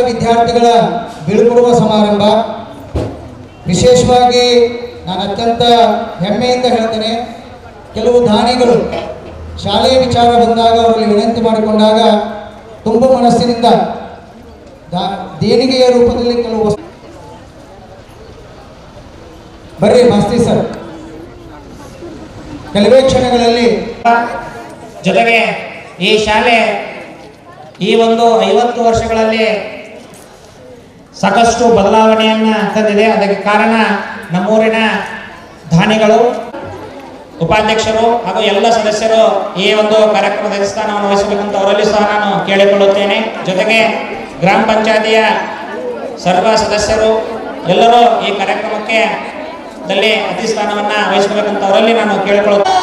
ವಿದ್ಯಾರ್ಥಿಗಳ ಬೀಳ್ಕೊಡುವ ಸಮಾರಂಭ. ವಿಶೇಷವಾಗಿ ನಾನು ಅತ್ಯಂತ ಹೆಮ್ಮೆಯಿಂದ ಹೇಳ್ತೇನೆ, ಕೆಲವು ದಾನಿಗಳು ಶಾಲೆಯ ವಿಚಾರ ಬಂದಾಗ ಅವರಲ್ಲಿ ವಿನಂತಿ ಮಾಡಿಕೊಂಡಾಗ ತುಂಬ ಮನಸ್ಸಿನಿಂದ ದೇಣಿಗೆಯ ರೂಪದಲ್ಲಿ ಕೆಲವು ಬರ್ರಿ ಮಾಸ್ತಿ ಸರ್, ಕೆಲವೇ ಕ್ಷಣಗಳಲ್ಲಿ ಜೊತೆಗೆ ಈ ಶಾಲೆ ಈ ಒಂದು 50 ವರ್ಷಗಳಲ್ಲಿ ಸಾಕಷ್ಟು ಬದಲಾವಣೆಯನ್ನ ತಂದಿದೆ. ಅದಕ್ಕೆ ಕಾರಣ ನಮ್ಮೂರಿನ ದಾನಿಗಳು, ಉಪಾಧ್ಯಕ್ಷರು ಹಾಗೂ ಎಲ್ಲ ಸದಸ್ಯರು ಈ ಒಂದು ಕಾರ್ಯಕ್ರಮದ ಸ್ಥಾನವನ್ನು ವಹಿಸಬೇಕಂತ ಅವರಲ್ಲಿ ಸಹ ನಾನು ಕೇಳಿಕೊಳ್ಳುತ್ತೇನೆ. ಜೊತೆಗೆ ಗ್ರಾಮ ಪಂಚಾಯತಿಯ ಸರ್ವ ಸದಸ್ಯರು ಎಲ್ಲರೂ ಈ ಕಾರ್ಯಕ್ರಮಕ್ಕೆ ಅಧಿಷ್ಠಾನವನ್ನ ವಹಿಸಬೇಕಂತ ಅವರಲ್ಲಿ ನಾನು ಕೇಳಿಕೊಳ್ಳುತ್ತೇನೆ.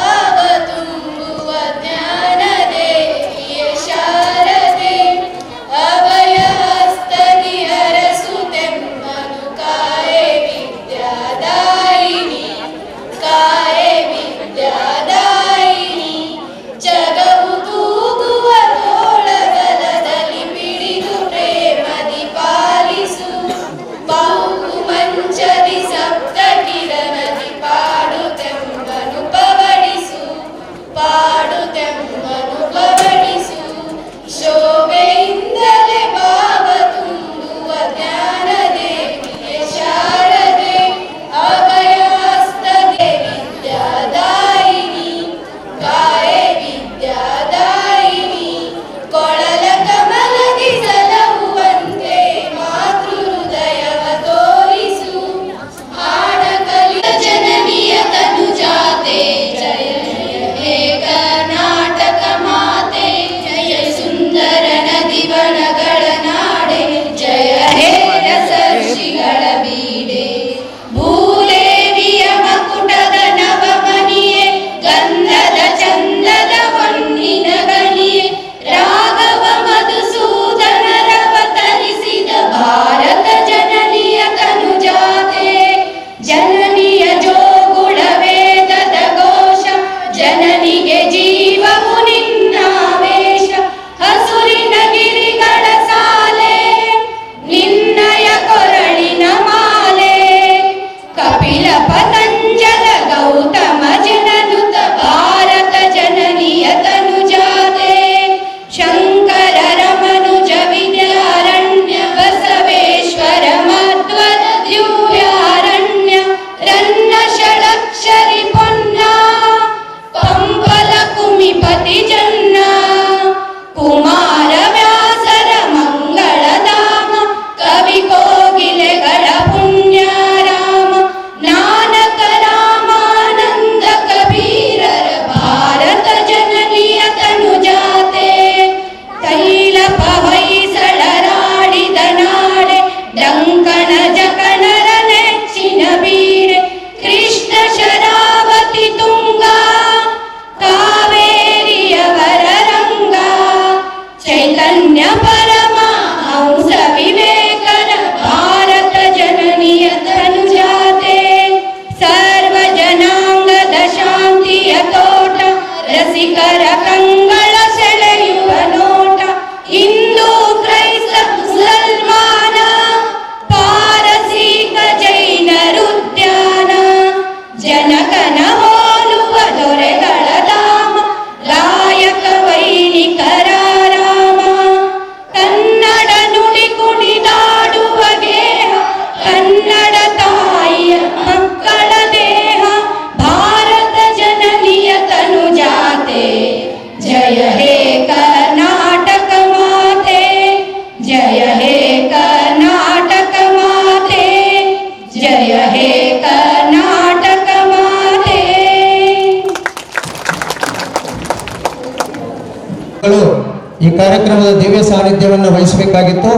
ಈ ಕಾರ್ಯಕ್ರಮದ ದಿವ್ಯ ಸಾನ್ನಿಧ್ಯವನ್ನು ವಹಿಸಬೇಕಾಗಿತ್ತು.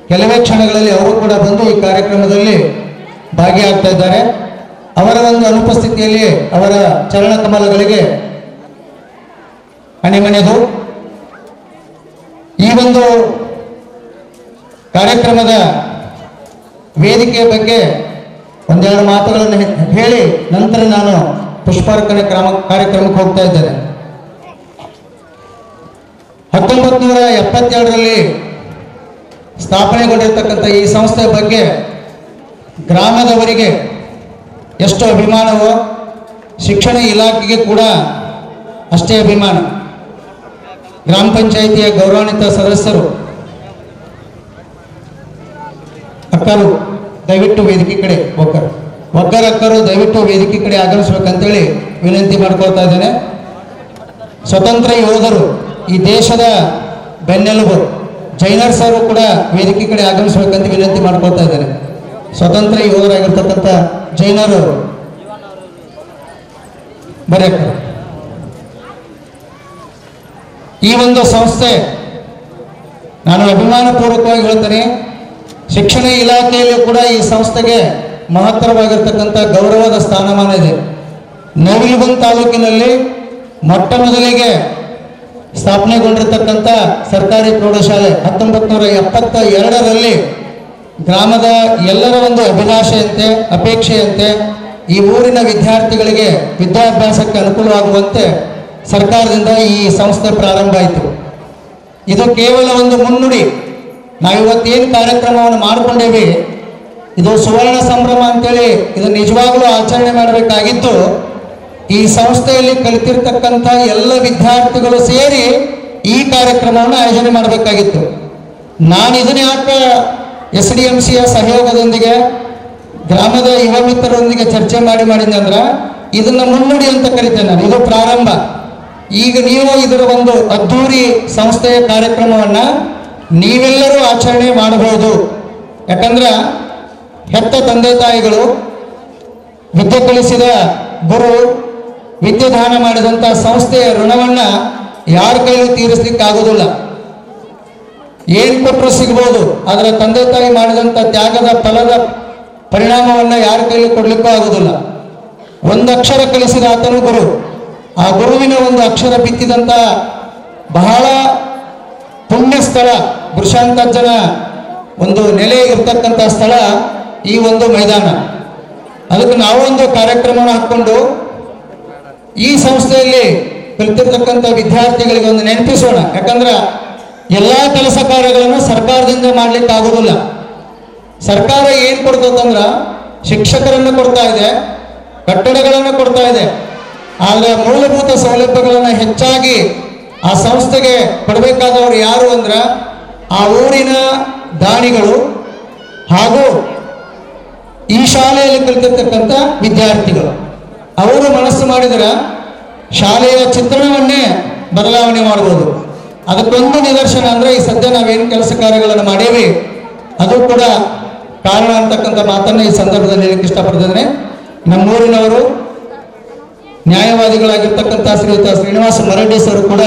ಕೆಲವೇ ಕ್ಷಣಗಳಲ್ಲಿ ಅವರು ಕೂಡ ಬಂದು ಈ ಕಾರ್ಯಕ್ರಮದಲ್ಲಿ ಭಾಗಿಯಾಗ್ತಾ ಇದ್ದಾರೆ. ಅವರ ಒಂದು ಅನುಪಸ್ಥಿತಿಯಲ್ಲಿ ಅವರ ಚರಣ ಕಮಲಗಳಿಗೆ ಅಣಿಮನೆದು ಈ ಒಂದು ಕಾರ್ಯಕ್ರಮದ ವೇದಿಕೆಯ ಬಗ್ಗೆ ಒಂದೆರಡು ಮಾತುಗಳನ್ನು ಹೇಳಿ ನಂತರ ನಾನು ಪುಷ್ಪಾರ್ಪಣೆ ಕಾರ್ಯಕ್ರಮಕ್ಕೆ ಹೋಗ್ತಾ ಇದ್ದೇನೆ. 1972ರಲ್ಲಿ ಸ್ಥಾಪನೆಗೊಂಡಿರ್ತಕ್ಕಂಥ ಈ ಸಂಸ್ಥೆಯ ಬಗ್ಗೆ ಗ್ರಾಮದವರಿಗೆ ಎಷ್ಟು ಅಭಿಮಾನವೋ ಶಿಕ್ಷಣ ಇಲಾಖೆಗೆ ಕೂಡ ಅಷ್ಟೇ ಅಭಿಮಾನ. ಗ್ರಾಮ ಪಂಚಾಯಿತಿಯ ಗೌರವಾನ್ವಿತ ಸದಸ್ಯರು ಅಕ್ಕರು ದಯವಿಟ್ಟು ವೇದಿಕೆ ಕಡೆ ಒಗ್ಗರ ಅಕ್ಕರು ದಯವಿಟ್ಟು ವೇದಿಕೆ ಕಡೆ ಆಗಮಿಸ್ಬೇಕಂತೇಳಿ ವಿನಂತಿ ಮಾಡ್ಕೊಳ್ತಾ ಇದ್ದೇನೆ. ಸ್ವತಂತ್ರ ಯೋಧರು, ಈ ದೇಶದ ಬೆನ್ನೆಲುಬು ಜೈನರ್ ಸರ್ ಕೂಡ ವೇದಿಕೆ ಕಡೆ ಆಗಮಿಸ್ಬೇಕಂತ ವಿನಂತಿ ಮಾಡ್ಕೊಳ್ತಾ ಇದ್ದೇನೆ. ಸ್ವತಂತ್ರ ಯೋಧರಾಗಿರ್ತಕ್ಕಂಥ ಜೈನರು ಬರೆಯಕ್ಕ ಈ ಒಂದು ಸಂಸ್ಥೆ ನಾನು ಅಭಿಮಾನಪೂರ್ವಕವಾಗಿ ಹೇಳ್ತೇನೆ, ಶಿಕ್ಷಣ ಇಲಾಖೆಯಲ್ಲಿ ಕೂಡ ಈ ಸಂಸ್ಥೆಗೆ ಮಹತ್ತರವಾಗಿರ್ತಕ್ಕಂಥ ಗೌರವದ ಸ್ಥಾನಮಾನ ಇದೆ. ನವಿಲುಗುಂದ ತಾಲೂಕಿನಲ್ಲಿ ಮೊಟ್ಟ ಮೊದಲಿಗೆ ಸ್ಥಾಪನೆಗೊಂಡಿರ್ತಕ್ಕಂಥ ಸರ್ಕಾರಿ ಪ್ರೌಢಶಾಲೆ 1972ರಲ್ಲಿ ಗ್ರಾಮದ ಎಲ್ಲರ ಒಂದು ಅಭಿಲಾಷೆಯಂತೆ ಅಪೇಕ್ಷೆಯಂತೆ ಈ ಊರಿನ ವಿದ್ಯಾರ್ಥಿಗಳಿಗೆ ವಿದ್ಯಾಭ್ಯಾಸಕ್ಕೆ ಅನುಕೂಲವಾಗುವಂತೆ ಸರ್ಕಾರದಿಂದ ಈ ಸಂಸ್ಥೆ ಪ್ರಾರಂಭ ಆಯಿತು. ಇದು ಕೇವಲ ಒಂದು ಮುನ್ನುಡಿ. ನಾವಿವತ್ತೇನು ಕಾರ್ಯಕ್ರಮವನ್ನು ಮಾಡಿಕೊಂಡೇವಿ, ಇದು ಸುವರ್ಣ ಸಂಭ್ರಮ ಅಂತೇಳಿ ಇದು ನಿಜವಾಗ್ಲೂ ಆಚರಣೆ ಮಾಡಬೇಕಾಗಿತ್ತು. ಈ ಸಂಸ್ಥೆಯಲ್ಲಿ ಕಲಿತಿರ್ತಕ್ಕಂಥ ಎಲ್ಲ ವಿದ್ಯಾರ್ಥಿಗಳು ಸೇರಿ ಈ ಕಾರ್ಯಕ್ರಮವನ್ನು ಆಯೋಜನೆ ಮಾಡಬೇಕಾಗಿತ್ತು. ನಾನು ಇದನ್ನ ಯಾಕೆ SDMCಯ ಸಹಯೋಗದೊಂದಿಗೆ ಗ್ರಾಮದ ಯುವ ಮಿತ್ರರೊಂದಿಗೆ ಚರ್ಚೆ ಮಾಡಿದ್ದೆ ಅಂದ್ರೆ, ಇದನ್ನ ಮುನ್ನುಡಿ ಅಂತ ಕರಿತೇನೆ ನಾನು. ಇದು ಪ್ರಾರಂಭ. ಈಗ ನೀವು ಇದರ ಒಂದು ಅದ್ಧೂರಿ ಸಂಸ್ಥೆಯ ಕಾರ್ಯಕ್ರಮವನ್ನ ನೀವೆಲ್ಲರೂ ಆಚರಣೆ ಮಾಡಬಹುದು. ಯಾಕಂದ್ರೆ ಹೆತ್ತ ತಂದೆ ತಾಯಿಗಳು, ವಿದ್ಯೆ ಕಲಿಸಿದ ಗುರು, ವಿದ್ಯೆ ದಾನ ಮಾಡಿದಂಥ ಸಂಸ್ಥೆಯ ಋಣವನ್ನ ಯಾರ ಕೈಲಿ ತೀರಿಸ್ಲಿಕ್ಕೆ ಆಗೋದಿಲ್ಲ. ಏನ್ ಕೊಟ್ಟರು ಸಿಗ್ಬೋದು, ಅದರ ತಂದೆ ತಾಯಿ ಮಾಡಿದಂಥ ತ್ಯಾಗದ ಫಲದ ಪರಿಣಾಮವನ್ನ ಯಾರ ಕೈಲಿ ಕೊಡ್ಲಿಕ್ಕೂ ಆಗೋದಿಲ್ಲ. ಒಂದು ಅಕ್ಷರ ಕಲಿಸಿದ ಆತನು ಗುರು. ಆ ಗುರುವಿನ ಒಂದು ಅಕ್ಷರ ಬಿತ್ತಿದಂಥ ಬಹಳ ಪುಣ್ಯ ಸ್ಥಳ, ವೃಷಾಂತಜ್ಜನ ಒಂದು ನೆಲೆ ಇರ್ತಕ್ಕಂಥ ಸ್ಥಳ ಈ ಒಂದು ಮೈದಾನ. ಅದಕ್ಕೆ ನಾವೊಂದು ಕಾರ್ಯಕ್ರಮವನ್ನು ಹಾಕ್ಕೊಂಡು ಈ ಸಂಸ್ಥೆಯಲ್ಲಿ ಕಲಿತಿರ್ತಕ್ಕಂಥ ವಿದ್ಯಾರ್ಥಿಗಳಿಗೆ ಒಂದು ನೆನಪಿಸೋಣ. ಯಾಕಂದ್ರೆ ಎಲ್ಲ ಕೆಲಸ ಕಾರ್ಯಗಳನ್ನು ಸರ್ಕಾರದಿಂದ ಮಾಡ್ಲಿಕ್ಕೆ ಆಗೋದಿಲ್ಲ. ಸರ್ಕಾರ ಏನ್ ಕೊಡ್ತದಂದ್ರ ಶಿಕ್ಷಕರನ್ನು ಕೊಡ್ತಾ ಇದೆ, ಕಟ್ಟಡಗಳನ್ನು ಕೊಡ್ತಾ ಇದೆ. ಆದರೆ ಮೂಲಭೂತ ಸೌಲಭ್ಯಗಳನ್ನು ಹೆಚ್ಚಾಗಿ ಆ ಸಂಸ್ಥೆಗೆ ಕೊಡಬೇಕಾದವರು ಯಾರು ಅಂದ್ರ ಆ ಊರಿನ ದಾನಿಗಳು ಹಾಗೂ ಈ ಶಾಲೆಯಲ್ಲಿ ಕಲಿತಿರ್ತಕ್ಕಂಥ ವಿದ್ಯಾರ್ಥಿಗಳು. ಅವರು ಮನಸ್ಸು ಮಾಡಿದರೆ ಶಾಲೆಯ ಚಿತ್ರಣವನ್ನೇ ಬದಲಾವಣೆ ಮಾಡಬಹುದು. ಅದಕ್ಕೊಂದು ನಿದರ್ಶನ ಅಂದ್ರೆ ಈ ಸದ್ಯ ನಾವೇನು ಕೆಲಸ ಕಾರ್ಯಗಳನ್ನು ಮಾಡೇವಿ ಅದು ಕೂಡ ಕಾರಣ ಅಂತಕ್ಕಂಥ ಮಾತನ್ನ ಈ ಸಂದರ್ಭದಲ್ಲಿ ಹೇಳಕ್ಕೆ ಇಷ್ಟಪಡ್ತಿದ್ದೇನೆ. ನಮ್ಮೂರಿನವರು ನ್ಯಾಯವಾದಿಗಳಾಗಿರ್ತಕ್ಕಂಥ ಶ್ರೀಯುತ ಶ್ರೀನಿವಾಸ ಮರಡ್ಡಿ ಸರ್ ಕೂಡ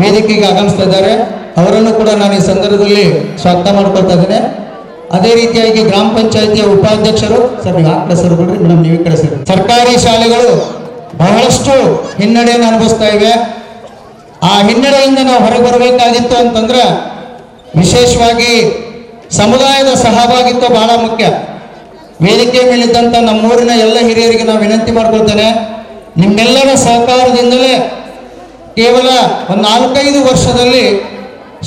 ವೇದಿಕೆಗೆ ಆಗಮಿಸ್ತಾ ಇದ್ದಾರೆ. ಅವರನ್ನು ಕೂಡ ನಾನು ಈ ಸಂದರ್ಭದಲ್ಲಿ ಸ್ವಾಗತ ಮಾಡ್ಕೊಳ್ತಾ ಇದ್ದೇನೆ. ಅದೇ ರೀತಿಯಾಗಿ ಗ್ರಾಮ ಪಂಚಾಯಿತಿಯ ಉಪಾಧ್ಯಕ್ಷರು ಸರ್, ನೀವು ಆ ಕಡೆ ಸರ್ ಬಿಡ್ರಿ ಮೇಡಮ್, ನೀವು ಈ ಕಡೆ ಸರ್. ಸರ್ಕಾರಿ ಶಾಲೆಗಳು ಬಹಳಷ್ಟು ಹಿನ್ನಡೆಯನ್ನು ಅನುಭವಿಸ್ತಾ ಇವೆ. ಆ ಹಿನ್ನಡೆಯಿಂದ ನಾವು ಹೊರಗೆ ಬರಬೇಕಾಗಿತ್ತು ಅಂತಂದ್ರೆ ವಿಶೇಷವಾಗಿ ಸಮುದಾಯದ ಸಹಭಾಗಿತ್ವ ಬಹಳ ಮುಖ್ಯ. ವೇದಿಕೆ ಮೇಲಿದ್ದಂಥ ನಮ್ಮೂರಿನ ಎಲ್ಲ ಹಿರಿಯರಿಗೆ ನಾವು ವಿನಂತಿ ಮಾಡ್ಕೊಳ್ತೇನೆ, ನಿಮ್ಮೆಲ್ಲರ ಸಹಕಾರದಿಂದಲೇ ಕೇವಲ ಒಂದು 4-5 ವರ್ಷದಲ್ಲಿ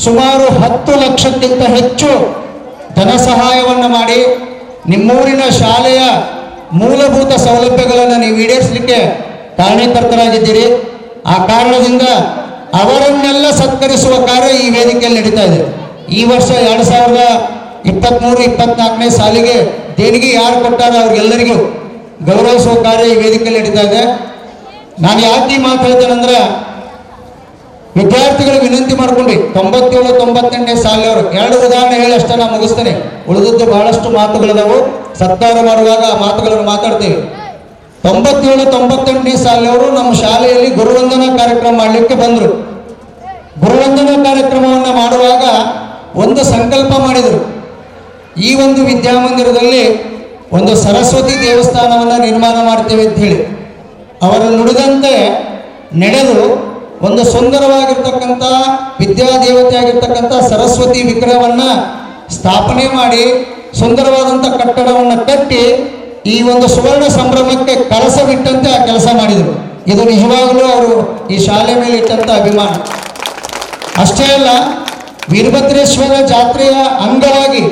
ಸುಮಾರು 10 ಲಕ್ಷಕ್ಕಿಂತ ಹೆಚ್ಚು ಧನ ಸಹಾಯವನ್ನು ಮಾಡಿ ನಿಮ್ಮೂರಿನ ಶಾಲೆಯ ಮೂಲಭೂತ ಸೌಲಭ್ಯಗಳನ್ನು ನೀವು ಈಡೇರಿಸಲಿಕ್ಕೆ ಕಾರಣೀಕರ್ತರಾಗಿದ್ದೀರಿ. ಆ ಕಾರಣದಿಂದ ಅವರನ್ನೆಲ್ಲ ಸತ್ಕರಿಸುವ ಕಾರ್ಯ ಈ ವೇದಿಕೆಯಲ್ಲಿ ನಡೀತಾ ಇದೆ. ಈ ವರ್ಷ 2023-24ನೇ ಸಾಲಿಗೆ ದೇಣಿಗೆ ಯಾರು ಕೊಟ್ಟಾರೋ ಅವ್ರಿಗೆಲ್ಲರಿಗೂ ಗೌರವಿಸುವ ಕಾರ್ಯ ಈ ವೇದಿಕೆಯಲ್ಲಿ ನಡೀತಾ ಇದೆ. ನಾನು ಯಾಕೆ ಈ ಮಾತು ಹೇಳ್ತೇನೆಂದ್ರೆ, ವಿದ್ಯಾರ್ಥಿಗಳಿಗೆ ವಿನಂತಿ ಮಾಡ್ಕೊಂಡು 97-98ನೇ ಸಾಲಿನವರು 2 ಉದಾಹರಣೆ ಹೇಳಿ ಅಷ್ಟೇ ನಾನು ಮುಗಿಸ್ತೇನೆ. ಉಳಿದದ್ದು ಬಹಳಷ್ಟು ಮಾತುಗಳಿದಾವು. ಸತ್ಕಾರ ಮಾಡುವಾಗ ಆ ಮಾತುಗಳನ್ನು ಮಾತಾಡ್ತೇವೆ. 97-98ನೇ ಸಾಲಿನವರು ನಮ್ಮ ಶಾಲೆಯಲ್ಲಿ ಗುರುವಂದನಾ ಕಾರ್ಯಕ್ರಮ ಮಾಡಲಿಕ್ಕೆ ಬಂದರು. ಗುರುವಂದನಾ ಕಾರ್ಯಕ್ರಮವನ್ನು ಮಾಡುವಾಗ ಒಂದು ಸಂಕಲ್ಪ ಮಾಡಿದರು. ಈ ಒಂದು ವಿದ್ಯಾಮಂದಿರದಲ್ಲಿ ಒಂದು ಸರಸ್ವತಿ ದೇವಸ್ಥಾನವನ್ನು ನಿರ್ಮಾಣ ಮಾಡ್ತೇವೆ ಅಂತ ಹೇಳಿ ಅವರು ನುಡಿದಂತೆ ನಡೆದು ಒಂದು ಸುಂದರವಾಗಿರ್ತಕ್ಕಂಥ ವಿದ್ಯಾದೇವತೆ ಆಗಿರ್ತಕ್ಕಂಥ ಸರಸ್ವತಿ ವಿಗ್ರಹವನ್ನು ಸ್ಥಾಪನೆ ಮಾಡಿ ಸುಂದರವಾದಂಥ ಕಟ್ಟಡವನ್ನು ಕಟ್ಟಿ ಈ ಒಂದು ಸುವರ್ಣ ಸಂಭ್ರಮಕ್ಕೆ ಕಳಸವಿಟ್ಟಂತೆ ಆ ಕೆಲಸ ಮಾಡಿದರು. ಇದು ನಿಜವಾಗಲೂ ಅವರು ಈ ಶಾಲೆ ಮೇಲೆ ಇಟ್ಟಂಥ ಅಭಿಮಾನ. ಅಷ್ಟೇ ಅಲ್ಲ, ವೀರಭದ್ರೇಶ್ವರ ಜಾತ್ರೆಯ ಅಂಗವಾಗಿ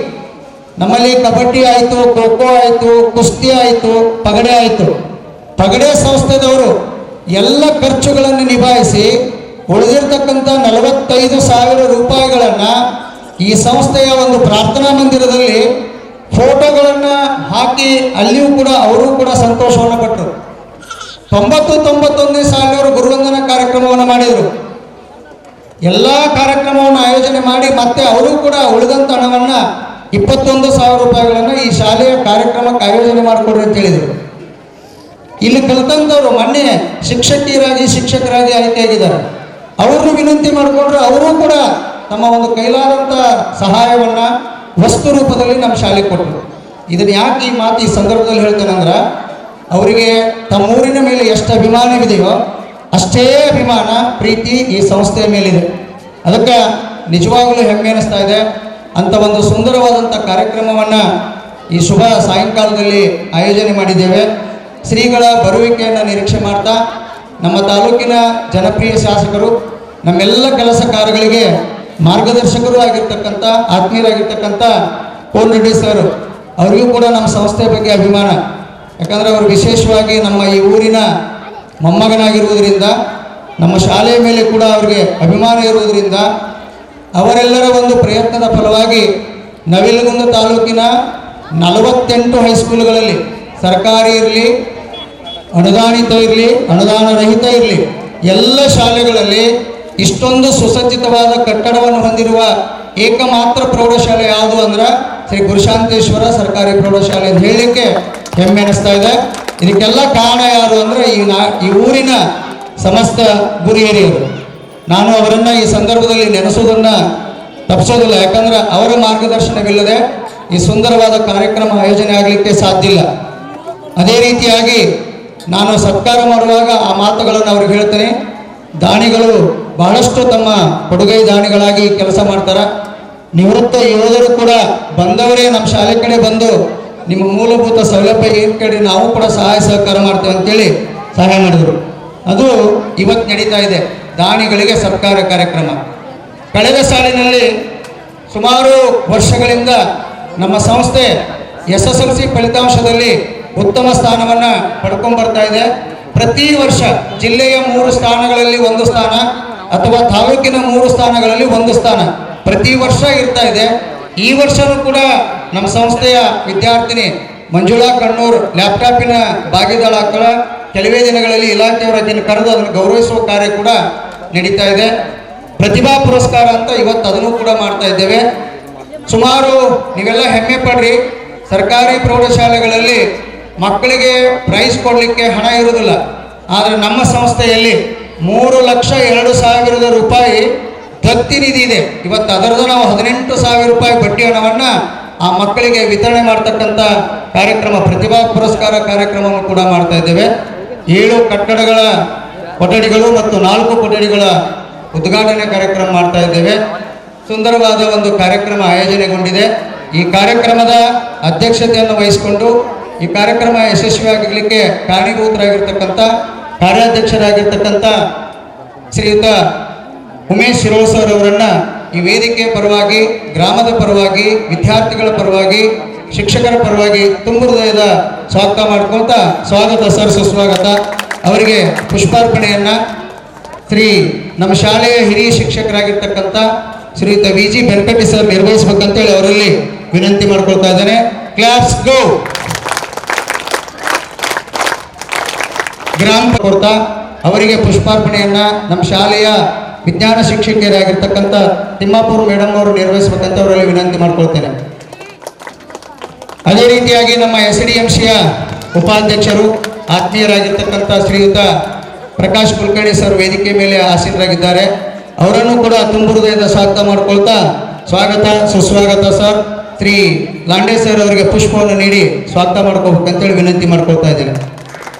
ನಮ್ಮಲ್ಲಿ ಕಬಡ್ಡಿ ಆಯಿತು, ಖೋ ಖೋ ಆಯಿತು, ಕುಸ್ತಿ ಆಯಿತು, ಪಗಡೆ ಆಯಿತು. ಪಗಡೆ ಸಂಸ್ಥೆದವರು ಎಲ್ಲ ಖರ್ಚುಗಳನ್ನು ನಿಭಾಯಿಸಿ ಉಳಿದಿರ್ತಕ್ಕಂಥ 45,000 ರೂಪಾಯಿಗಳನ್ನು ಈ ಸಂಸ್ಥೆಯ ಒಂದು ಪ್ರಾರ್ಥನಾ ಮಂದಿರದಲ್ಲಿ ಫೋಟೋಗಳನ್ನು ಹಾಕಿ ಅಲ್ಲಿಯೂ ಕೂಡ ಅವರು ಕೂಡ ಸಂತೋಷವನ್ನು ಪಟ್ಟರು. 91ನೇ ಸಾಲಿನವರು ಗುರುವಂದನಾ ಕಾರ್ಯಕ್ರಮವನ್ನು ಮಾಡಿದರು. ಎಲ್ಲ ಕಾರ್ಯಕ್ರಮವನ್ನು ಆಯೋಜನೆ ಮಾಡಿ ಮತ್ತೆ ಅವರು ಕೂಡ ಉಳಿದಂಥ ಹಣವನ್ನು 21,000 ರೂಪಾಯಿಗಳನ್ನು ಈ ಶಾಲೆಯ ಕಾರ್ಯಕ್ರಮಕ್ಕೆ ಆಯೋಜನೆ ಮಾಡಿಕೊಡ್ರಿ ಅಂತ ಹೇಳಿದರು. ಇಲ್ಲಿ ಕಲಿತಂಥವ್ರು ಮೊನ್ನೆ ಶಿಕ್ಷಕರಾಗಿ ಆಯ್ಕೆಯಾಗಿದ್ದಾರೆ. ಅವ್ರನ್ನೂ ವಿನಂತಿ ಮಾಡಿಕೊಂಡ್ರು. ಅವರು ಕೂಡ ತಮ್ಮ ಒಂದು ಕೈಲಾದಂಥ ಸಹಾಯವನ್ನು ವಸ್ತು ರೂಪದಲ್ಲಿ ನಮ್ಮ ಶಾಲೆಗೆ ಕೊಟ್ಟರು. ಇದನ್ನು ಯಾಕೆ ಈ ಮಾತು ಈ ಸಂದರ್ಭದಲ್ಲಿ ಹೇಳ್ತೇನೆಂದ್ರೆ, ಅವರಿಗೆ ತಮ್ಮ ಊರಿನ ಮೇಲೆ ಎಷ್ಟು ಅಭಿಮಾನವಿದೆಯೋ ಅಷ್ಟೇ ಅಭಿಮಾನ ಪ್ರೀತಿ ಈ ಸಂಸ್ಥೆಯ ಮೇಲಿದೆ. ಅದಕ್ಕೆ ನಿಜವಾಗಲೂ ಹೆಮ್ಮೆ ಅನ್ನಿಸ್ತಾ ಇದೆ. ಅಂಥ ಒಂದು ಸುಂದರವಾದಂಥ ಕಾರ್ಯಕ್ರಮವನ್ನು ಈ ಶುಭ ಸಾಯಂಕಾಲದಲ್ಲಿ ಆಯೋಜನೆ ಮಾಡಿದ್ದೇವೆ. ಶ್ರೀಗಳ ಬರುವಿಕೆಯನ್ನು ನಿರೀಕ್ಷೆ ಮಾಡ್ತಾ ನಮ್ಮ ತಾಲೂಕಿನ ಜನಪ್ರಿಯ ಶಾಸಕರು, ನಮ್ಮೆಲ್ಲ ಕೆಲಸ ಕಾರ್ಯಗಳಿಗೆ ಮಾರ್ಗದರ್ಶಕರು ಆಗಿರ್ತಕ್ಕಂಥ ಆತ್ಮೀಯರಾಗಿರ್ತಕ್ಕಂಥ ಕೋನ್ ರೆಡ್ಡಿ ಸರ್, ಅವರಿಗೂ ಕೂಡ ನಮ್ಮ ಸಂಸ್ಥೆಯ ಬಗ್ಗೆ ಅಭಿಮಾನ. ಯಾಕಂದರೆ ಅವರು ವಿಶೇಷವಾಗಿ ನಮ್ಮ ಈ ಊರಿನ ಮೊಮ್ಮಗನಾಗಿರುವುದರಿಂದ, ನಮ್ಮ ಶಾಲೆಯ ಮೇಲೆ ಕೂಡ ಅವರಿಗೆ ಅಭಿಮಾನ ಇರುವುದರಿಂದ, ಅವರೆಲ್ಲರ ಒಂದು ಪ್ರಯತ್ನದ ಫಲವಾಗಿ ನವಿಲಗುಂದ ತಾಲೂಕಿನ 48 ಹೈಸ್ಕೂಲ್ಗಳಲ್ಲಿ ಸರ್ಕಾರಿ ಇರಲಿ, ಅನುದಾನಿತ ಇರಲಿ, ಅನುದಾನ ರಹಿತ ಇರಲಿ, ಎಲ್ಲ ಶಾಲೆಗಳಲ್ಲಿ ಇಷ್ಟೊಂದು ಸುಸಜ್ಜಿತವಾದ ಕಟ್ಟಡವನ್ನು ಹೊಂದಿರುವ ಏಕಮಾತ್ರ ಪ್ರೌಢಶಾಲೆ ಯಾವುದು ಅಂದ್ರೆ ಶ್ರೀ ಗುರುಶಾಂತೇಶ್ವರ ಸರ್ಕಾರಿ ಪ್ರೌಢಶಾಲೆ ಅಂತ ಹೇಳಲಿಕ್ಕೆ ಹೆಮ್ಮೆ ಅನ್ನಿಸ್ತಾ ಇದೆ. ಇದಕ್ಕೆಲ್ಲ ಕಾರಣ ಯಾರು ಅಂದರೆ ಈ ಊರಿನ ಸಮಸ್ತ ಗುರು ಹಿರಿಯರು. ನಾನು ಅವರನ್ನು ಈ ಸಂದರ್ಭದಲ್ಲಿ ನೆನೆಸೋದನ್ನು ತಪ್ಪಿಸೋದಿಲ್ಲ. ಯಾಕಂದ್ರೆ ಅವರ ಮಾರ್ಗದರ್ಶನವಿಲ್ಲದೆ ಈ ಸುಂದರವಾದ ಕಾರ್ಯಕ್ರಮ ಆಯೋಜನೆ ಆಗಲಿಕ್ಕೆ ಸಾಧ್ಯ ಇಲ್ಲ. ಅದೇ ರೀತಿಯಾಗಿ ನಾನು ಸತ್ಕಾರ ಮಾಡುವಾಗ ಆ ಮಾತುಗಳನ್ನು ಅವ್ರಿಗೆ ಹೇಳ್ತೇನೆ. ದಾನಿಗಳು ಬಹಳಷ್ಟು ತಮ್ಮ ಕೊಡುಗೈ ದಾನಿಗಳಾಗಿ ಕೆಲಸ ಮಾಡ್ತಾರೆ. ನಿವೃತ್ತ ಯೋಧರು ಕೂಡ ಬಂದವರೇ ನಮ್ಮ ಶಾಲೆ ಕಡೆ ಬಂದು ನಿಮ್ಮ ಮೂಲಭೂತ ಸೌಲಭ್ಯ ಏನು ಕೇಳಿ ನಾವು ಕೂಡ ಸಹಾಯ ಸಹಕಾರ ಮಾಡ್ತೇವೆ ಅಂತೇಳಿ ಸಹಾಯ ಮಾಡಿದರು. ಅದು ಇವತ್ತು ನಡೀತಾ ಇದೆ, ದಾನಿಗಳಿಗೆ ಸತ್ಕಾರ ಕಾರ್ಯಕ್ರಮ. ಕಳೆದ ಸಾಲಿನಲ್ಲಿ ಸುಮಾರು ವರ್ಷಗಳಿಂದ ನಮ್ಮ ಸಂಸ್ಥೆ SSLC ಫಲಿತಾಂಶದಲ್ಲಿ ಉತ್ತಮ ಸ್ಥಾನವನ್ನು ಪಡ್ಕೊಂಡ್ಬರ್ತಾ ಇದೆ. ಪ್ರತಿ ವರ್ಷ ಜಿಲ್ಲೆಯ 3 ಸ್ಥಾನಗಳಲ್ಲಿ 1 ಸ್ಥಾನ ಅಥವಾ ತಾಲೂಕಿನ 3 ಸ್ಥಾನಗಳಲ್ಲಿ 1 ಸ್ಥಾನ ಪ್ರತಿ ವರ್ಷ ಇರ್ತಾ ಇದೆ. ಈ ವರ್ಷವೂ ಕೂಡ ನಮ್ಮ ಸಂಸ್ಥೆಯ ವಿದ್ಯಾರ್ಥಿನಿ ಮಂಜುಳಾ ಕಣ್ಣೂರ್ ಲ್ಯಾಪ್ಟಾಪಿನ ಭಾಗಿದಾಳ ಹಾಕಳ ಕೆಲವೇ ದಿನಗಳಲ್ಲಿ ಇಲಾಖೆಯವರ ಅದನ್ನು ಕರೆದು ಅದನ್ನು ಗೌರವಿಸುವ ಕಾರ್ಯ ಕೂಡ ನಡೀತಾ ಇದೆ. ಪ್ರತಿಭಾ ಪುರಸ್ಕಾರ ಅಂತ ಇವತ್ತು ಅದನ್ನು ಕೂಡ ಮಾಡ್ತಾ ಇದ್ದೇವೆ. ಸುಮಾರು ನೀವೆಲ್ಲ ಹೆಮ್ಮೆ ಪಡ್ರಿ, ಸರ್ಕಾರಿ ಪ್ರೌಢಶಾಲೆಗಳಲ್ಲಿ ಮಕ್ಕಳಿಗೆ ಪ್ರೈಸ್ ಕೊಡಲಿಕ್ಕೆ ಹಣ ಇರುವುದಿಲ್ಲ. ಆದರೆ ನಮ್ಮ ಸಂಸ್ಥೆಯಲ್ಲಿ 3,02,000 ರೂಪಾಯಿ ದತ್ತಿ ನಿಧಿ ಇದೆ. ಇವತ್ತು ಅದರದ್ದು ನಾವು 18,000 ರೂಪಾಯಿ ಬಡ್ಡಿ ಹಣವನ್ನು ಆ ಮಕ್ಕಳಿಗೆ ವಿತರಣೆ ಮಾಡ್ತಕ್ಕಂಥ ಕಾರ್ಯಕ್ರಮ, ಪ್ರತಿಭಾ ಪುರಸ್ಕಾರ ಕಾರ್ಯಕ್ರಮವನ್ನು ಕೂಡ ಮಾಡ್ತಾ ಇದ್ದೇವೆ. 7 ಕಟ್ಟಡಗಳ ಕೊಠಡಿಗಳು ಮತ್ತು 4 ಕೊಠಡಿಗಳ ಉದ್ಘಾಟನೆ ಕಾರ್ಯಕ್ರಮ ಮಾಡ್ತಾ ಇದ್ದೇವೆ. ಸುಂದರವಾದ ಒಂದು ಕಾರ್ಯಕ್ರಮ ಆಯೋಜನೆಗೊಂಡಿದೆ. ಈ ಕಾರ್ಯಕ್ರಮದ ಅಧ್ಯಕ್ಷತೆಯನ್ನು ವಹಿಸಿಕೊಂಡು ಈ ಕಾರ್ಯಕ್ರಮ ಯಶಸ್ವಿಯಾಗಲಿಕ್ಕೆ ಕಾರಣೀಭೂತರಾಗಿರ್ತಕ್ಕಂಥ ಕಾರ್ಯಾಧ್ಯಕ್ಷರಾಗಿರ್ತಕ್ಕಂಥ ಶ್ರೀಯುತ ಉಮೇಶ್ ಶಿರೋಳ್ ಸರ್ ಅವರನ್ನು ಈ ವೇದಿಕೆಯ ಪರವಾಗಿ, ಗ್ರಾಮದ ಪರವಾಗಿ, ವಿದ್ಯಾರ್ಥಿಗಳ ಪರವಾಗಿ, ಶಿಕ್ಷಕರ ಪರವಾಗಿ ತುಂಬ ಹೃದಯದ ಸ್ವಾಗತ ಮಾಡ್ಕೊಳ್ತಾ, ಸ್ವಾಗತ ಸರ್, ಸುಸ್ವಾಗತ. ಅವರಿಗೆ ಪುಷ್ಪಾರ್ಪಣೆಯನ್ನು ನಮ್ಮ ಶಾಲೆಯ ಹಿರಿಯ ಶಿಕ್ಷಕರಾಗಿರ್ತಕ್ಕಂಥ ಶ್ರೀಯುತ VG ಬೆನಕಟ್ಟಿ ಸರ್ ನಿರ್ವಹಿಸಬೇಕಂತೇಳಿ ಅವರಲ್ಲಿ ವಿನಂತಿ ಮಾಡ್ಕೊಳ್ತಾ ಇದ್ದೇನೆ. ಕ್ಲಾಸ್ ಗೋ. ಗ್ರಾಮ ಕೊಡ್ತಾ ಅವರಿಗೆ ಪುಷ್ಪಾರ್ಪಣೆಯನ್ನು ನಮ್ಮ ಶಾಲೆಯ ವಿಜ್ಞಾನ ಶಿಕ್ಷಕಿಯರಾಗಿರ್ತಕ್ಕಂಥ ತಿಮ್ಮಾಪುರ ಮೇಡಮ್ ಅವರು ನಿರ್ವಹಿಸಬೇಕಂತ ಅವರಲ್ಲಿ ವಿನಂತಿ ಮಾಡ್ಕೊಳ್ತೇನೆ. ಅದೇ ರೀತಿಯಾಗಿ ನಮ್ಮ SDMCಯ ಉಪಾಧ್ಯಕ್ಷರು ಆತ್ಮೀಯರಾಗಿರ್ತಕ್ಕಂಥ ಶ್ರೀಯುತ ಪ್ರಕಾಶ್ ಕುಲಕರ್ಣಿ ಸರ್ ವೇದಿಕೆ ಮೇಲೆ ಆಸೀನರಾಗಿದ್ದಾರೆ. ಅವರನ್ನು ಕೂಡ ತುಂಬ ಹೃದಯದ ಸ್ವಾಗತ ಮಾಡ್ಕೊಳ್ತಾ, ಸ್ವಾಗತ ಸುಸ್ವಾಗತ ಸರ್. ಶ್ರೀ ಲಾಂಡೆ ಸರ್ ಅವರಿಗೆ ಪುಷ್ಪವನ್ನು ನೀಡಿ ಸ್ವಾಗತ ಮಾಡ್ಕೋಬೇಕಂತೇಳಿ ವಿನಂತಿ ಮಾಡ್ಕೊಳ್ತಾ ಇದ್ದೇನೆ.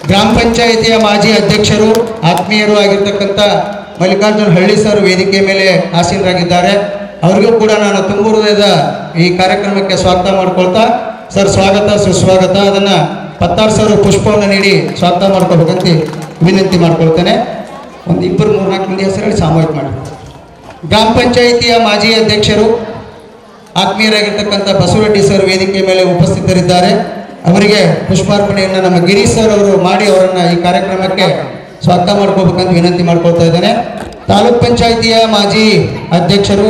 ಗ್ರಾಮ ಪಂಚಾಯಿತಿಯ ಮಾಜಿ ಅಧ್ಯಕ್ಷರು ಆತ್ಮೀಯರು ಆಗಿರ್ತಕ್ಕಂಥ ಮಲ್ಲಿಕಾರ್ಜುನ್ ಹಳ್ಳಿ ಸರ್ ವೇದಿಕೆ ಮೇಲೆ ಆಸೀನರಾಗಿದ್ದಾರೆ. ಅವರಿಗೂ ಕೂಡ ನಾನು ತುಂಬ ಹೃದಯದ ಈ ಕಾರ್ಯಕ್ರಮಕ್ಕೆ ಸ್ವಾಗತ ಮಾಡ್ಕೊಳ್ತಾ, ಸರ್ ಸ್ವಾಗತ ಸುಸ್ವಾಗತ. ಅದನ್ನು ಪತ್ತಾರು ಸರ್ ಪುಷ್ಪವನ್ನು ನೀಡಿ ಸ್ವಾಗತ ಮಾಡ್ಕೋಬೇಕಂತ ವಿನಂತಿ ಮಾಡ್ಕೊಳ್ತೇನೆ. ಒಂದು 2-3-4 ಮಂದಿ ಹೆಸರಲ್ಲಿ ಸಾಮೂಹಿಕ ಮಾಡಿ. ಗ್ರಾಮ ಪಂಚಾಯಿತಿಯ ಮಾಜಿ ಅಧ್ಯಕ್ಷರು ಆತ್ಮೀಯರಾಗಿರ್ತಕ್ಕಂಥ ಬಸವರೆಡ್ಡಿ ಸರ್ ವೇದಿಕೆ ಮೇಲೆ ಉಪಸ್ಥಿತರಿದ್ದಾರೆ. ಅವರಿಗೆ ಪುಷ್ಪಾರ್ಪಣೆಯನ್ನು ನಮ್ಮ ಗಿರೀಶ್ ಸರ್ ಅವರು ಮಾಡಿ ಅವರನ್ನು ಈ ಕಾರ್ಯಕ್ರಮಕ್ಕೆ ಸ್ವಾಗತ ಮಾಡ್ಕೋಬೇಕಂತ ವಿನಂತಿ ಮಾಡ್ಕೊಳ್ತಾ ಇದ್ದೇನೆ. ತಾಲೂಕ್ ಪಂಚಾಯಿತಿಯ ಮಾಜಿ ಅಧ್ಯಕ್ಷರು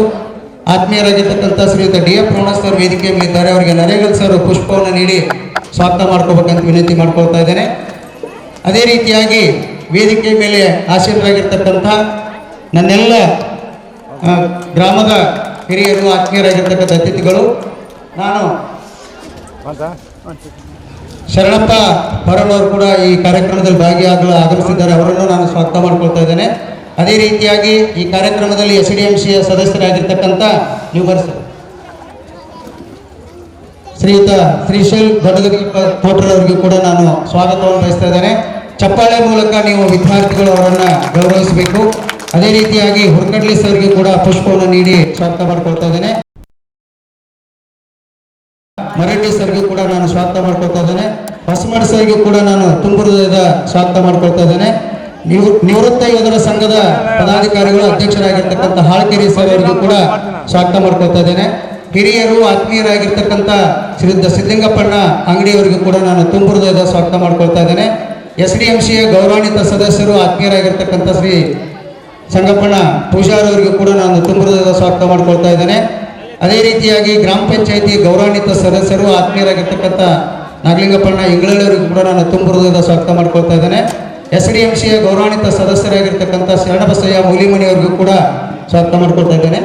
ಆತ್ಮೀಯರಾಗಿರ್ತಕ್ಕಂಥ ಶ್ರೀಯುತ DF ರೋಣಸ್ ಸರ್ ವೇದಿಕೆ ಮೇಲಿದ್ದಾರೆ. ಅವರಿಗೆ ನರೇಗಲ್ ಸರ್ ಪುಷ್ಪವನ್ನು ನೀಡಿ ಸ್ವಾಗತ ಮಾಡ್ಕೋಬೇಕಂತ ವಿನಂತಿ ಮಾಡ್ಕೊಳ್ತಾ ಇದ್ದೇನೆ. ಅದೇ ರೀತಿಯಾಗಿ ವೇದಿಕೆ ಮೇಲೆ ಆಸೀನರಾಗಿರ್ತಕ್ಕಂಥ ನನ್ನೆಲ್ಲ ಗ್ರಾಮದ ಹಿರಿಯರು ಆತ್ಮೀಯರಾಗಿರ್ತಕ್ಕಂಥ ಅತಿಥಿಗಳು, ನಾನು ಶರಣಪ್ಪ ಹೊರನವರು ಕೂಡ ಈ ಕಾರ್ಯಕ್ರಮದಲ್ಲಿ ಭಾಗಿಯಾಗಲು ಆಗಮಿಸಿದ್ದಾರೆ. ಅವರನ್ನು ನಾನು ಸ್ವಾಗತ ಮಾಡ್ಕೊಳ್ತಾ ಇದ್ದೇನೆ. ಅದೇ ರೀತಿಯಾಗಿ ಈ ಕಾರ್ಯಕ್ರಮದಲ್ಲಿ SDMCಯ ಸದಸ್ಯರಾಗಿರ್ತಕ್ಕಂಥ ನೀವು ಬರ್ತಾರೆ ಶ್ರೀಯುತ ಶ್ರೀಶೈಲ್ ತೋಟರವರಿಗೂ ಕೂಡ ನಾನು ಸ್ವಾಗತವನ್ನು ಬಯಸ್ತಾ ಇದ್ದೇನೆ. ಚಪ್ಪಾಳೆ ಮೂಲಕ ನೀವು ವಿದ್ಯಾರ್ಥಿಗಳು ಅವರನ್ನು ಗೌರವಿಸಬೇಕು. ಅದೇ ರೀತಿಯಾಗಿ ಹುರ್ಕಡ್ಲಿ ಸರ್ಗೆ ಕೂಡ ಪುಷ್ಪವನ್ನು ನೀಡಿ ಸ್ವಾಗತ ಮಾಡ್ಕೊಳ್ತಾ ಇದ್ದೇನೆ. ಮರಡ್ಡಿ ಸರ್ಗೂ ಕೂಡ ನಾನು ಸ್ವಾಗತ ಮಾಡ್ಕೊಳ್ತಾ ಇದ್ದೇನೆ. ಹೊಸಮಠ ಸರ್ಗೂ ಕೂಡ ನಾನು ತುಂಬ ಹೃದಯದ ಸ್ವಾಗತ ಮಾಡ್ಕೊಳ್ತಾ ಇದ್ದೇನೆ. ನಿವೃತ್ತ ಯೋಧರ ಸಂಘದ ಪದಾಧಿಕಾರಿಗಳು ಅಧ್ಯಕ್ಷರಾಗಿರ್ತಕ್ಕಂಥ ಹಾಳ್ಕೆರೆ ಸರ್ ಅವರಿಗೂ ಕೂಡ ಸ್ವಾಗತ ಮಾಡ್ಕೊಳ್ತಾ ಇದ್ದೇನೆ. ಹಿರಿಯರು ಆತ್ಮೀಯರಾಗಿರ್ತಕ್ಕಂಥ ಶ್ರೀಯುತ ಸಿದ್ಧಲಿಂಗಪ್ಪಣ್ಣ ಅಂಗಡಿಯವರಿಗೂ ಕೂಡ ನಾನು ತುಂಬ ಹೃದಯದ ಸ್ವಾಗತ ಮಾಡ್ಕೊಳ್ತಾ ಇದ್ದೇನೆ. SDMCಯ ಗೌರವಾನ್ವಿತ ಸದಸ್ಯರು ಆತ್ಮೀಯರಾಗಿರ್ತಕ್ಕಂಥ ಶ್ರೀ ಸಂಗಪ್ಪಣ್ಣ ಪೂಜಾರ್ ಅವರಿಗೂ ಕೂಡ ನಾನು ತುಂಬ ಹೃದಯದ ಸ್ವಾಗತ ಮಾಡ್ಕೊಳ್ತಾ ಇದ್ದೇನೆ. ಅದೇ ರೀತಿಯಾಗಿ ಗ್ರಾಮ ಪಂಚಾಯಿತಿ ಗೌರವಾನ್ವಿತ ಸದಸ್ಯರು ಆತ್ಮೀಯರಾಗಿರ್ತಕ್ಕಂಥ ನಾಗಲಿಂಗಪ್ಪಣ್ಣ ಇಂಗಳವರಿಗೂ ಕೂಡ ನಾನು ತುಂಬ ಹೃದಯದ ಸ್ವಾಗತ ಮಾಡ್ಕೊಳ್ತಾ ಇದ್ದೇನೆ. SDMCಯ ಗೌರವಾನ್ವಿತ ಸದಸ್ಯರಾಗಿರ್ತಕ್ಕಂಥ ಶರಣಬಸಯ್ಯ ಮೂಲಿಮಣಿಯವರಿಗೂ ಕೂಡ ಸ್ವಾಗತ ಮಾಡ್ಕೊಳ್ತಾ ಇದ್ದೇನೆ.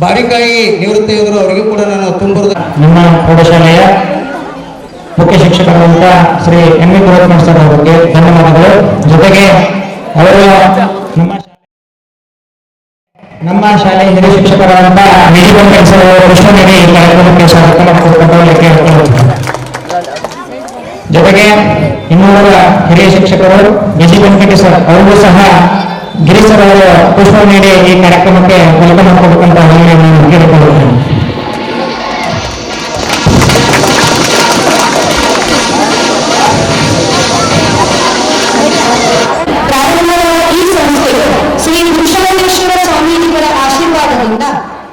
ಬಾರಿಕಾಯಿ ನಿವೃತ್ತ ಯೋಧರು ಅವರಿಗೂ ಕೂಡ ನಾನು ತುಂಬ ನಿಮ್ಮ ಪ್ರೌಢಶಾಲೆಯ ಮುಖ್ಯ ಶಿಕ್ಷಕರಾದಂಥ ಶ್ರೀ M.E. ಗುರುತ್ಮಠ್ ಸರ್ ಅವರಿಗೆ ಧನ್ಯವಾದಗಳು. ಜೊತೆಗೆ ಅವರು ನಮ್ಮ ಶಾಲೆಯ ಹಿರಿಯ ಶಿಕ್ಷಕರಾದಂಥ ವಿಜಿ ವೆಂಕಟೇಶ್ ಸರ್ ಅವರು ಕೃಷ್ಣನಿಗೆ ಈ ಕಾರ್ಯಕ್ರಮಕ್ಕೆ ಸ್ವಾಗತ ಮಾಡಿಕೊಡುತ್ತಾರೆ. ಜೊತೆಗೆ ಇನ್ನೂರ ಹಿರಿಯ ಶಿಕ್ಷಕರು ವಿಜಿ ವೆಂಕಟೇಶ್ ಸರ್ ಅವರಿಗೂ ಸಹ ಗಿರೀಶ್ ಸರ್ ಅವರು ಪುಷ್ಪ ನೀಡಿ ಈ ಕಾರ್ಯಕ್ರಮಕ್ಕೆ ವೆಲ್ಕಮ್ ಮಾಡಿಕೊಡ್ಬೇಕಂತ ನಾನು ಕೇಳಿಕೊಳ್ಳುತ್ತೇನೆ.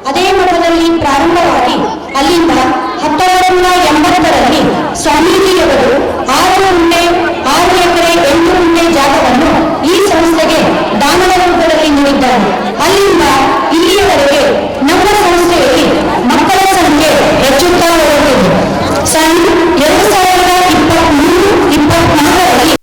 ಅದೇ ಮಠದಲ್ಲಿ ಪ್ರಾರಂಭವಾಗಿ ಅಲ್ಲಿಂದ 1980ರಲ್ಲಿ ಸ್ವಾಮೀಜಿಯವರು 6 ಎಕರೆ 8 ಗುಂಟೆ ಜಾಗವನ್ನು ಈ ಸಂಸ್ಥೆಗೆ ದಾನದ ರೂಪದಲ್ಲಿ ನೀಡಿದ್ದಾರೆ. ಅಲ್ಲಿಂದ ಇಲ್ಲಿಯವರೆಗೆ ನಮ್ಮ ಸಂಸ್ಥೆಯಲ್ಲಿ ಮಕ್ಕಳ ಸಂಖ್ಯೆ ಹೆಚ್ಚುತ್ತಾ ಹೋಗುತ್ತಿದೆ. 2023-24ರಲ್ಲಿ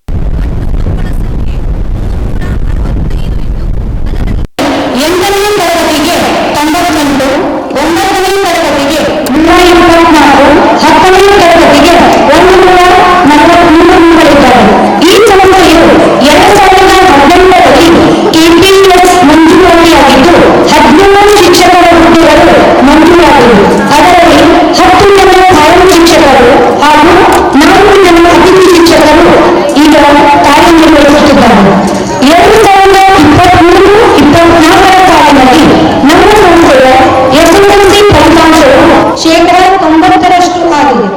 8ನೇ ತರಗತಿಗೆ 98, 9ನೇ ತರಗತಿಗೆ 124, 10ನೇ ತರಗತಿಗೆ 143 ಮಕ್ಕಳಿದ್ದಾರೆ. ಈ ಸಂಸ್ಥೆಯು 2018ರಲ್ಲಿ KPS ಮಂಜೂರಾತಿಯಾಗಿದ್ದು 13 ಶಿಕ್ಷಕರ ಹುದ್ದೆಗಳು ಮಂಜೂರಾಗಿವೆ. ಅದರಲ್ಲಿ 10 ಜನ ಕಾಯಂ ಶಿಕ್ಷಕರು ಹಾಗೂ 4 ಜನ ಅತಿಥಿ ಶಿಕ್ಷಕರು ಈಗ ಕಾರ್ಯನಿರ್ವಹಿಸುತ್ತಿದ್ದಾರೆ. 2023-24ರ ಸಾಲಿನಲ್ಲಿ ನಮ್ಮ ಸಂಸ್ಥೆಯ SSLC ಫಲಿತಾಂಶವು 90% ಆಗಿದೆ.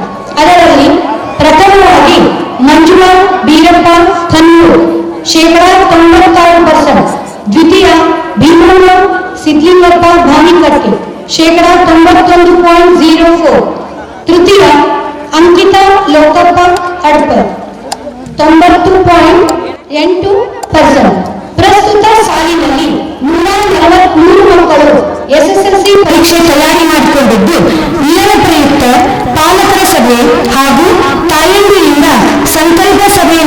ಅದರಲ್ಲಿ ಪ್ರಥಮವಾಗಿ ಮಂಜುಳಾ ಬೀರಪ್ಪ ಕನ್ನೂರು 96%, ದ್ವಿತೀಯ ಭೀಮಣ್ಣ ಸಿದ್ಲಿಂಗಪ್ಪ ಭಾವಿಕಟ್ಟಿ 91.04%, ತೃತೀಯ ಅಂಕಿತಾ ಲೋಕಪ್ಪ ಅಡ್ಪರ್ 90.8%. ಪ್ರಸ್ತುತ ಸಾಲಿನಲ್ಲಿ 143 ಮಕ್ಕಳು SSLC ಪರೀಕ್ಷೆ ತಯಾರಿ ಮಾಡಿಕೊಂಡಿದ್ದು, ನಿಯಮ ಪ್ರಯುಕ್ತ ಪಾಲಕರ ಸಭೆ ಹಾಗೂ ತಾಯಂದಿರಿಂದ ಸಂಕಲ್ಪ ಸಭೆ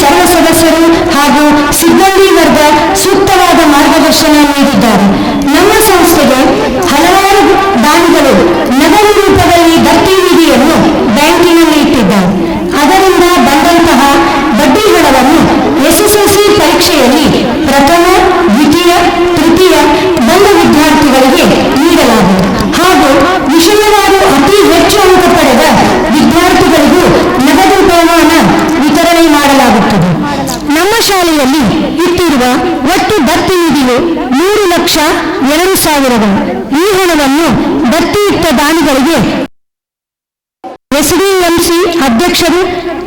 ಸರ್ವ ಸದಸ್ಯರು ಹಾಗೂ ಸಿಬ್ಬಂದಿ ವರ್ಗ ಸೂಕ್ತವಾದ ಮಾರ್ಗದರ್ಶನ ನೀಡಿದ್ದಾರೆ. ನಮ್ಮ ಸಂಸ್ಥೆಗೆ ಹಲವಾರು ದಾನಿಗಳು ನಗದು ರೂಪದಲ್ಲಿ ದತ್ತಿ ನಿಧಿಯನ್ನು ಬ್ಯಾಂಕಿನಲ್ಲಿ ಇಟ್ಟಿದ್ದಾರೆ. ಅದರಿಂದ ಬಂದಂತಹ ಬಡ್ಡಿ ಹಣವನ್ನು SSLC ಪರೀಕ್ಷೆಯಲ್ಲಿ ಪ್ರಥಮ, ದ್ವಿತೀಯ, ತೃತೀಯ ಬಂದ ವಿದ್ಯಾರ್ಥಿಗಳಿಗೆ ನೀಡಲಾಗುವುದು ಹಾಗೂ ವಿಷಯವಾರು ಅತಿ ಹೆಚ್ಚು ಅಂಕ ಪಡೆದ ವಿದ್ಯಾರ್ಥಿಗಳಿಗೂ ನಗದು ಬಹುಮಾನ ವಿತರಣೆ ಮಾಡಲಾಗುತ್ತದೆ. ನಮ್ಮ ಶಾಲೆಯಲ್ಲಿ ಇಟ್ಟಿರುವ ಒಟ್ಟು ದತ್ತಿ ನಿಧಿಯು 3,02,000. ಈ ಹಣವನ್ನು ದತ್ತಿಯುಕ್ತ ದಾನಿಗಳಿಗೆ SDMC ಅಧ್ಯಕ್ಷರು,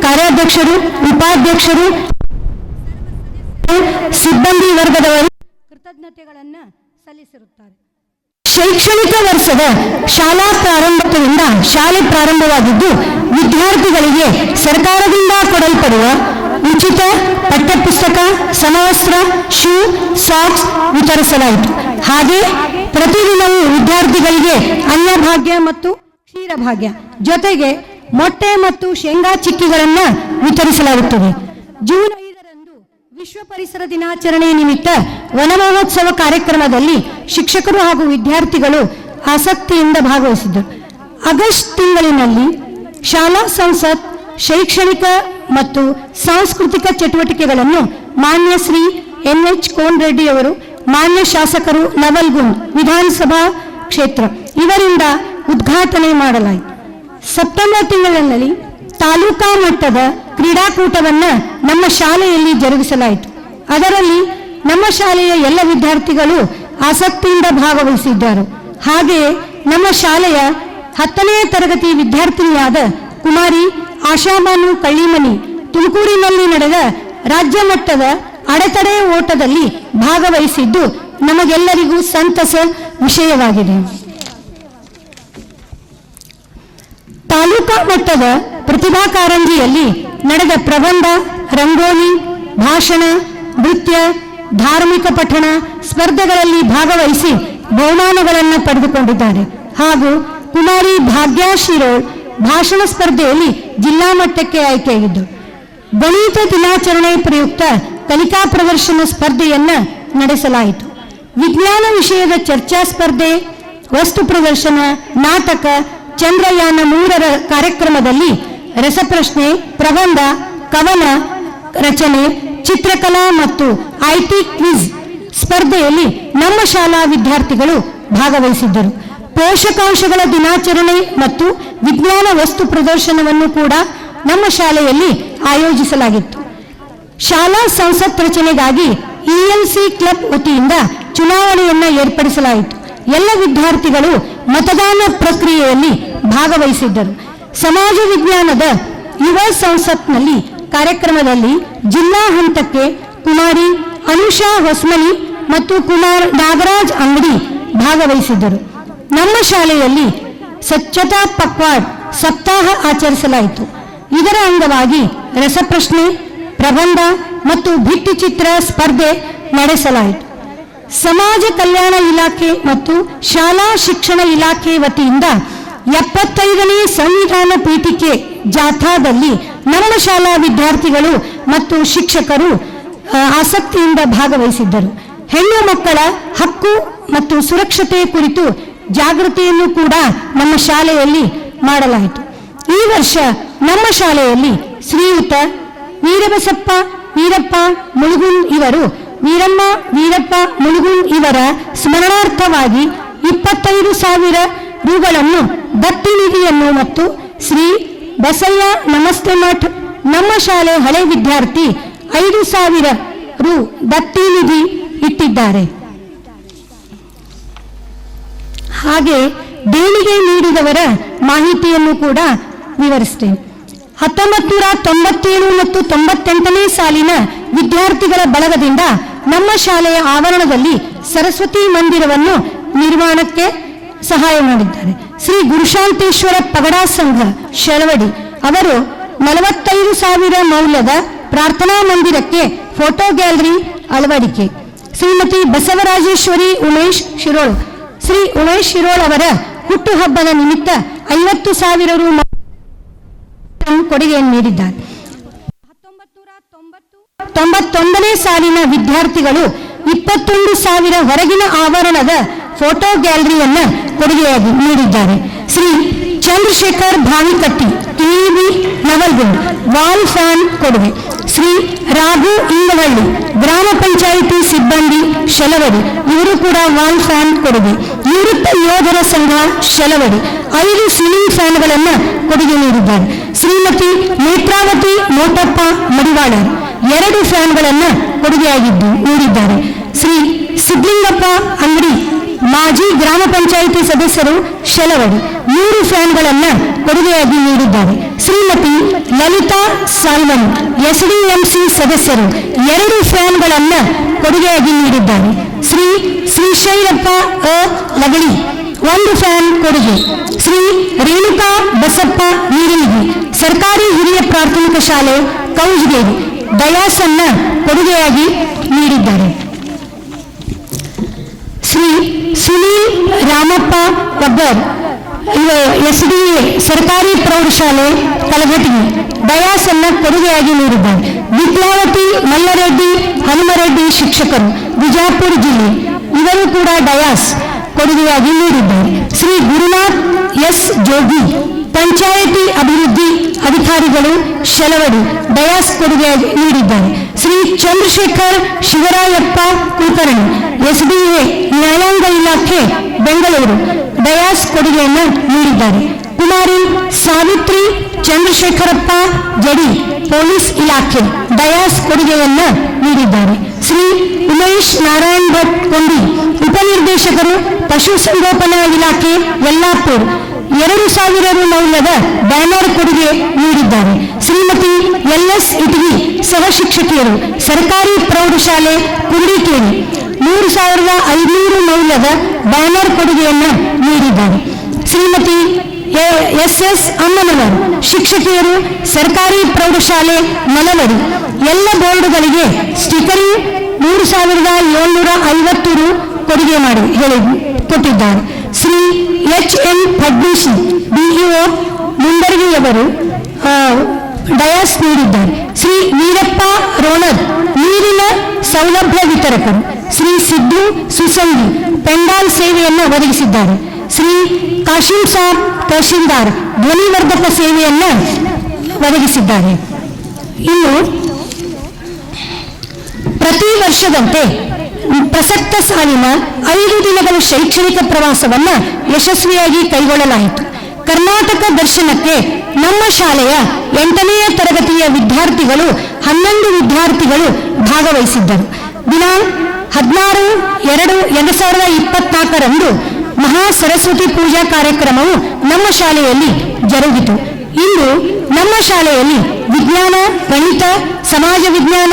ಕಾರ್ಯಾಧ್ಯಕ್ಷರು, ಉಪಾಧ್ಯಕ್ಷರು, ಸಿಬ್ಬಂದಿ ವರ್ಗದವರು ಕೃತಜ್ಞತೆಗಳನ್ನು ಸಲ್ಲಿಸಿರುತ್ತಾರೆ. ಶೈಕ್ಷಣಿಕ ವರ್ಷದ ಶಾಲಾ ಪ್ರಾರಂಭದಿಂದ ಶಾಲೆ ಪ್ರಾರಂಭವಾಗಿದ್ದು ವಿದ್ಯಾರ್ಥಿಗಳಿಗೆ ಸರ್ಕಾರದಿಂದ ಕೊಡಲ್ಪಡುವ ಉಚಿತ ಪಠ್ಯಪುಸ್ತಕ, ಸಮವಸ್ತ್ರ, ಶೂ, ಸಾಕ್ಸ್ ವಿತರಿಸಲಾಯಿತು. ಹಾಗೆ ಪ್ರತಿದಿನವೂ ವಿದ್ಯಾರ್ಥಿಗಳಿಗೆ ಅನ್ನಭಾಗ್ಯ ಮತ್ತು ಕ್ಷೀರಭಾಗ್ಯ ಜೊತೆಗೆ ಮೊಟ್ಟೆ ಮತ್ತು ಶೇಂಗಾ ಚಿಕ್ಕಿಗಳನ್ನು ವಿತರಿಸಲಾಗುತ್ತದೆ. ಜೂನ್ 5ರಂದು ವಿಶ್ವ ಪರಿಸರ ದಿನಾಚರಣೆ ನಿಮಿತ್ತ ವನ ಮಹೋತ್ಸವ ಕಾರ್ಯಕ್ರಮದಲ್ಲಿ ಶಿಕ್ಷಕರು ಹಾಗೂ ವಿದ್ಯಾರ್ಥಿಗಳು ಆಸಕ್ತಿಯಿಂದ ಭಾಗವಹಿಸಿದ್ದರು. ಆಗಸ್ಟ್ ತಿಂಗಳಿನಲ್ಲಿ ಶಾಲಾ ಸಂಸತ್ ಶೈಕ್ಷಣಿಕ ಮತ್ತು ಸಾಂಸ್ಕೃತಿಕ ಚಟುವಟಿಕೆಗಳನ್ನು ಮಾನ್ಯ ಶ್ರೀ NH ಕೋನರೆಡ್ಡಿ ಅವರು, ಮಾನ್ಯ ಶಾಸಕರು ನವಲ್ಗುಂದ್ ವಿಧಾನಸಭಾ ಕ್ಷೇತ್ರ ಇವರಿಂದ ಉದ್ಘಾಟನೆ ಮಾಡಲಾಯಿತು. ಸೆಪ್ಟೆಂಬರ್ ತಿಂಗಳಿನಲ್ಲಿ ತಾಲೂಕಾ ಮಟ್ಟದ ಕ್ರೀಡಾಕೂಟವನ್ನು ನಮ್ಮ ಶಾಲೆಯಲ್ಲಿ ಜರುಗಿಸಲಾಯಿತು. ಅದರಲ್ಲಿ ನಮ್ಮ ಶಾಲೆಯ ಎಲ್ಲ ವಿದ್ಯಾರ್ಥಿಗಳು ಆಸಕ್ತಿಯಿಂದ ಭಾಗವಹಿಸಿದ್ದರು. ಹಾಗೆಯೇ ನಮ್ಮ ಶಾಲೆಯ 10ನೇ ತರಗತಿ ವಿದ್ಯಾರ್ಥಿನಿಯಾದ ಕುಮಾರಿ ಆಶಾಬಾನು ಕಳ್ಳಿಮನಿ ತುಮಕೂರಿನಲ್ಲಿ ನಡೆದ ರಾಜ್ಯ ಮಟ್ಟದ ಅಡೆತಡೆ ಓಟದಲ್ಲಿ ಭಾಗವಹಿಸಿದ್ದು ನಮಗೆಲ್ಲರಿಗೂ ಸಂತಸ ವಿಷಯವಾಗಿದೆ. ತಾಲೂಕಾ ಮಟ್ಟದ ಪ್ರತಿಭಾ ಕಾರಂಜಿಯಲ್ಲಿ ನಡೆದ ಪ್ರಬಂಧ, ರಂಗೋಲಿ, ಭಾಷಣ, ನೃತ್ಯ, ಧಾರ್ಮಿಕ ಪಠಣ ಸ್ಪರ್ಧೆಗಳಲ್ಲಿ ಭಾಗವಹಿಸಿ ಬಹುಮಾನಗಳನ್ನು ಪಡೆದುಕೊಂಡಿದ್ದಾರೆ. ಹಾಗೂ ಕುಮಾರಿ ಭಾಗ್ಯ ಶಿರೋಳ್ ಭಾಷಣ ಸ್ಪರ್ಧೆಯಲ್ಲಿ ಜಿಲ್ಲಾ ಮಟ್ಟಕ್ಕೆ ಆಯ್ಕೆಯಾಗಿದ್ದರು. ಗಣಿತ ದಿನಾಚರಣೆ ಪ್ರಯುಕ್ತ ಕಲಿಕಾ ಪ್ರದರ್ಶನ ಸ್ಪರ್ಧೆಯನ್ನು ನಡೆಸಲಾಯಿತು. ವಿಜ್ಞಾನ ವಿಷಯದ ಚರ್ಚಾ ಸ್ಪರ್ಧೆ, ವಸ್ತು ಪ್ರದರ್ಶನ, ನಾಟಕ, ಚಂದ್ರಯಾನ 3ರ ಕಾರ್ಯಕ್ರಮದಲ್ಲಿ ರಸಪ್ರಶ್ನೆ, ಪ್ರಬಂಧ, ಕವನ ರಚನೆ, ಚಿತ್ರಕಲಾ ಮತ್ತು IT ಕ್ವಿಜ್ ಸ್ಪರ್ಧೆಯಲ್ಲಿ ನಮ್ಮ ಶಾಲಾ ವಿದ್ಯಾರ್ಥಿಗಳು ಭಾಗವಹಿಸಿದ್ದರು. ಪೋಷಕಾಂಶಗಳ ದಿನಾಚರಣೆ ಮತ್ತು ವಿಜ್ಞಾನ ವಸ್ತು ಪ್ರದರ್ಶನವನ್ನು ಕೂಡ ನಮ್ಮ ಶಾಲೆಯಲ್ಲಿ ಆಯೋಜಿಸಲಾಗಿತ್ತು. ಶಾಲಾ ಸಂಸತ್ ರಚನೆಗಾಗಿ ELC ಕ್ಲಬ್ ವತಿಯಿಂದ ಚುನಾವಣೆಯನ್ನು ಏರ್ಪಡಿಸಲಾಯಿತು. ಎಲ್ಲ ವಿದ್ಯಾರ್ಥಿಗಳು ಮತದಾನ ಪ್ರಕ್ರಿಯೆಯಲ್ಲಿ ಭಾಗವಹಿಸಿದ್ದರು. ಸಮಾಜ ವಿಜ್ಞಾನದ ಯುವ ಸಂಸತ್ನಲ್ಲಿ ಕಾರ್ಯಕ್ರಮದಲ್ಲಿ ಜಿಲ್ಲಾ ಹಂತಕ್ಕೆ ಕುಮಾರಿ ಅನುಷಾ ಹೊಸ್ಮನಿ ಮತ್ತು ಕುಮಾರ್ ನಾಗರಾಜ್ ಅಂಗಡಿ ಭಾಗವಹಿಸಿದ್ದರು. ನಮ್ಮ ಶಾಲೆಯಲ್ಲಿ ಸ್ವಚ್ಛತಾ ಪಕ್ವಾಡ್ ಸಪ್ತಾಹ ಆಚರಿಸಲಾಯಿತು. ಇದರ ಅಂಗವಾಗಿ ರಸಪ್ರಶ್ನೆ, ಪ್ರಬಂಧ ಮತ್ತು ಭಿತ್ತಿಚಿತ್ರ ಸ್ಪರ್ಧೆ ನಡೆಸಲಾಯಿತು. ಸಮಾಜ ಕಲ್ಯಾಣ ಇಲಾಖೆ ಮತ್ತು ಶಾಲಾ ಶಿಕ್ಷಣ ಇಲಾಖೆ ವತಿಯಿಂದ 75ನೇ ಸಂವಿಧಾನ ಪೀಠಿಕೆ ಜಾಥಾದಲ್ಲಿ ನಮ್ಮ ಶಾಲಾ ವಿದ್ಯಾರ್ಥಿಗಳು ಮತ್ತು ಶಿಕ್ಷಕರು ಆಸಕ್ತಿಯಿಂದ ಭಾಗವಹಿಸಿದ್ದರು. ಹೆಣ್ಣು ಮಕ್ಕಳ ಹಕ್ಕು ಮತ್ತು ಸುರಕ್ಷತೆ ಕುರಿತು ಜಾಗೃತಿಯನ್ನು ಕೂಡ ನಮ್ಮ ಶಾಲೆಯಲ್ಲಿ ಮಾಡಲಾಯಿತು. ಈ ವರ್ಷ ನಮ್ಮ ಶಾಲೆಯಲ್ಲಿ ಶ್ರೀಯುತ ವೀರಬಸಪ್ಪ ವೀರಪ್ಪ ಮುಳುಗುಂದ್ ಇವರು, ವೀರಮ್ಮ ವೀರಪ್ಪ ಮುಳುಗುಂದ್ ಇವರ ಸ್ಮರಣಾರ್ಥವಾಗಿ 25,000 ರೂಗಳನ್ನು ದತ್ತಿ ನಿಧಿಯನ್ನು ಮತ್ತು ಶ್ರೀ ಬಸಯ್ಯ ನಮಸ್ತೆ ಮಠ್ ನಮ್ಮ ಶಾಲೆ ಹಳೆ ವಿದ್ಯಾರ್ಥಿ 5,000 ರು ದತ್ತಿ ನಿಧಿ ಇಟ್ಟಿದ್ದಾರೆ. ಹಾಗೆ ದೇಣಿಗೆ ನೀಡಿದವರ ಮಾಹಿತಿಯನ್ನು ಕೂಡ ವಿವರಿಸ್ತೇನೆ. 1997 ಮತ್ತು 98ನೇ ಸಾಲಿನ ವಿದ್ಯಾರ್ಥಿಗಳ ಬಳಗದಿಂದ ನಮ್ಮ ಶಾಲೆಯ ಆವರಣದಲ್ಲಿ ಸರಸ್ವತಿ ಮಂದಿರವನ್ನು ನಿರ್ಮಾಣಕ್ಕೆ ಸಹಾಯ ಮಾಡಿದ್ದಾರೆ. ಶ್ರೀ ಗುರುಶಾಂತೇಶ್ವರ ಪಗಡಾ ಸಂಘ ಶೆಳವಡಿ ಅವರು 45,000 ಮೌಲ್ಯದ ಪ್ರಾರ್ಥನಾ ಮಂದಿರಕ್ಕೆ ಫೋಟೋ ಗ್ಯಾಲರಿ ಅಳವಡಿಕೆ. ಶ್ರೀಮತಿ ಬಸವರಾಜೇಶ್ವರಿ ಉಮೇಶ್ ಶಿರೋಳ್, ಶ್ರೀ ಉಮೇಶ್ ಶಿರೋಳ್ ಅವರ ಹುಟ್ಟುಹಬ್ಬದ ನಿಮಿತ್ತ 50,000 ರು ಕೊಡುಗೆಯನ್ನು ನೀಡಿದ್ದಾರೆ. 1991ನೇ ಸಾಲಿನ ವಿದ್ಯಾರ್ಥಿಗಳು 21,000 ಹೊರಗಿನ ಆವರಣದ ಫೋಟೋ ಗ್ಯಾಲರಿಯನ್ನು ಕೊಡುಗೆಯಾಗಿ ನೀಡಿದ್ದಾರೆ. Shri Chandrashekhar Bhavikatti TEB Navalgund wall fan ಕೊಡುಗೆ. ಶ್ರೀ ರಾಘು ಇಂಗವಳ್ಳಿ ಗ್ರಾಮ ಪಂಚಾಯಿತಿ ಸಿಬ್ಬಂದಿ ಶೆಳವಡಿ ಇವರು ಕೂಡ ವಾಲ್ ಫ್ಯಾನ್ ಕೊಡುಗೆ. ನಿವೃತ್ತ ಯೋಧರ ಸಂಘ ಶೆಳವಡಿ 5 ಸೀಲಿಂಗ್ ಫ್ಯಾನ್ಗಳನ್ನು ಕೊಡುಗೆ ನೀಡಿದ್ದಾರೆ. ಶ್ರೀಮತಿ ನೇತ್ರಾವತಿ ಮೋಟಪ್ಪ ಮಡಿವಾಳರ್ 2 ಫ್ಯಾನ್ಗಳನ್ನು ಕೊಡುಗೆಯಾಗಿದ್ದು ನೀಡಿದ್ದಾರೆ. ಶ್ರೀ ಸಿದ್ಲಿಂಗಪ್ಪ ಅಂಗಡಿ ಮಾಜಿ ಗ್ರಾಮ ಪಂಚಾಯಿತಿ ಸದಸ್ಯರು ಶೆಳವಡಿ 3 ಫ್ಯಾನ್ಗಳನ್ನು ಕೊಡುಗೆಯಾಗಿ ನೀಡಿದ್ದಾರೆ. ಶ್ರೀಮತಿ ಲಲಿತಾ ಸಾಲ್ವನ್ SDMC ಸದಸ್ಯರು 2 ಫ್ಯಾನ್ಗಳನ್ನು ಕೊಡುಗೆಯಾಗಿ ನೀಡಿದ್ದಾರೆ. ಶ್ರೀ ಶ್ರೀಶೈಲಪ್ಪ ಲಗಳಿ 1 ಫ್ಯಾನ್ ಕೊಡುಗೆ. ಶ್ರೀ ರೇಣುಕಾ ಬಸಪ್ಪ ನೀರಿಲಿಗಿ ಸರ್ಕಾರಿ ಹಿರಿಯ ಪ್ರಾಥಮಿಕ ಶಾಲೆ ಕೌಜಗೇರಿ ಡಯಾಸನ್ನ ಕೊಡುಗೆಯಾಗಿ ನೀಡಿದ್ದಾರೆ. ಶ್ರೀ ಸುನೀಲ್ ರಾಮಪ್ಪ ಒಬ್ಬರ್ SDA ಸರ್ಕಾರಿ ಪ್ರೌಢಶಾಲೆ ಕಲಘಟಗಿ ಡಯಾಸನ್ನ ಕೊಡುಗೆಯಾಗಿ ನೀಡಿದ್ದಾರೆ. ವಿದ್ಯಾವತಿ ಮಲ್ಲರೆಡ್ಡಿ ಹನುಮರೆಡ್ಡಿ ಶಿಕ್ಷಕರು ಬಿಜಾಪುರ ಜಿಲ್ಲೆ ಇವರು ಕೂಡ ಡಯಾಸ್ ಕೊಡುಗೆಯಾಗಿ ನೀಡಿದ್ದಾರೆ. ಶ್ರೀ ಗುರುನಾಥ್ ಎಸ್ ಜೋಗಿ ಪಂಚಾಯಿತಿ ಅಭಿವೃದ್ಧಿ ಅಧಿಕಾರಿಗಳು ಶೆಲವಡಿ ಡಯಾಸ್ ಕೊಡುಗೆಯಾಗಿ ನೀಡಿದ್ದಾರೆ. ಶ್ರೀ ಚಂದ್ರಶೇಖರ್ ಶಿವರಾಯಪ್ಪ ಕುಲಕರ್ಣಿ SDA ನ್ಯಾಯಾಂಗ ಇಲಾಖೆ ಬೆಂಗಳೂರು ಡಯಾಸ್ ಕೊಡುಗೆಯನ್ನು ನೀಡಿದ್ದಾರೆ. ಕುಮಾರಿ ಸಾವಿತ್ರಿ ಚಂದ್ರಶೇಖರಪ್ಪ ಜಡಿ ಪೊಲೀಸ್ ಇಲಾಖೆ ಡಯಾಸ್ ಕೊಡುಗೆಯನ್ನು ನೀಡಿದ್ದಾರೆ. ಶ್ರೀ ಉಮೇಶ್ ನಾರಾಯಣ್ ಭಟ್ ಕೊಂಡಿ ಉಪನಿರ್ದೇಶಕರು ಪಶುಸಂಗೋಪನಾ ಇಲಾಖೆ ಯಲ್ಲಾಪುರ 2,000 ಮೌಲ್ಯದ ಬ್ಯಾನರ್ ಕೊಡುಗೆ ನೀಡಿದ್ದಾರೆ. ಶ್ರೀಮತಿ LS ಇಟಗಿ ಸಹ ಶಿಕ್ಷಕಿಯರು ಸರ್ಕಾರಿ ಪ್ರೌಢಶಾಲೆ ಕುಂಡಿಕೇರಿ 3,500 ಮೌಲ್ಯದ ಬ್ಯಾನರ್ ಕೊಡುಗೆಯನ್ನು ನೀಡಿದ್ದಾರೆ. ಶ್ರೀಮತಿ SS ಅಮ್ಮನವರು ಶಿಕ್ಷಕಿಯರು ಸರ್ಕಾರಿ ಪ್ರೌಢಶಾಲೆ ಮಲವಡಿ ಎಲ್ಲ ಬೋರ್ಡುಗಳಿಗೆ ಸ್ಟಿಕರಿಂಗ್ 3,750 ರು ಕೊಡುಗೆ ಮಾಡಿ ಕೊಟ್ಟಿದ್ದಾರೆ. ಶ್ರೀ HM ಫಡ್ನೀಸ್ BEO ಮುಂಡರ್ಗಿಯವರು ಡಯಾಸ್ ನೀಡಿದ್ದಾರೆ. ಶ್ರೀ ವೀರಪ್ಪ ರೋಣದ್ ನೀರಿನ ಸೌಲಭ್ಯ ವಿತರಕರು ಶ್ರೀ ಸಿದ್ದು ಸುಸಂಗಿ ಪೆಂಡಾಲ್ ಸೇವೆಯನ್ನು ಒದಗಿಸಿದ್ದಾರೆ. ಶ್ರೀ ಕಾಶಿಂ ಸಾಬ್ ತಹಶೀಲ್ದಾರ್ ಧ್ವನಿವರ್ಧಕ ಸೇವೆಯನ್ನು ಒದಗಿಸಿದ್ದಾರೆ. ಇನ್ನು ಪ್ರತಿ ವರ್ಷದಂತೆ ಪ್ರಸಕ್ತ ಸಾಲಿನ 5 ದಿನಗಳ ಶೈಕ್ಷಣಿಕ ಪ್ರವಾಸವನ್ನು ಯಶಸ್ವಿಯಾಗಿ ಕೈಗೊಳ್ಳಲಾಯಿತು. ಕರ್ನಾಟಕ ದರ್ಶನಕ್ಕೆ ನಮ್ಮ ಶಾಲೆಯ 8ನೇ ತರಗತಿಯ ವಿದ್ಯಾರ್ಥಿಗಳು 11 ವಿದ್ಯಾರ್ಥಿಗಳು ಭಾಗವಹಿಸಿದ್ದರು. ದಿನಾಂಕ 16/2/2024 ಮಹಾ ಸರಸ್ವತಿ ಪೂಜಾ ಕಾರ್ಯಕ್ರಮವು ನಮ್ಮ ಶಾಲೆಯಲ್ಲಿ ಜರುಗಿತು. ಇಂದು ನಮ್ಮ ಶಾಲೆಯಲ್ಲಿ ವಿಜ್ಞಾನ, ಗಣಿತ, ಸಮಾಜ ವಿಜ್ಞಾನ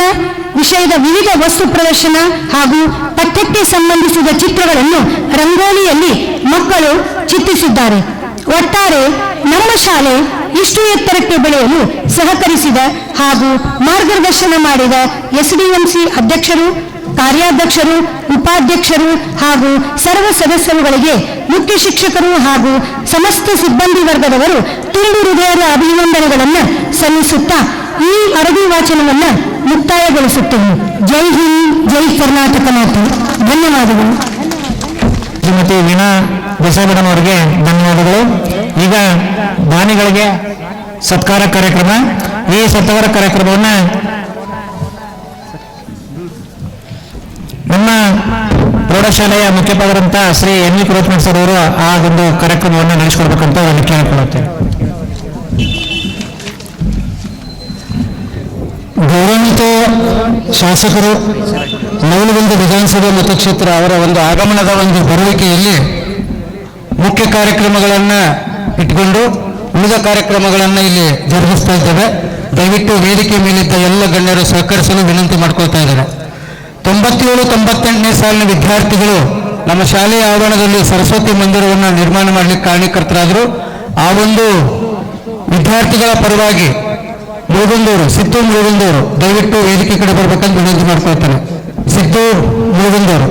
ವಿಷಯದ ವಿವಿಧ ವಸ್ತು ಪ್ರದರ್ಶನ ಹಾಗೂ ಪಠ್ಯಕ್ಕೆ ಸಂಬಂಧಿಸಿದ ಚಿತ್ರಗಳನ್ನು ರಂಗೋಲಿಯಲ್ಲಿ ಮಕ್ಕಳು ಚಿತ್ರಿಸಿದ್ದಾರೆ. ಒಟ್ಟಾರೆ ನಮ್ಮ ಶಾಲೆ ಇಷ್ಟು ಎತ್ತರಕ್ಕೆ ಬೆಳೆಯಲು ಸಹಕರಿಸಿದ ಹಾಗೂ ಮಾರ್ಗದರ್ಶನ ಮಾಡಿದ SDMC ಅಧ್ಯಕ್ಷರು, ಕಾರ್ಯಾಧ್ಯಕ್ಷರು, ಉಪಾಧ್ಯಕ್ಷರು ಹಾಗೂ ಸರ್ವ ಸದಸ್ಯರುಗಳಿಗೆ, ಮುಖ್ಯ ಶಿಕ್ಷಕರು ಹಾಗೂ ಸಮಸ್ತ ಸಿಬ್ಬಂದಿ ವರ್ಗದವರು ತುಂಬು ಹೃದಯದ ಅಭಿನಂದನೆಗಳನ್ನು ಸಲ್ಲಿಸುತ್ತಾ ಈ ವರದಿ ವಾಚನವನ್ನು ಮುಕ್ತಾಯಗೊಳಿಸುತ್ತೇನೆ. ಜೈ ಹಿಂದ್, ಜೈ ಕರ್ನಾಟಕ ಮಾತೆ. ಧನ್ಯವಾದಗಳು. ಶ್ರೀಮತಿ ವೀಣಾ ದೇಸಾಯಿ ಮೇಡಮ್ ಅವರಿಗೆ ಧನ್ಯವಾದಗಳು. ಈಗ ದಾನಿಗಳಿಗೆ ಸತ್ಕಾರ ಕಾರ್ಯಕ್ರಮ. ಈ ಸತ್ಕಾರ ಕಾರ್ಯಕ್ರಮವನ್ನು ನಮ್ಮ ಪ್ರೌಢಶಾಲೆಯ ಮುಖ್ಯೋಪಾಧ್ಯಾಯರಂತ ಶ್ರೀ ME ಕುಲಕರ್ಣಿ ಸರ್ ಅವರು ಆ ಒಂದು ಕಾರ್ಯಕ್ರಮವನ್ನು ನಡೆಸಿಕೊಡ್ಬೇಕಂತ ನಾನು ಕೇಳಿಕೊಳ್ಳುತ್ತೇನೆ. ಗೌರವಾನ್ವಿತ ಶಾಸಕರು ನವಲಗುಂದ ವಿಧಾನಸಭೆ ಮತಕ್ಷೇತ್ರ ಅವರ ಒಂದು ಆಗಮನದ ಒಂದು ಬರುವಿಕೆಯಲ್ಲಿ ಮುಖ್ಯ ಕಾರ್ಯಕ್ರಮಗಳನ್ನು ಇಟ್ಕೊಂಡು ಉಳಿದ ಕಾರ್ಯಕ್ರಮಗಳನ್ನು ಇಲ್ಲಿ ಜರುಗಿಸ್ತಾ ಇದ್ದೇವೆ. ದಯವಿಟ್ಟು ವೇದಿಕೆ ಮೇಲಿದ್ದ ಎಲ್ಲ ಗಣ್ಯರು ಸಹಕರಿಸಲು ವಿನಂತಿ ಮಾಡ್ಕೊಳ್ತಾ ಇದ್ದಾರೆ. 97-98ನೇ ಸಾಲಿನ ವಿದ್ಯಾರ್ಥಿಗಳು ನಮ್ಮ ಶಾಲೆಯ ಆವರಣದಲ್ಲಿ ಸರಸ್ವತಿ ಮಂದಿರವನ್ನು ನಿರ್ಮಾಣ ಮಾಡಲಿಕ್ಕೆ ಕಾರಣೀಕರ್ತರಾದರು. ಆ ಒಂದು ವಿದ್ಯಾರ್ಥಿಗಳ ಪರವಾಗಿ ಸಿದ್ದು ಮುಳುಗುಂದವರು ದಯವಿಟ್ಟು ವೇದಿಕೆ ಕಡೆ ಬರ್ಬೇಕಂತ ವಿನಂತಿ ಮಾಡ್ಕೊಳ್ತಾರೆ. ಸಿದ್ದು ಮುಳುಗುಂದವರು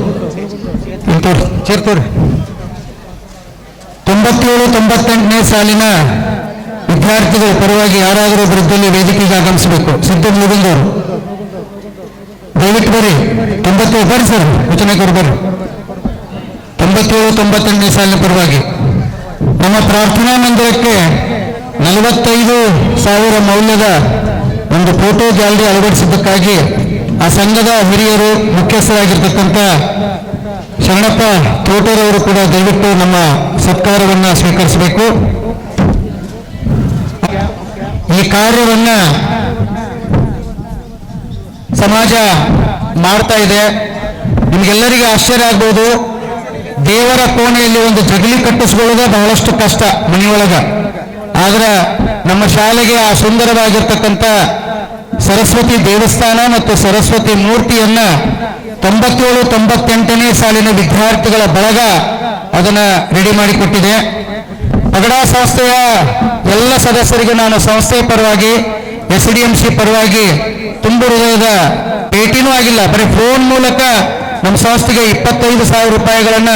ಸೇರ್ತವ್ರಿ. 97-98ನೇ ಸಾಲಿನ ವಿದ್ಯಾರ್ಥಿಗಳ ಪರವಾಗಿ ಯಾರಾದರೂ ವೃದ್ಧಲ್ಲಿ ವೇದಿಕೆಗೆ ಆಗಮಿಸಬೇಕು. ಸಿದ್ದು ಮುಳುಗುಂದವರು ದಯವಿಟ್ಟು ಬರ್ರಿ. 97 ಬರ್ರಿ ಸರ್, ವಚನಕರು ಬರ್ರಿ. 97-98ನೇ ಸಾಲಿನ ಪರವಾಗಿ ನಮ್ಮ ಪ್ರಾರ್ಥನಾ ಮಂದಿರಕ್ಕೆ 45,000 ಮೌಲ್ಯದ ಒಂದು ಫೋಟೋ ಗ್ಯಾಲರಿ ಅಳವಡಿಸಿದ್ದಕ್ಕಾಗಿ ಆ ಸಂಘದ ಹಿರಿಯರು ಮುಖ್ಯಸ್ಥರಾಗಿರ್ತಕ್ಕಂಥ ಶರಣಪ್ಪ ತೋಟರವರು ಕೂಡ ದಯವಿಟ್ಟು ನಮ್ಮ ಸತ್ಕಾರವನ್ನು ಸ್ವೀಕರಿಸಬೇಕು. ಈ ಕಾರ್ಯವನ್ನ ಸಮಾಜ ಮಾಡ್ತಾ ಇದೆ. ನಿಮಗೆಲ್ಲರಿಗೆ ಆಶ್ಚರ್ಯ ಆಗ್ಬೋದು. ದೇವರ ಕೋಣೆಯಲ್ಲಿ ಒಂದು ಜಗಲಿ ಕಟ್ಟಿಸ್ಕೊಳ್ಳೋದೇ ಬಹಳಷ್ಟು ಕಷ್ಟ ಮನೆಯೊಳಗ. ಆದ್ರೆ ನಮ್ಮ ಶಾಲೆಗೆ ಆ ಸುಂದರವಾಗಿರ್ತಕ್ಕಂಥ ಸರಸ್ವತಿ ದೇವಸ್ಥಾನ ಮತ್ತು ಸರಸ್ವತಿ ಮೂರ್ತಿಯನ್ನ 97-98ನೇ ಸಾಲಿನ ವಿದ್ಯಾರ್ಥಿಗಳ ಬಳಗ ಅದನ್ನ ರೆಡಿ ಮಾಡಿಕೊಟ್ಟಿದೆ. ಪಗಡಾ ಸಂಸ್ಥೆಯ ಎಲ್ಲ ಸದಸ್ಯರಿಗೆ ನಾನು ಸಂಸ್ಥೆಯ ಪರವಾಗಿ SDMC ಪರವಾಗಿ ತುಂಬ ಹೃದಯದ ಭೇಟಿನೂ ಆಗಿಲ್ಲ, ಬರೀ ಫೋನ್ ಮೂಲಕ ನಮ್ಮ ಸಂಸ್ಥೆಗೆ 25,000 ರೂಪಾಯಿಗಳನ್ನ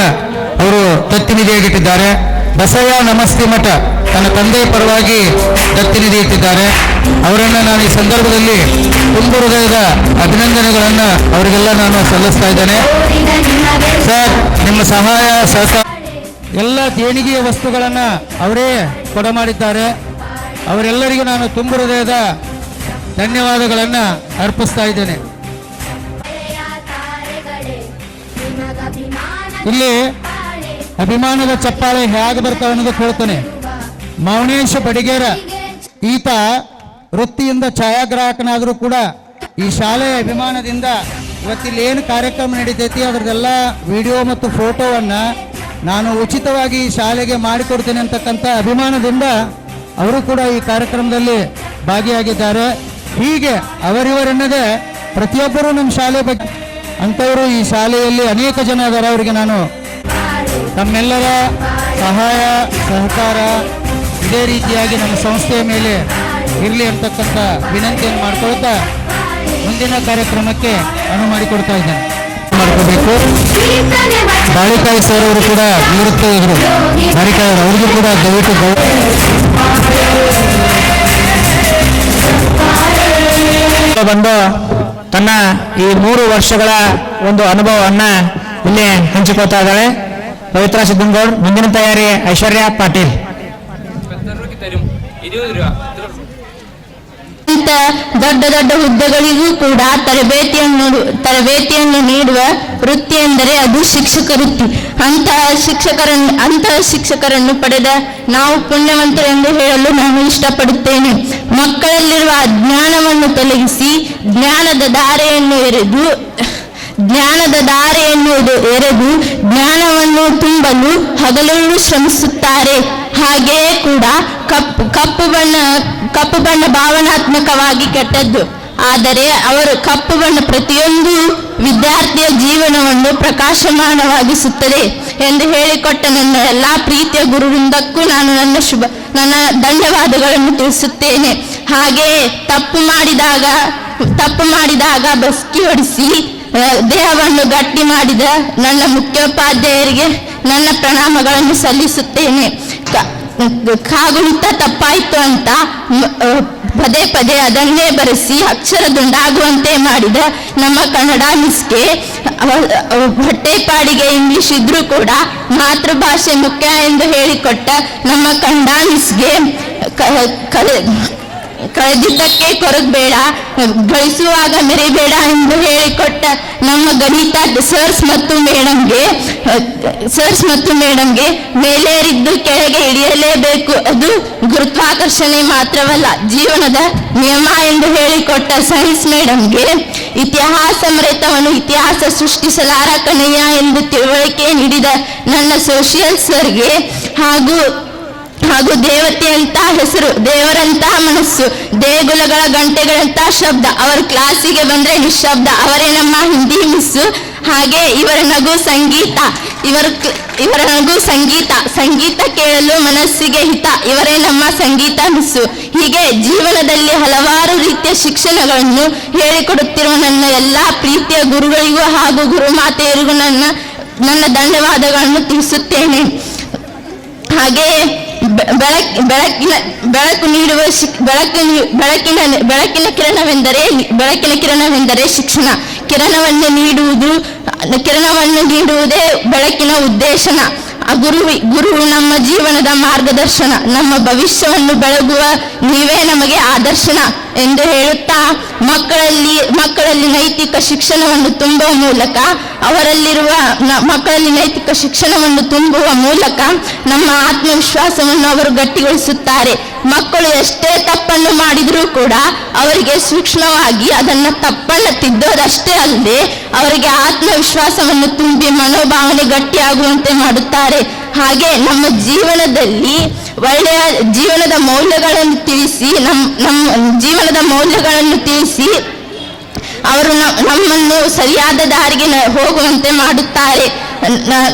ಅವರು ದತ್ತಿನಿಧಿಯಾಗಿಟ್ಟಿದ್ದಾರೆ. ಬಸಯ್ಯ ನಮಸ್ತಿ ಮಠ ತನ್ನ ತಂದೆಯ ಪರವಾಗಿ ದತ್ತಿನಿಧಿ ಇಟ್ಟಿದ್ದಾರೆ. ಅವರನ್ನು ನಾನು ಈ ಸಂದರ್ಭದಲ್ಲಿ ತುಂಬ ಹೃದಯದ ಅಭಿನಂದನೆಗಳನ್ನು ಅವರಿಗೆಲ್ಲ ನಾನು ಸಲ್ಲಿಸ್ತಾ ಇದ್ದೇನೆ. ಸರ್, ನಿಮ್ಮ ಸಹಾಯ ಸಹಕಾರ ಎಲ್ಲ ದೇಣಿಗೆಯ ವಸ್ತುಗಳನ್ನು ಅವರೇ ಕೊಡಮಾಡಿದ್ದಾರೆ. ಅವರೆಲ್ಲರಿಗೂ ನಾನು ತುಂಬ ಹೃದಯದ ಧನ್ಯವಾದಗಳನ್ನು ಅರ್ಪಿಸ್ತಾ ಇದ್ದೇನೆ. ಇಲ್ಲಿ ಅಭಿಮಾನದ ಚಪ್ಪಾಳೆ ಹೇಗೆ ಬರ್ತಾವೆ ಅನ್ನೋದು ಹೇಳ್ತಾನೆ. ಮೌನೇಶ್ ಬಡಿಗೇರ ಈತ ವೃತ್ತಿಯಿಂದ ಛಾಯಾಗ್ರಾಹಕನಾದರೂ ಕೂಡ ಈ ಶಾಲೆಯ ಅಭಿಮಾನದಿಂದ ಇವತ್ತಿಲ್ಲಿ ಏನು ಕಾರ್ಯಕ್ರಮ ನಡೀತೈತಿ ಅದರದೆಲ್ಲ ವಿಡಿಯೋ ಮತ್ತು ಫೋಟೋವನ್ನು ನಾನು ಉಚಿತವಾಗಿ ಈ ಶಾಲೆಗೆ ಮಾಡಿಕೊಡ್ತೇನೆ ಅಂತಕ್ಕಂಥ ಅಭಿಮಾನದಿಂದ ಅವರು ಕೂಡ ಈ ಕಾರ್ಯಕ್ರಮದಲ್ಲಿ ಭಾಗಿಯಾಗಿದ್ದಾರೆ. ಹೀಗೆ ಅವರಿವರೆನ್ನದೇ ಪ್ರತಿಯೊಬ್ಬರೂ ನಮ್ಮ ಶಾಲೆ ಬಗ್ಗೆ ಅಂಥವರು ಈ ಶಾಲೆಯಲ್ಲಿ ಅನೇಕ ಜನ ಇದ್ದಾರೆ. ಅವರಿಗೆ ನಾನು ತಮ್ಮೆಲ್ಲರ ಸಹಾಯ ಸಹಕಾರ ಇದೇ ರೀತಿಯಾಗಿ ನಮ್ಮ ಸಂಸ್ಥೆಯ ಮೇಲೆ ಇರಲಿ ಅಂತಕ್ಕಂಥ ವಿನಂತಿಯನ್ನು ಮಾಡ್ಕೊಳ್ತಾ ಮುಂದಿನ ಕಾರ್ಯಕ್ರಮಕ್ಕೆ ಅನುವು ಮಾಡಿಕೊಡ್ತಾ ಇದ್ದೇನೆ. ಮಾಡ್ಕೋಬೇಕು. ಬಾಳಿಕಾಯಿ ಸರ್ ಅವರು ಕೂಡ ನಿವೃತ್ತ ಇದ್ರು. ಬಾಳಿಕಾಯಿ ಅವ್ರಿಗೂ ಕೂಡ ದಯವಿಟ್ಟು ಬಂದು ತನ್ನ ಈ 3 ವರ್ಷಗಳ ಒಂದು ಅನುಭವವನ್ನ ಇಲ್ಲಿ ಹಂಚಿಕೊಳ್ತಾ ಇದ್ದಾಳೆ. ಪವಿತ್ರ ಸಿದ್ದನಗೌಡ್. ಮುಂದಿನ ತಯಾರಿ ಐಶ್ವರ್ಯ ಪಾಟೀಲ್. ದೊಡ್ಡ ದೊಡ್ಡ ಹುದ್ದೆಗಳಿಗೂ ಕೂಡ ತರಬೇತಿಯನ್ನು ನೀಡುವ ವೃತ್ತಿ ಎಂದರೆ ಅದು ಶಿಕ್ಷಕ ವೃತ್ತಿ. ಅಂತಹ ಶಿಕ್ಷಕರನ್ನು ಪಡೆದ ನಾವು ಪುಣ್ಯವಂತರು ಎಂದು ಹೇಳಲು ನಾನು ಇಷ್ಟಪಡುತ್ತೇನೆ. ಮಕ್ಕಳಲ್ಲಿರುವ ಅಜ್ಞಾನವನ್ನು ತೊಲಗಿಸಿ ಜ್ಞಾನದ ದಾರೆಯನ್ನು ಎರೆದು ಜ್ಞಾನವನ್ನು ತುಂಬಲು ಹಗಲಿರುಳು ಶ್ರಮಿಸುತ್ತಾರೆ. ಹಾಗೆಯೇ ಕೂಡ ಕಪ್ಪು ಬಣ್ಣ ಭಾವನಾತ್ಮಕವಾಗಿ ಕೆಟ್ಟದ್ದು. ಆದರೆ ಅವರು ಕಪ್ಪು ಬಣ್ಣ ಪ್ರತಿಯೊಂದು ವಿದ್ಯಾರ್ಥಿಯ ಜೀವನವನ್ನು ಪ್ರಕಾಶಮಾನವಾಗಿಸುತ್ತದೆ ಎಂದು ಹೇಳಿಕೊಟ್ಟ ನನ್ನ ಎಲ್ಲ ಪ್ರೀತಿಯ ಗುರುವೃಂದಕ್ಕೂ ನಾನು ನನ್ನ ಧನ್ಯವಾದಗಳನ್ನು ತಿಳಿಸುತ್ತೇನೆ. ಹಾಗೆಯೇ ತಪ್ಪು ಮಾಡಿದಾಗ ಬಸ್ಕಿ ಹೊಡಿಸಿ ದೇಹವನ್ನು ಗಟ್ಟಿ ಮಾಡಿದ ನನ್ನ ಮುಖ್ಯೋಪಾಧ್ಯಾಯರಿಗೆ ನನ್ನ ಪ್ರಣಾಮಗಳನ್ನು ಸಲ್ಲಿಸುತ್ತೇನೆ. ಕಾಗುಣಿತ ತಪ್ಪಾಯಿತು ಅಂತ ಪದೇ ಅದನ್ನೇ ಬರೆಸಿ ಅಕ್ಷರ ದುಂಡಾಗುವಂತೆ ಮಾಡಿದ ನಮ್ಮ ಕನ್ನಡ ಮಿಸ್ಗೆ ಹೊಟ್ಟೆಪಾಡಿಗೆ ಇಂಗ್ಲಿಷ್ ಇದ್ರೂ ಕೂಡ ಮಾತೃಭಾಷೆ ಮುಖ್ಯ ಎಂದು ಹೇಳಿಕೊಟ್ಟ ನಮ್ಮ ಕನ್ನಡ ಮಿಸ್ಗೆ ಕಳೆದಿದ್ದಕ್ಕೆ ಕೊರಗಬೇಡ, ಗಳಿಸುವಾಗ ಮೆರಿಬೇಡ ಎಂದು ಹೇಳಿಕೊಟ್ಟ ನಮ್ಮ ಗಣಿತ ಸರ್ಸ್ ಮತ್ತು ಮೇಡಮ್ಗೆ ಮೇಲೇರಿದ್ದು ಕೆಳಗೆ ಇಳಿಯಲೇಬೇಕು, ಅದು ಗುರುತ್ವಾಕರ್ಷಣೆ ಮಾತ್ರವಲ್ಲ ಜೀವನದ ನಿಯಮ ಎಂದು ಹೇಳಿಕೊಟ್ಟ ಸೈನ್ಸ್ ಮೇಡಮ್ಗೆ ಇತಿಹಾಸ ಮರೆತವನು ಇತಿಹಾಸ ಸೃಷ್ಟಿಸಲಾರ ಕಣಯ್ಯ ಎಂದು ತಿಳುವಳಿಕೆ ನೀಡಿದ ನನ್ನ ಸೋಷಿಯಲ್ ಸರ್ಗೆ ಹಾಗೂ ದೇವತೆಯಂತ ಹೆಸರು, ದೇವರಂತ ಮನಸ್ಸು, ದೇಗುಲಗಳ ಗಂಟೆಗಳಂತ ಶಬ್ದ, ಅವರು ಕ್ಲಾಸಿಗೆ ಬಂದ್ರೆ ನಿಶಬ್ದ, ಅವರೇ ನಮ್ಮ ಹಿಂದಿ ಮಿಸ್ಸು. ಹಾಗೆ ಇವರ ನಗು ಸಂಗೀತ ಕೇಳಲು ಮನಸ್ಸಿಗೆ ಹಿತ, ಇವರೇ ನಮ್ಮ ಸಂಗೀತ ಮಿಸ್ಸು. ಹೀಗೆ ಜೀವನದಲ್ಲಿ ಹಲವಾರು ರೀತಿಯ ಶಿಕ್ಷಣಗಳನ್ನು ಹೇಳಿಕೊಡುತ್ತಿರುವ ನನ್ನ ಎಲ್ಲ ಪ್ರೀತಿಯ ಗುರುಗಳಿಗೂ ಹಾಗೂ ಗುರುಮಾತೆಯರಿಗೂ ನನ್ನ ಧನ್ಯವಾದಗಳನ್ನು ತಿಳಿಸುತ್ತೇನೆ. ಹಾಗೆ ಬೆಳಕಿನ ಕಿರಣವೆಂದರೆ ಶಿಕ್ಷಣ. ಕಿರಣವನ್ನು ನೀಡುವುದೇ ಬೆಳಕಿನ ಉದ್ದೇಶನ. ಗುರು ನಮ್ಮ ಜೀವನದ ಮಾರ್ಗದರ್ಶನ, ನಮ್ಮ ಭವಿಷ್ಯವನ್ನು ಬೆಳಗುವ ನೀವೇ ನಮಗೆ ಆದರ್ಶನ ಎಂದು ಹೇಳುತ್ತಾ ಮಕ್ಕಳಲ್ಲಿ ನೈತಿಕ ಶಿಕ್ಷಣವನ್ನು ತುಂಬುವ ಮೂಲಕ ನಮ್ಮ ಆತ್ಮವಿಶ್ವಾಸವನ್ನು ಅವರು ಗಟ್ಟಿಗೊಳಿಸುತ್ತಾರೆ. ಮಕ್ಕಳು ಎಷ್ಟೇ ತಪ್ಪನ್ನು ಮಾಡಿದರೂ ಕೂಡ ಅವರಿಗೆ ಸೂಕ್ಷ್ಮವಾಗಿ ಅದನ್ನು ತಪ್ಪನ್ನು ತಿದ್ದೋದಷ್ಟೇ ಅಲ್ಲದೆ ಅವರಿಗೆ ಆತ್ಮವಿಶ್ವಾಸವನ್ನು ತುಂಬಿ ಮನೋಭಾವನೆ ಗಟ್ಟಿಯಾಗುವಂತೆ ಮಾಡುತ್ತಾರೆ. ಹಾಗೆ ನಮ್ಮ ಜೀವನದಲ್ಲಿ ಒಳ್ಳೆಯ ಜೀವನದ ಮೌಲ್ಯಗಳನ್ನು ತಿಳಿಸಿ ನಮ್ಮ ಜೀವನದ ಮೌಲ್ಯಗಳನ್ನು ತಿಳಿಸಿ ಅವರು ನಮ್ಮನ್ನು ಸರಿಯಾದ ದಾರಿಗೆ ಹೋಗುವಂತೆ ಮಾಡುತ್ತಾರೆ.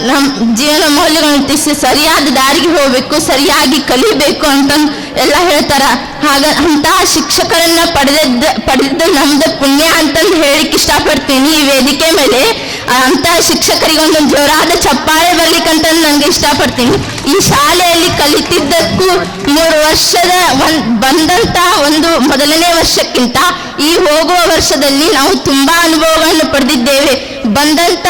ನಮ್ಮ ಜೀವನ ಮೌಲ್ಯಗಳನ್ನು ತಿಳಿಸಿ ಸರಿಯಾದ ದಾರಿಗೆ ಹೋಗಬೇಕು, ಸರಿಯಾಗಿ ಕಲಿಬೇಕು ಅಂತ ಎಲ್ಲ ಹೇಳ್ತಾರ. ಅಂತಹ ಶಿಕ್ಷಕರನ್ನ ಪಡೆದಿದ್ದು ನಮ್ದು ಪುಣ್ಯ ಅಂತಂದು ಹೇಳಿಕ್ಕೆ ಇಷ್ಟಪಡ್ತೀನಿ. ಈ ವೇದಿಕೆ ಮೇಲೆ ಅಂತಹ ಶಿಕ್ಷಕರಿಗೆ ಒಂದು ಜೋರಾದ ಚಪ್ಪಾಳೆ ಬರ್ಲಿಕ್ಕಂತ ನನಗೆ ಇಷ್ಟಪಡ್ತೀನಿ. ಈ ಶಾಲೆಯಲ್ಲಿ ಕಲಿತಿದ್ದಕ್ಕೂ 3 ವರ್ಷದ ಬಂದಂತ ಒಂದು ಮೊದಲನೇ ವರ್ಷಕ್ಕಿಂತ ಈ ಹೋಗುವ ವರ್ಷದಲ್ಲಿ ನಾವು ತುಂಬಾ ಅನುಭವಗಳನ್ನು ಪಡೆದಿದ್ದೇವೆ. ಬಂದಂತ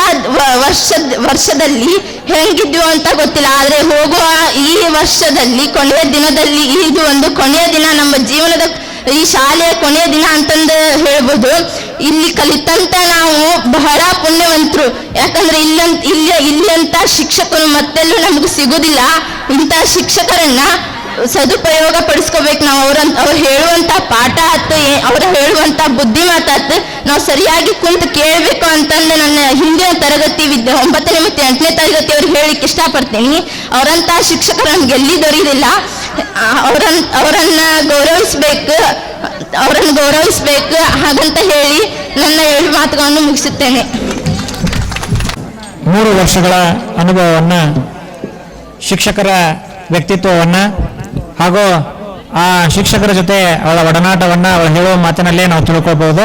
ವರ್ಷದಲ್ಲಿ ಹೆಂಗಿದ್ವು ಅಂತ ಗೊತ್ತಿಲ್ಲ, ಆದ್ರೆ ಹೋಗುವ ಈ ವರ್ಷದಲ್ಲಿ ಕೊನೆಯ ದಿನದಲ್ಲಿ ಇದು ಒಂದು ಕೊನೆಯ ದಿನ, ನಮ್ಮ ಜೀವನದ ಈ ಶಾಲೆಯ ಕೊನೆಯ ದಿನ ಅಂತಂದು ಹೇಳ್ಬೋದು. ಇಲ್ಲಿ ಕಲಿತಂತ ನಾವು ಬಹಳ ಪುಣ್ಯವಂತರು. ಯಾಕಂದ್ರೆ ಇಲ್ಲಂತ ಶಿಕ್ಷಕರು ಮತ್ತೆಲ್ಲೂ ನಮ್ಗೆ ಸಿಗುದಿಲ್ಲ. ಇಂಥ ಶಿಕ್ಷಕರನ್ನ ಸದುಪಯೋಗ ಪಡಿಸ್ಕೋಬೇಕು ನಾವು. ಅವ್ರು ಹೇಳುವಂತ ಪಾಠ ಆಯ್ತು, ಅವ್ರು ಹೇಳುವಂತ ಬುದ್ಧಿ ಮಾತಾಯ್ತು ನಾವು ಸರಿಯಾಗಿ ಕುಂತು ಕೇಳಬೇಕು ಅಂತಂದು ನನ್ನ ಹಿಂದಿನ ತರಗತಿ 9ನೇ ಮತ್ತು 8ನೇ ತರಗತಿ ಅವ್ರಿಗೆ ಹೇಳಿಕ್ಕೆ ಇಷ್ಟಪಡ್ತೀನಿ. ಅವರಂತ ಶಿಕ್ಷಕರು ನಮ್ಗೆ ಎಲ್ಲಿ ದೊರೆಯುವುದಿಲ್ಲ. ಅವರನ್ನ ಗೌರವಿಸ್ಬೇಕು ಹಾಗಂತ ಹೇಳಿ ನನ್ನ 7 ಮಾತುಗಳನ್ನು ಮುಗಿಸುತ್ತೇನೆ. 3 ವರ್ಷಗಳ ಅನುಭವವನ್ನು, ಶಿಕ್ಷಕರ ವ್ಯಕ್ತಿತ್ವವನ್ನು ಹಾಗೂ ಆ ಶಿಕ್ಷಕರ ಜೊತೆ ಅವಳ ಒಡನಾಟವನ್ನು ಅವಳು ಹೇಳುವ ಮಾತಿನಲ್ಲೇ ನಾವು ತಿಳ್ಕೊಳ್ಬಹುದು.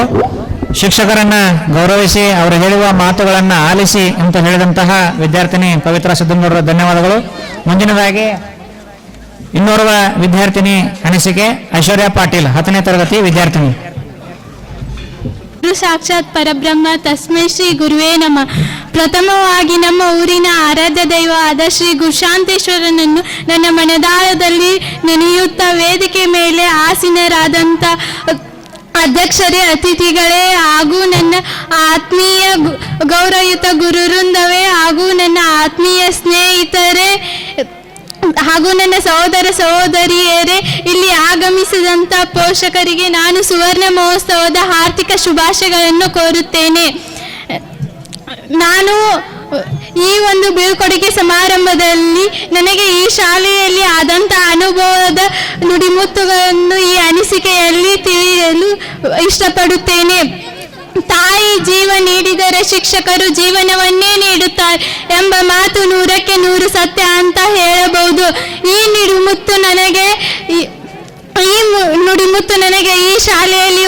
ಶಿಕ್ಷಕರನ್ನ ಗೌರವಿಸಿ ಅವರು ಹೇಳುವ ಮಾತುಗಳನ್ನು ಆಲಿಸಿ ಅಂತ ಹೇಳಿದಂತಹ ವಿದ್ಯಾರ್ಥಿನಿ ಪವಿತ್ರ ಸಿದ್ದನಗೌಡರ ಧನ್ಯವಾದಗಳು. ಮುಂದಿನದಾಗಿ ಇನ್ನೋರ್ವ ವಿದ್ಯಾರ್ಥಿನಿ ಅನಿಸಿಕೆ ಐಶ್ವರ್ಯ ಪಾಟೀಲ್, 10ನೇ ತರಗತಿ ವಿದ್ಯಾರ್ಥಿನಿ. ಸಾಕ್ಷಾತ್ ಪರಬ್ರಹ್ಮ ತಸ್ಮೈ ಶ್ರೀ ಗುರುವೇ ನಮಃ. ಪ್ರಥಮವಾಗಿ ನಮ್ಮ ಊರಿನ ಆರಾಧ್ಯ ದೈವವಾದ ಶ್ರೀ ಗುರುಶಾಂತೇಶ್ವರನನ್ನು ನನ್ನ ಮನದಾಳದಲ್ಲಿ ನೆನೆಯುತ್ತಾ ವೇದಿಕೆ ಮೇಲೆ ಆಸೀನರಾದಂಥ ಅಧ್ಯಕ್ಷರೇ, ಅತಿಥಿಗಳೇ ಹಾಗೂ ನನ್ನ ಆತ್ಮೀಯ ಗೌರವಯುತ ಗುರುವೃಂದವೇ ಹಾಗೂ ನನ್ನ ಆತ್ಮೀಯ ಸ್ನೇಹಿತರೇ ಹಾಗೂ ನನ್ನ ಸಹೋದರ ಸಹೋದರಿಯರೇ, ಇಲ್ಲಿ ಆಗಮಿಸಿದಂಥ ಪೋಷಕರಿಗೆ ನಾನು ಸುವರ್ಣ ಮಹೋತ್ಸವದ ಹಾರ್ದಿಕ ಶುಭಾಶಯಗಳನ್ನು ಕೋರುತ್ತೇನೆ. ನಾನು ಈ ಒಂದು ಬೀಳ್ಕೊಡುಗೆ ಸಮಾರಂಭದಲ್ಲಿ ನನಗೆ ಈ ಶಾಲೆಯಲ್ಲಿ ಆದಂಥ ಅನುಭವದ ನುಡಿಮುತ್ತುಗಳನ್ನು ಈ ಅನಿಸಿಕೆಯಲ್ಲಿ ತಿಳಿಯಲು ಇಷ್ಟಪಡುತ್ತೇನೆ. ತಾಯಿ ಜೀವ ನೀಡಿದರೆ ಶಿಕ್ಷಕರು ಜೀವನವನ್ನೇ ನೀಡುತ್ತಾರೆ ಎಂಬ ಮಾತು 100ಕ್ಕೆ 100 ಸತ್ಯ ಅಂತ ಹೇಳಬಹುದು. ಈ ನುಡಿಮುತ್ತು ನನಗೆ ಈ ಶಾಲೆಯಲ್ಲಿ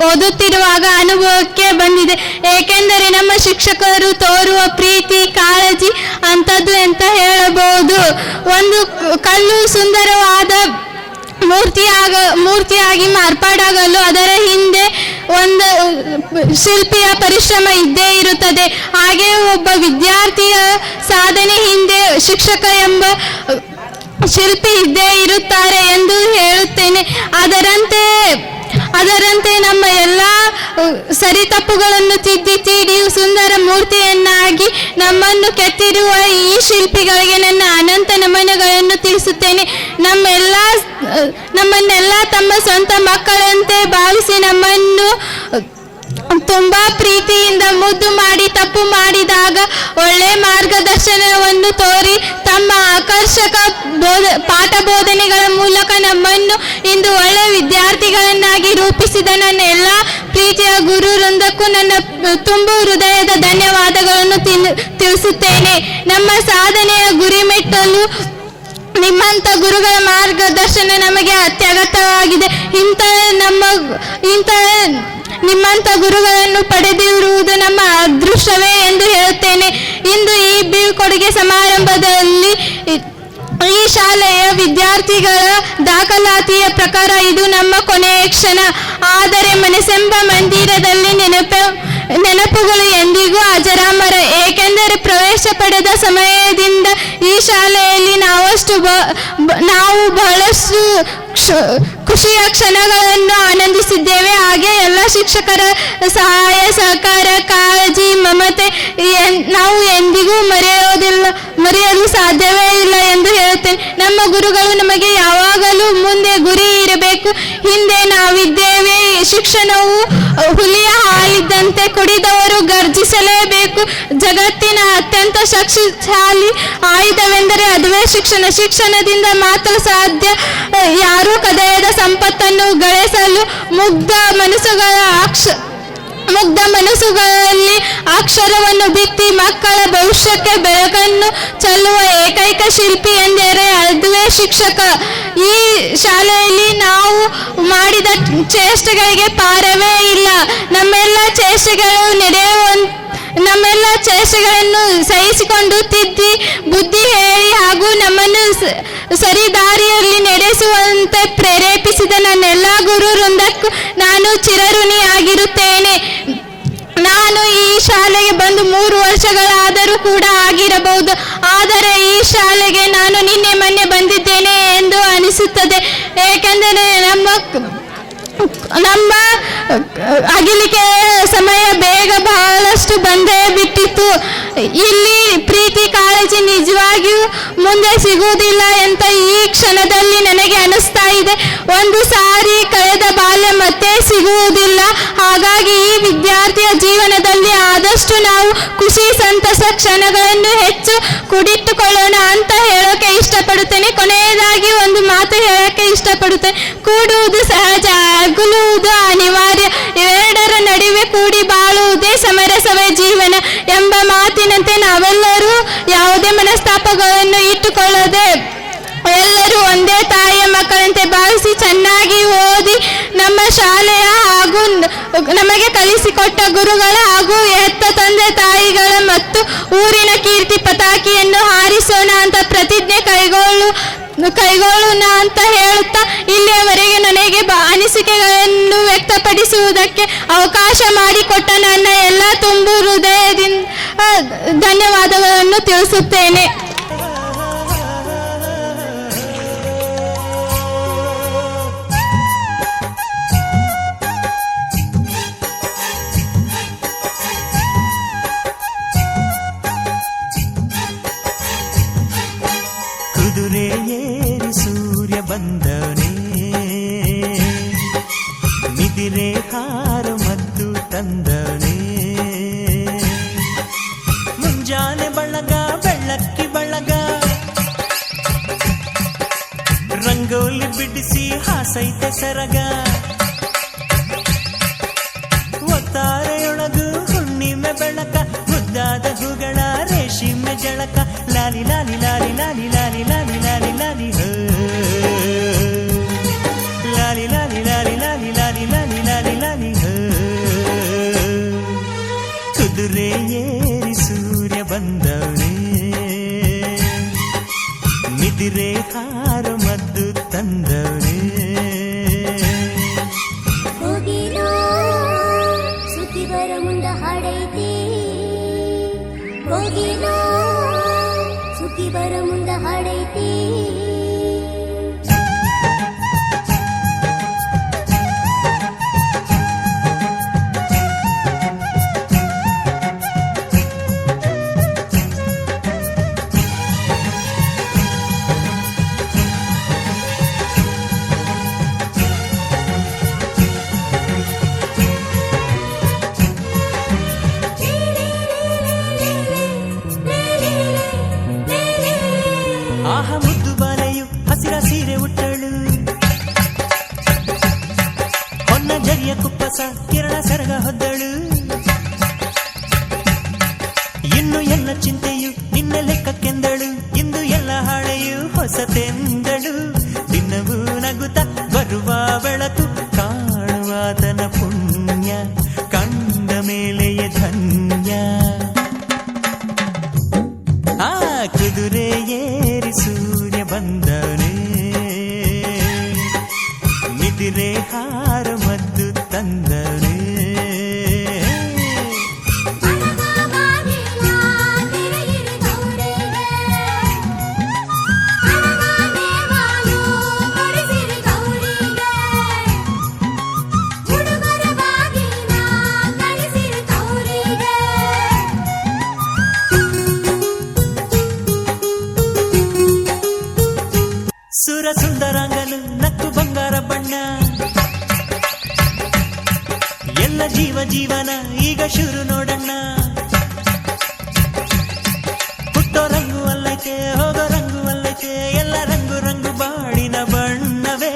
ಓದುತ್ತಿರುವಾಗ ಅನುಭವಕ್ಕೆ ಬಂದಿದೆ. ಏಕೆಂದರೆ ನಮ್ಮ ಶಿಕ್ಷಕರು ತೋರುವ ಪ್ರೀತಿ, ಕಾಳಜಿ ಅಂಥದ್ದು ಅಂತ ಹೇಳಬಹುದು. ಒಂದು ಕಲ್ಲು ಸುಂದರವಾದ ಮೂರ್ತಿಯಾಗಿ ಮಾರ್ಪಾಡಾಗಲು ಅದರ ಹಿಂದೆ ಒಂದು ಶಿಲ್ಪಿಯ ಪರಿಶ್ರಮ ಇದ್ದೇ ಇರುತ್ತದೆ. ಹಾಗೆ ಒಬ್ಬ ವಿದ್ಯಾರ್ಥಿಯ ಸಾಧನೆ ಹಿಂದೆ ಶಿಕ್ಷಕ ಎಂಬ ಶಿಲ್ಪಿ ಇದ್ದೇ ಇರುತ್ತಾರೆ ಎಂದು ಹೇಳುತ್ತೇನೆ. ಅದರಂತೆ ನಮ್ಮ ಎಲ್ಲ ಸರಿತಪ್ಪುಗಳನ್ನು ತಿದ್ದಿ ಸುಂದರ ಮೂರ್ತಿಯನ್ನಾಗಿ ನಮ್ಮನ್ನು ಕೆತ್ತಿರುವ ಈ ಶಿಲ್ಪಿಗಳಿಗೆ ನನ್ನ ಅನಂತ ನಮನಗಳನ್ನು ತಿಳಿಸುತ್ತೇನೆ. ನಮ್ಮನ್ನೆಲ್ಲ ತಮ್ಮ ಸ್ವಂತ ಮಕ್ಕಳಂತೆ ಭಾವಿಸಿ ನಮ್ಮನ್ನು ತುಂಬಾ ಪ್ರೀತಿಯಿಂದ ಮುದ್ದು ಮಾಡಿ ತಪ್ಪು ಮಾಡಿದಾಗ ಒಳ್ಳೆ ಮಾರ್ಗದರ್ಶನವನ್ನು ತೋರಿ ತಮ್ಮ ಆಕರ್ಷಕ ಪಾಠ ಬೋಧನೆಗಳ ಮೂಲಕ ನಮ್ಮನ್ನು ಇಂದು ಒಳ್ಳೆ ವಿದ್ಯಾರ್ಥಿಗಳನ್ನಾಗಿ ರೂಪಿಸಿದ ನನ್ನ ಎಲ್ಲ ಪ್ರೀತಿಯ ಗುರು ವೃಂದಕ್ಕೂ ನನ್ನ ತುಂಬು ಹೃದಯದ ಧನ್ಯವಾದಗಳನ್ನು ತಿಳಿಸುತ್ತೇನೆ. ನಮ್ಮ ಸಾಧನೆಯ ಗುರಿ ಮೆಟ್ಟಲು ನಿಮ್ಮಂಥ ಗುರುಗಳ ಮಾರ್ಗದರ್ಶನ ನಮಗೆ ಅತ್ಯಗತ್ಯವಾಗಿದೆ. ನಿಮ್ಮಂಥ ಗುರುಗಳನ್ನು ಪಡೆದಿರುವುದು ನಮ್ಮ ಅದೃಷ್ಟವೇ ಎಂದು ಹೇಳುತ್ತೇನೆ. ಇಂದು ಈ ಬೀಳ್ಕೊಡುಗೆ ಸಮಾರಂಭದಲ್ಲಿ ಈ ಶಾಲೆಯ ವಿದ್ಯಾರ್ಥಿಗಳ ದಾಖಲಾತಿಯ ಪ್ರಕಾರ ಇದು ನಮ್ಮ ಕೊನೆಯ ಕ್ಷಣ. ಆದರೆ ಮನಸ್ಸೆಂಬ ಮಂದಿರದಲ್ಲಿ ನೆನಪುಗಳು ಎಂದಿಗೂ ಅಜರಾಮರ. ಏಕೆಂದರೆ ಪ್ರವೇಶ ಪಡೆದ ಸಮಯದಿಂದ ಈ ಶಾಲೆಯಲ್ಲಿ ನಾವು ಬಹಳಷ್ಟು ಖುಷಿಯ ಕ್ಷಣಗಳನ್ನು ಆನಂದಿಸಿದ್ದೇವೆ. ಹಾಗೆ ಎಲ್ಲ ಶಿಕ್ಷಕರ ಸಹಾಯ, ಸಹಕಾರ, ಕಾಳಜಿ, ಮಮತೆ ನಾವು ಎಂದಿಗೂ ಮರೆಯಲು ಸಾಧ್ಯವೇ ಇಲ್ಲ ಎಂದು ಹೇಳುತ್ತೇನೆ. ನಮ್ಮ ಗುರುಗಳು ನಮಗೆ ಯಾವಾಗಲೂ ಮುಂದೆ ಗುರಿ ಇರಬೇಕು. ಹಿಂದೆ ನಾವಿದ್ದೇವೆ. ಶಿಕ್ಷಣವು ಹುಲಿಯ ಹಾಲಿದ್ದಂತೆ ನೀರಿನಂತೆ ಕುಡಿದವರು ಗರ್ಜಿಸಲೇಬೇಕು. ಜಗತ್ತಿನ ಅತ್ಯಂತ ಶಕ್ತಿಶಾಲಿ ಆಯುಧವೆಂದರೆ ಅದುವೇ ಶಿಕ್ಷಣ. ಶಿಕ್ಷಣದಿಂದ ಮಾತ್ರ ಸಾಧ್ಯ ಯಾರೂ ಕದಯದ ಸಂಪತ್ತನ್ನು ಗಳಿಸಲು. ಮುಗ್ಧ ಮನಸ್ಸುಗಳಲ್ಲಿ ಅಕ್ಷರವನ್ನು ಬಿತ್ತಿ ಮಕ್ಕಳ ಭವಿಷ್ಯಕ್ಕೆ ಬೆಳಕನ್ನು ಚೆಲ್ಲುವ ಏಕೈಕ ಶಿಲ್ಪಿ ಎಂದರೆ ಅದುವೇ ಶಿಕ್ಷಕ. ಈ ಶಾಲೆಯಲ್ಲಿ ನಾವು ಮಾಡಿದ ಚೇಷ್ಟೆಗಳಿಗೆ ಪಾರವೇ ಇಲ್ಲ. ನಮ್ಮೆಲ್ಲ ಚೇಷ್ಟೆಗಳನ್ನು ಸಹಿಸಿಕೊಂಡು ತಿದ್ದಿ ಬುದ್ಧಿ ಹೇಳಿ ಹಾಗೂ ನಮ್ಮನ್ನು ಸರಿದಾರಿಯಲ್ಲಿ ನಡೆಸುವಂತೆ ಪ್ರೇರೇಪಿಸಿದ ನನ್ನೆಲ್ಲ ಗುರು ವೃಂದಕ್ಕೂ ನಾನು ಚಿರಋಣಿಯಾಗಿರುತ್ತೇನೆ. ನಾನು ಈ ಶಾಲೆಗೆ ಬಂದು 3 ವರ್ಷಗಳಾದರೂ ಕೂಡ ಆಗಿರಬಹುದು. ಆದರೆ ಈ ಶಾಲೆಗೆ ನಾನು ನಿನ್ನೆ ಮೊನ್ನೆ ಬಂದಿದ್ದೇನೆ ಎಂದು ಅನಿಸುತ್ತದೆ. ಏಕೆಂದರೆ ನಮ್ಮ ಅಗಲಿಕೆ ಸಮಯ ಬೇಗ ಬಹಳಷ್ಟು ಬಂದೇ ಬಿಟ್ಟಿತ್ತು. ಇಲ್ಲಿ ಪ್ರೀತಿ ಕಾಳಜಿ ನಿಜವಾಗಿಯೂ ಮುಂದೆ ಸಿಗುವುದಿಲ್ಲ ಅಂತ ಈ ಕ್ಷಣದಲ್ಲಿ ನನಗೆ ಅನಿಸ್ತಾ ಇದೆ. ಒಂದು ಸಾರಿ ಕಳೆದ ಬಾಲ್ಯ ಮತ್ತೆ ಸಿಗುವುದಿಲ್ಲ. ಹಾಗಾಗಿ ಈ ವಿದ್ಯಾರ್ಥಿಯ ಜೀವನದಲ್ಲಿ ಆದಷ್ಟು ನಾವು ಖುಷಿ ಸಂತಸ ಕ್ಷಣಗಳನ್ನು ಹೆಚ್ಚು ಕೂಡಿಟ್ಟುಕೊಳ್ಳೋಣ ಅಂತ ಹೇಳೋಕೆ ಇಷ್ಟಪಡುತ್ತೇನೆ. ಕೊನೆಯದಾಗಿ ಒಂದು ಮಾತು ಹೇಳೋಕೆ ಇಷ್ಟಪಡುತ್ತೇನೆ. ಕೂಡುವುದು ಸಹಜ, ಅಗಲುವುದು ಅನಿವಾರ್ಯ. ಇವೆರಡರ ನಡುವೆ ಕೂಡಿ ಬಾಳುವುದೇ ಸಮರಸವೇ ಜೀವನ ಎಂಬ ಮಾತಿನಂತೆ ನಾವೆಲ್ಲರೂ ಯಾವುದೇ ಮನಸ್ತಾಪಗಳನ್ನು ಇಟ್ಟುಕೊಳ್ಳದೆ ಎಲ್ಲರೂ ಒಂದೇ ತಾಯಿಯ ಮಕ್ಕಳಂತೆ ಭಾವಿಸಿ ಚೆನ್ನಾಗಿ ಓದಿ ನಮ್ಮ ಶಾಲೆಯ ಹಾಗೂ ನಮಗೆ ಕಲಿಸಿಕೊಟ್ಟ ಗುರುಗಳ ಹಾಗೂ ಹೆತ್ತ ತಂದೆ ತಾಯಿಗಳ ಮತ್ತು ಊರಿನ ಕೀರ್ತಿ ಪತಾಕಿಯನ್ನು ಹಾರಿಸೋಣ ಅಂತ ಪ್ರತಿಜ್ಞೆ ಕೈಗೊಳ್ಳೋಣ ಅಂತ ಹೇಳುತ್ತಾ ಇಲ್ಲಿಯವರೆಗೆ ನನಗೆ ಅನಿಸಿಕೆಗಳನ್ನು ವ್ಯಕ್ತಪಡಿಸುವುದಕ್ಕೆ ಅವಕಾಶ ಮಾಡಿಕೊಟ್ಟ ನನ್ನ ಎಲ್ಲ ತುಂಬು ಹೃದಯದಿಂದ ಧನ್ಯವಾದಗಳನ್ನು ತಿಳಿಸುತ್ತೇನೆ. ಕುದುರೆ ಏರಿ ಸೂರ್ಯ ಬಂದವನೇ, ನಿದಿರೆ ಹಾರು ಮದ್ದು ತಂದವನೇ, ಮುಂಜಾನೆ ಬಳಗ ಬೆಳ್ಳಕ್ಕಿ ಬಳಗ, ರಂಗೋಲಿ ಬಿಡಿಸಿ ಹಾಸೈತೆ ಸರಗ, ಒತ್ತಾರೆಯೊಳಗು ಹುಣ್ಣಿಮೆ ಬೆಳಕ, ಮುದ್ದಾದ ಹೂಗಳ ರೇಷ್ಮೆ ಜಳಕ, ಲಾಲಿ ಲಾಲಿ ಲಾಲಿ ಲಾಲಿ ಲಾಲಿ ಲಾಲಿ ಲಾಲಿ ಲಾಲಿ ಹೋ, ಲಾಲಿ ಲಾಲಿ ಲಾಲಿ ಲಾಲಿ ಲಾಲಿ ಲಾಲಿ ಲಾಲಿ ಲಾಲಿ ಹೋ. ಕುದುರೆ ಏರಿ ಸೂರ್ಯ ಬಂದವನೇ, ನಿದಿರೆ ಹಾರು ಮದ್ದು ತಂದವನೇ. ಸುತ್ತಿಬರ ಮುಂದ ಹಾಡೈತಿ, ಹೋಗಿನೋ ಸುತ್ತಿಬರ ಮುಂದ ಹಾಡೈತಿ. ಆಹ ಮುದ್ದು ಬಾಲೆಯು ಹಸಿರ ಸೀರೆ ಉಟ್ಟಳು, ಹೊನ್ನ ಜರಿಯ ಕುಪ್ಪಸ ಕಿರಣ ಸರಗ ಹೊದ್ದಳು, ಇನ್ನು ಎಲ್ಲ ಚಿಂತೆಯು ನಿನ್ನ ಲೆಕ್ಕಕ್ಕೆಂದಳು, ಇಂದು ಎಲ್ಲ ಹಾಳೆಯು ಹೊಸತೆಂದಳು, ದಿನವೂ ನಗುತ್ತ ಬರುವ ಬೆಳಕು ಕಾಣುವಾತನ ಪುಣ್ಯ, ಕಂಡ ಮೇಲೆಯೇ ಧನ್ಯ. ಆ ಕುದುರೆ ಏರಿ ಸೂರ್ಯ ಬಂದವನೇ, ನಿದಿರೆ ಹಾರು ಮದ್ದು ತಂದವನೇ. ಜೀವನ ಈಗ ಶುರು ನೋಡಣ್ಣ. ಹುಟ್ಟೋ ರಂಗು ಅಲ್ಲೈತೆ, ಹೋಗೋ ರಂಗು ಅಲ್ಲೈತೆ, ಎಲ್ಲ ರಂಗು ರಂಗು ಬಾಳಿನ ಬಣ್ಣವೇ.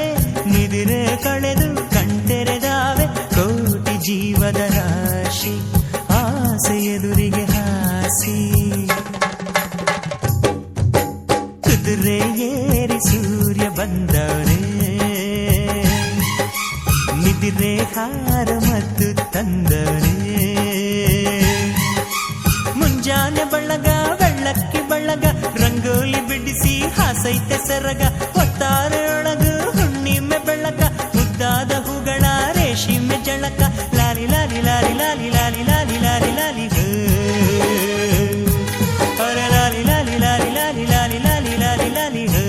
ನಿದಿರೆ ಕಳೆದು ಕಣ್ತೆರೆದಾವೆ ಕೋಟಿ ಜೀವದ ರಾಶಿ, ಆಸೆ ಎದುರಿಗೆ ಹಾಸಿ. ಕುದುರೆ ಏರಿ ಸೂರ್ಯ ಬಂದವನೇ, ನಿದಿರೆ ಹಾರ ಮತ್ತು ತಂದವನೇ. ಮುಂಜಾನೆ ಬಳಗ ಬೆಳ್ಳಕ್ಕಿ ಬಳಗ, ರಂಗೋಲಿ ಬಿಡಿಸಿ ಹಾಸೈತೆ ಸೆರಗ. ಒತ್ತಾರೆಯೊಳಗು ಹುಣ್ಣಿಮೆ ಬೆಳಕ, ಮುದ್ದಾದ ಹೂಗಳ ರೇಷ್ಮೆ ಜಳಕ. ಲಾಲಿ ಲಾಲಿ ಲಾಲಿ ಲಾಲಿ ಲಾಲಿ ಲಾಲಿ ಲಾಲಿ ಲಾಲಿ ಹೋ, ಅರೆ ಲಾಲಿ ಲಾಲಿ ಲಾಲಿ ಲಾಲಿ ಲಾಲಿ ಲಾಲಿ ಲಾಲಿ ಲಾಲಿ ಹೋ.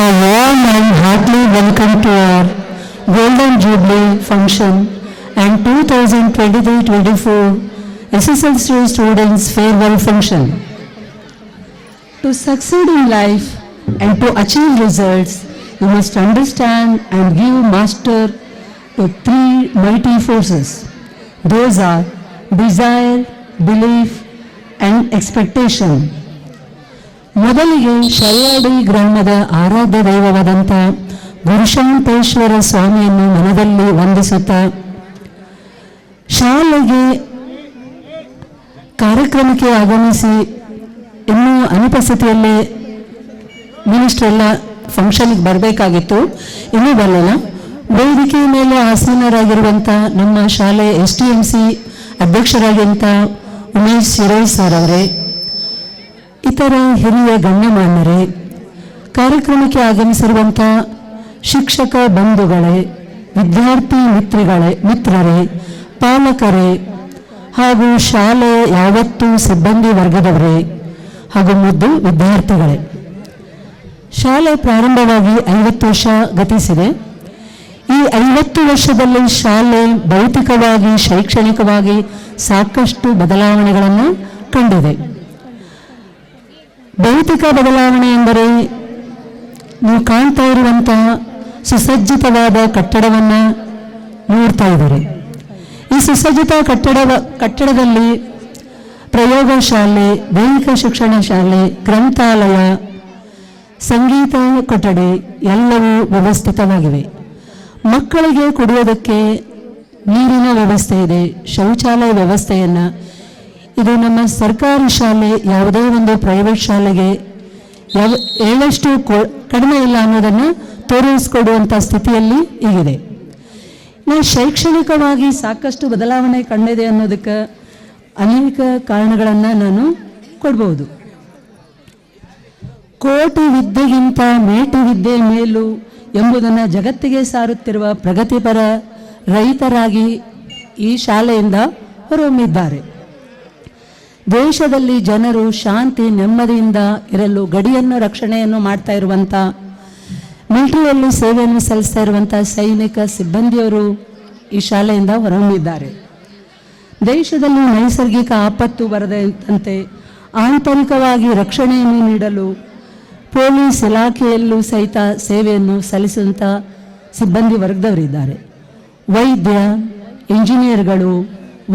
A warm and hearty welcome to our Golden Jubilee function and 2023-24 SSLC students farewell function. To succeed in life and to achieve results, you must understand and give master to three mighty forces. Those are desire, belief and expectation. ಮೊದಲಿಗೆ ಶರಿಯಾಡಿ ಗ್ರಾಮದ ಆರಾಧ್ಯ ದೈವವಾದಂಥ ಗುರುಶಾಂತೇಶ್ವರ ಸ್ವಾಮಿಯನ್ನು ಮನದಲ್ಲಿ ವಂದಿಸುತ್ತಾ ಶಾಲೆಗೆ ಕಾರ್ಯಕ್ರಮಕ್ಕೆ ಆಗಮಿಸಿ ಇನ್ನೂ ಅನುಪಸ್ಥಿತಿಯಲ್ಲಿ minister ಎಲ್ಲ ಫಂಕ್ಷನ್ಗೆ ಬರಬೇಕಾಗಿತ್ತು, ಇನ್ನೂ ಬರಲಿಲ್ಲ. ವೇದಿಕೆ ಮೇಲೆ ಆಸೀನರಾಗಿರುವಂಥ ನಮ್ಮ ಶಾಲೆ STMC ಅಧ್ಯಕ್ಷರಾಗಿಂಥ ಉಮೇಶ್ ಶಿರೋಳ್ ಸರ್ ಅವರೇ, ಇತರ ಹಿರಿಯ ಗಣ್ಯಮಾನ್ಯರೇ, ಕಾರ್ಯಕ್ರಮಕ್ಕೆ ಆಗಮಿಸಿರುವಂಥ ಶಿಕ್ಷಕ ಬಂಧುಗಳೇ, ವಿದ್ಯಾರ್ಥಿ ಮಿತ್ರರೇ, ಪಾಲಕರೇ ಹಾಗೂ ಶಾಲೆಯ ಯಾವತ್ತೂ ಸಿಬ್ಬಂದಿ ವರ್ಗದವರೇ ಹಾಗೂ ಮುದ್ದು ವಿದ್ಯಾರ್ಥಿಗಳೇ. ಶಾಲೆ ಪ್ರಾರಂಭವಾಗಿ 50 ವರ್ಷ ಗತಿಸಿದೆ. ಈ 50 ವರ್ಷದಲ್ಲಿ ಶಾಲೆ ಭೌತಿಕವಾಗಿ, ಶೈಕ್ಷಣಿಕವಾಗಿ ಸಾಕಷ್ಟು ಬದಲಾವಣೆಗಳನ್ನು ಕಂಡಿದೆ. ಭೌತಿಕ ಬದಲಾವಣೆ ಎಂದರೆ ನೀವು ಕಾಣ್ತಾ ಇರುವಂತಹ ಸುಸಜ್ಜಿತವಾದ ಕಟ್ಟಡವನ್ನು ನೋಡ್ತಾ ಇದ್ದೀರಿ. ಈ ಸುಸಜ್ಜಿತ ಕಟ್ಟಡದಲ್ಲಿ ಪ್ರಯೋಗಶಾಲೆ, ದೈಹಿಕ ಶಿಕ್ಷಣ ಶಾಲೆ, ಗ್ರಂಥಾಲಯ, ಸಂಗೀತ ಕೊಠಡಿ ಎಲ್ಲವೂ ವ್ಯವಸ್ಥಿತವಾಗಿವೆ. ಮಕ್ಕಳಿಗೆ ಕುಡಿಯೋದಕ್ಕೆ ನೀರಿನ ವ್ಯವಸ್ಥೆ ಇದೆ, ಶೌಚಾಲಯ ವ್ಯವಸ್ಥೆಯನ್ನು. ಇದು ನಮ್ಮ ಸರ್ಕಾರಿ ಶಾಲೆ ಯಾವುದೇ ಒಂದು ಪ್ರೈವೇಟ್ ಶಾಲೆಗೆ ಏಳಷ್ಟು ಕಡಿಮೆ ಇಲ್ಲ ಅನ್ನೋದನ್ನು ತೋರಿಸಿಕೊಡುವಂಥ ಸ್ಥಿತಿಯಲ್ಲಿ ಈಗಿದೆ. ಶೈಕ್ಷಣಿಕವಾಗಿ ಸಾಕಷ್ಟು ಬದಲಾವಣೆ ಕಂಡಿದೆ ಅನ್ನೋದಕ್ಕೆ ಅನೇಕ ಕಾರಣಗಳನ್ನು ನಾನು ಕೊಡ್ಬೋದು. ಕೋಟಿ ವಿದ್ಯೆಗಿಂತ ಮೇಟಿ ವಿದ್ಯೆ ಮೇಲು ಎಂಬುದನ್ನು ಜಗತ್ತಿಗೆ ಸಾರುತ್ತಿರುವ ಪ್ರಗತಿಪರ ರೈತರಾಗಿ ಈ ಶಾಲೆಯಿಂದ ಹೊರಹೊಮ್ಮಿದ್ದಾರೆ. ದೇಶದಲ್ಲಿ ಜನರು ಶಾಂತಿ ನೆಮ್ಮದಿಯಿಂದ ಇರಲು ಗಡಿಯನ್ನು ರಕ್ಷಣೆಯನ್ನು ಮಾಡ್ತಾ ಇರುವಂಥ, ಮಿಲಿಟರಿಯಲ್ಲಿ ಸೇವೆಯನ್ನು ಸಲ್ಲಿಸ್ತಾ ಇರುವಂಥ ಸೈನಿಕ ಸಿಬ್ಬಂದಿಯವರು ಈ ಶಾಲೆಯಿಂದ ಹೊರಹೊಮ್ಮಿದ್ದಾರೆ. ದೇಶದಲ್ಲಿ ನೈಸರ್ಗಿಕ ಆಪತ್ತು ಬರದಂತೆ ಆಂತರಿಕವಾಗಿ ರಕ್ಷಣೆಯನ್ನು ನೀಡಲು ಪೊಲೀಸ್ ಇಲಾಖೆಯಲ್ಲೂ ಸಹಿತ ಸೇವೆಯನ್ನು ಸಲ್ಲಿಸುವಂಥ ಸಿಬ್ಬಂದಿ ವರ್ಗದವರಿದ್ದಾರೆ. ವೈದ್ಯ, ಇಂಜಿನಿಯರ್ಗಳು,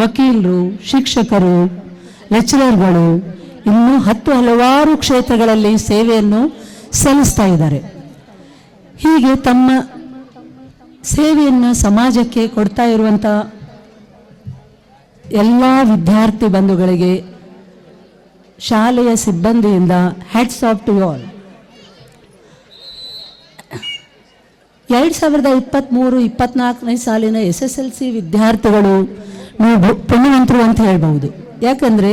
ವಕೀಲರು, ಶಿಕ್ಷಕರು, ಲೆಕ್ಚರರ್ಗಳು, ಇನ್ನೂ ಹಲವಾರು ಕ್ಷೇತ್ರಗಳಲ್ಲಿ ಸೇವೆಯನ್ನು ಸಲ್ಲಿಸ್ತಾ ಇದ್ದಾರೆ. ಹೀಗೆ ತಮ್ಮ ಸೇವೆಯನ್ನು ಸಮಾಜಕ್ಕೆ ಕೊಡ್ತಾ ಇರುವಂಥ ಎಲ್ಲ ವಿದ್ಯಾರ್ಥಿ ಬಂಧುಗಳಿಗೆ ಶಾಲೆಯ ಸಿಬ್ಬಂದಿಯಿಂದ ಹ್ಯಾಟ್ಸ್ ಆಫ್ ಟು ಆಲ್. 2023-24 ಸಾಲಿನ SSLC ವಿದ್ಯಾರ್ಥಿಗಳು ನೀವು ಪುಣ್ಯವಂತರು ಅಂತ ಹೇಳ್ಬಹುದು. ಯಾಕಂದರೆ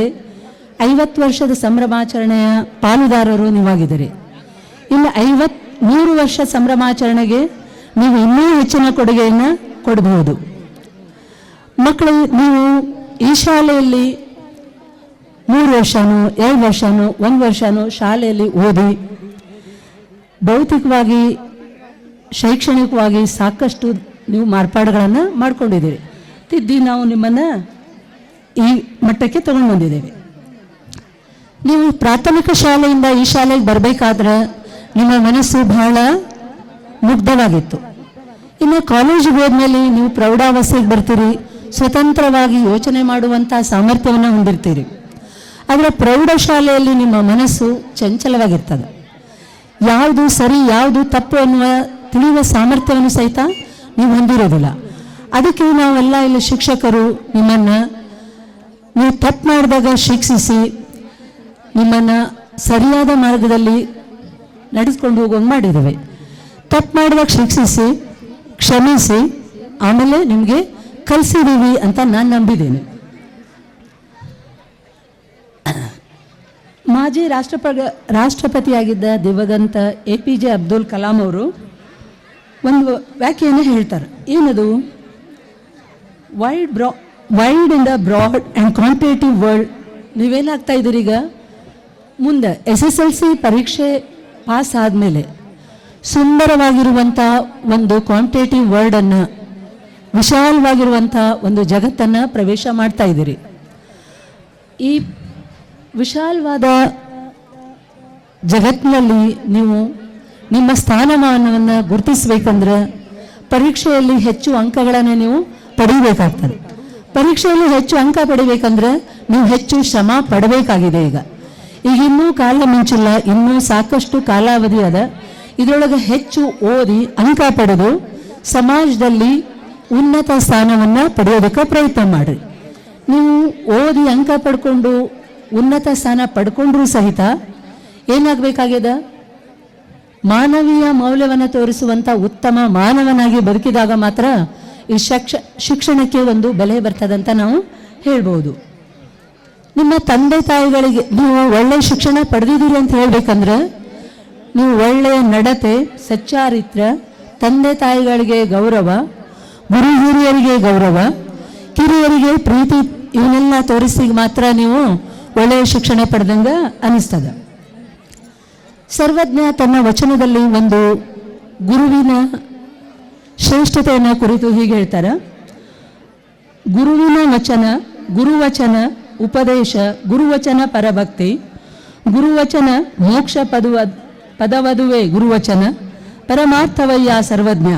50 ವರ್ಷದ ಸಂಭ್ರಮಾಚರಣೆಯ ಪಾಲುದಾರರು ನೀವಾಗಿದ್ದೀರಿ. ಇನ್ನು 53 ವರ್ಷ ಸಂಭ್ರಮಾಚರಣೆಗೆ ನೀವು ಇನ್ನೂ ಹೆಚ್ಚಿನ ಕೊಡುಗೆಯನ್ನು ಕೊಡಬಹುದು. ಮಕ್ಕಳು, ನೀವು ಈ ಶಾಲೆಯಲ್ಲಿ 3 ವರ್ಷನೋ 2 ವರ್ಷನೋ 1 ವರ್ಷನೋ ಶಾಲೆಯಲ್ಲಿ ಓದಿ ಭೌತಿಕವಾಗಿ ಶೈಕ್ಷಣಿಕವಾಗಿ ಸಾಕಷ್ಟು ನೀವು ಮಾರ್ಪಾಡುಗಳನ್ನು ಮಾಡ್ಕೊಂಡಿದ್ದೀರಿ. ತಿದ್ದಿ ನಾವು ನಿಮ್ಮನ್ನು ಈ ಮಟ್ಟಕ್ಕೆ ತಗೊಂಡು ಬಂದಿದ್ದೇವೆ. ನೀವು ಪ್ರಾಥಮಿಕ ಶಾಲೆಯಿಂದ ಈ ಶಾಲೆಗೆ ಬರಬೇಕಾದ್ರೆ ನಿಮ್ಮ ಮನಸ್ಸು ಬಹಳ ಮುಗ್ಧವಾಗಿತ್ತು. ಇನ್ನು ಕಾಲೇಜಿಗೆ ಹೋದ್ಮೇಲೆ ನೀವು ಪ್ರೌಢಾವಸ್ಥೆಗೆ ಬರ್ತೀರಿ, ಸ್ವತಂತ್ರವಾಗಿ ಯೋಚನೆ ಮಾಡುವಂಥ ಸಾಮರ್ಥ್ಯವನ್ನು ಹೊಂದಿರ್ತೀರಿ. ಆದರೆ ಪ್ರೌಢಶಾಲೆಯಲ್ಲಿ ನಿಮ್ಮ ಮನಸ್ಸು ಚಂಚಲವಾಗಿರ್ತದೆ. ಯಾವುದು ಸರಿ ಯಾವುದು ತಪ್ಪು ಅನ್ನುವ ತಿಳಿಯುವ ಸಾಮರ್ಥ್ಯವನ್ನು ಸಹಿತ ನೀವು ಹೊಂದಿರೋದಿಲ್ಲ. ಅದಕ್ಕೆ ನಾವೆಲ್ಲ ಇಲ್ಲಿ ಶಿಕ್ಷಕರು ನಿಮ್ಮನ್ನು ನೀವು ತಪ್ಪು ಮಾಡಿದಾಗ ಶಿಕ್ಷಿಸಿ ನಿಮ್ಮನ್ನು ಸರಿಯಾದ ಮಾರ್ಗದಲ್ಲಿ ನಡೆಸ್ಕೊಂಡು ಹೋಗೋಂಗೆ ಮಾಡಿದ್ದೇವೆ. ತಪ್ಪು ಮಾಡಿದಾಗ ಶಿಕ್ಷಿಸಿ ಕ್ಷಮಿಸಿ ಆಮೇಲೆ ನಿಮಗೆ ಕಲಿಸಿದ್ದೀವಿ ಅಂತ ನಾನು ನಂಬಿದ್ದೇನೆ. ಮಾಜಿ ರಾಷ್ಟ್ರಪತಿಯಾಗಿದ್ದ ದಿವಂಗತ APJ ಅಬ್ದುಲ್ ಕಲಾಂ ಅವರು ಒಂದು ವ್ಯಾಖ್ಯೆಯನ್ನು ಹೇಳ್ತಾರೆ. ಏನದು? Wide in the broad and competitive world. ನೀವೇನಾಗ್ತಾ ಇದ್ದೀರಿ ಈಗ ಮುಂದೆ SSLC ಪರೀಕ್ಷೆ ಪಾಸ್ ಆದಮೇಲೆ ಸುಂದರವಾಗಿರುವಂಥ ಒಂದು ಕಾಂಪಿಟೇಟಿವ್ ವರ್ಲ್ಡನ್ನು, ವಿಶಾಲವಾಗಿರುವಂಥ ಒಂದು ಜಗತ್ತನ್ನು ಪ್ರವೇಶ ಮಾಡ್ತಾ ಇದ್ದೀರಿ. ಈ ವಿಶಾಲವಾದ ಜಗತ್ತಿನಲ್ಲಿ ನೀವು ನಿಮ್ಮ ಸ್ಥಾನಮಾನವನ್ನು ಗುರುತಿಸಬೇಕಂದ್ರೆ ಪರೀಕ್ಷೆಯಲ್ಲಿ ಹೆಚ್ಚು ಅಂಕಗಳನ್ನು ನೀವು ಪಡೀಬೇಕಾಗ್ತದೆ. ಪರೀಕ್ಷೆಯಲ್ಲಿ ಹೆಚ್ಚು ಅಂಕ ಪಡಿಬೇಕಂದ್ರೆ ನೀವು ಹೆಚ್ಚು ಶ್ರಮ ಪಡಬೇಕಾಗಿದೆ. ಈಗ ಇನ್ನೂ ಕಾಲ ಮಿಂಚಿಲ್ಲ, ಇನ್ನೂ ಸಾಕಷ್ಟು ಕಾಲಾವಧಿ ಅದ. ಇದರೊಳಗೆ ಹೆಚ್ಚು ಓದಿ ಅಂಕ ಪಡೆದು ಸಮಾಜದಲ್ಲಿ ಉನ್ನತ ಸ್ಥಾನವನ್ನು ಪಡೆಯೋದಕ್ಕೆ ಪ್ರಯತ್ನ ಮಾಡಿರಿ. ನೀವು ಓದಿ ಅಂಕ ಪಡ್ಕೊಂಡು ಉನ್ನತ ಸ್ಥಾನ ಪಡ್ಕೊಂಡ್ರೂ ಸಹಿತ ಏನಾಗಬೇಕಾಗಿದೆ? ಮಾನವೀಯ ಮೌಲ್ಯವನ್ನು ತೋರಿಸುವಂಥ ಉತ್ತಮ ಮಾನವನಾಗಿ ಬದುಕಿದಾಗ ಮಾತ್ರ ಈ ಶಿಕ್ಷಣಕ್ಕೆ ಒಂದು ಬೆಲೆ ಬರ್ತದಂತ ನಾವು ಹೇಳ್ಬೋದು. ನಿಮ್ಮ ತಂದೆ ತಾಯಿಗಳಿಗೆ ನೀವು ಒಳ್ಳೆಯ ಶಿಕ್ಷಣ ಪಡೆದಿದ್ದೀರಿ ಅಂತ ಹೇಳ್ಬೇಕಂದ್ರೆ ನೀವು ಒಳ್ಳೆಯ ನಡತೆ, ಸಚ್ಚಾರಿತ್ರ್ಯ, ತಂದೆ ತಾಯಿಗಳಿಗೆ ಗೌರವ, ಗುರು ಹಿರಿಯರಿಗೆ ಗೌರವ, ಕಿರಿಯರಿಗೆ ಪ್ರೀತಿ ಇವನ್ನೆಲ್ಲ ತೋರಿಸಿ ಮಾತ್ರ ನೀವು ಒಳ್ಳೆಯ ಶಿಕ್ಷಣ ಪಡೆದಂಗೆ ಅನಿಸ್ತದೆ. ಸರ್ವಜ್ಞ ತನ್ನ ವಚನದಲ್ಲಿ ಒಂದು ಗುರುವಿನ ಶ್ರೇಷ್ಠತೆಯನ್ನು ಕುರಿತು ಹೀಗೆ ಹೇಳ್ತಾರೆ. ಗುರುವಿನ ವಚನ, ಗುರುವಚನ ಉಪದೇಶ, ಗುರುವಚನ ಪರಭಕ್ತಿ, ಗುರುವಚನ ಮೋಕ್ಷ ಪದವದುವೆ ಗುರುವಚನ, ಪರಮಾರ್ಥವಯ್ಯ ಸರ್ವಜ್ಞ.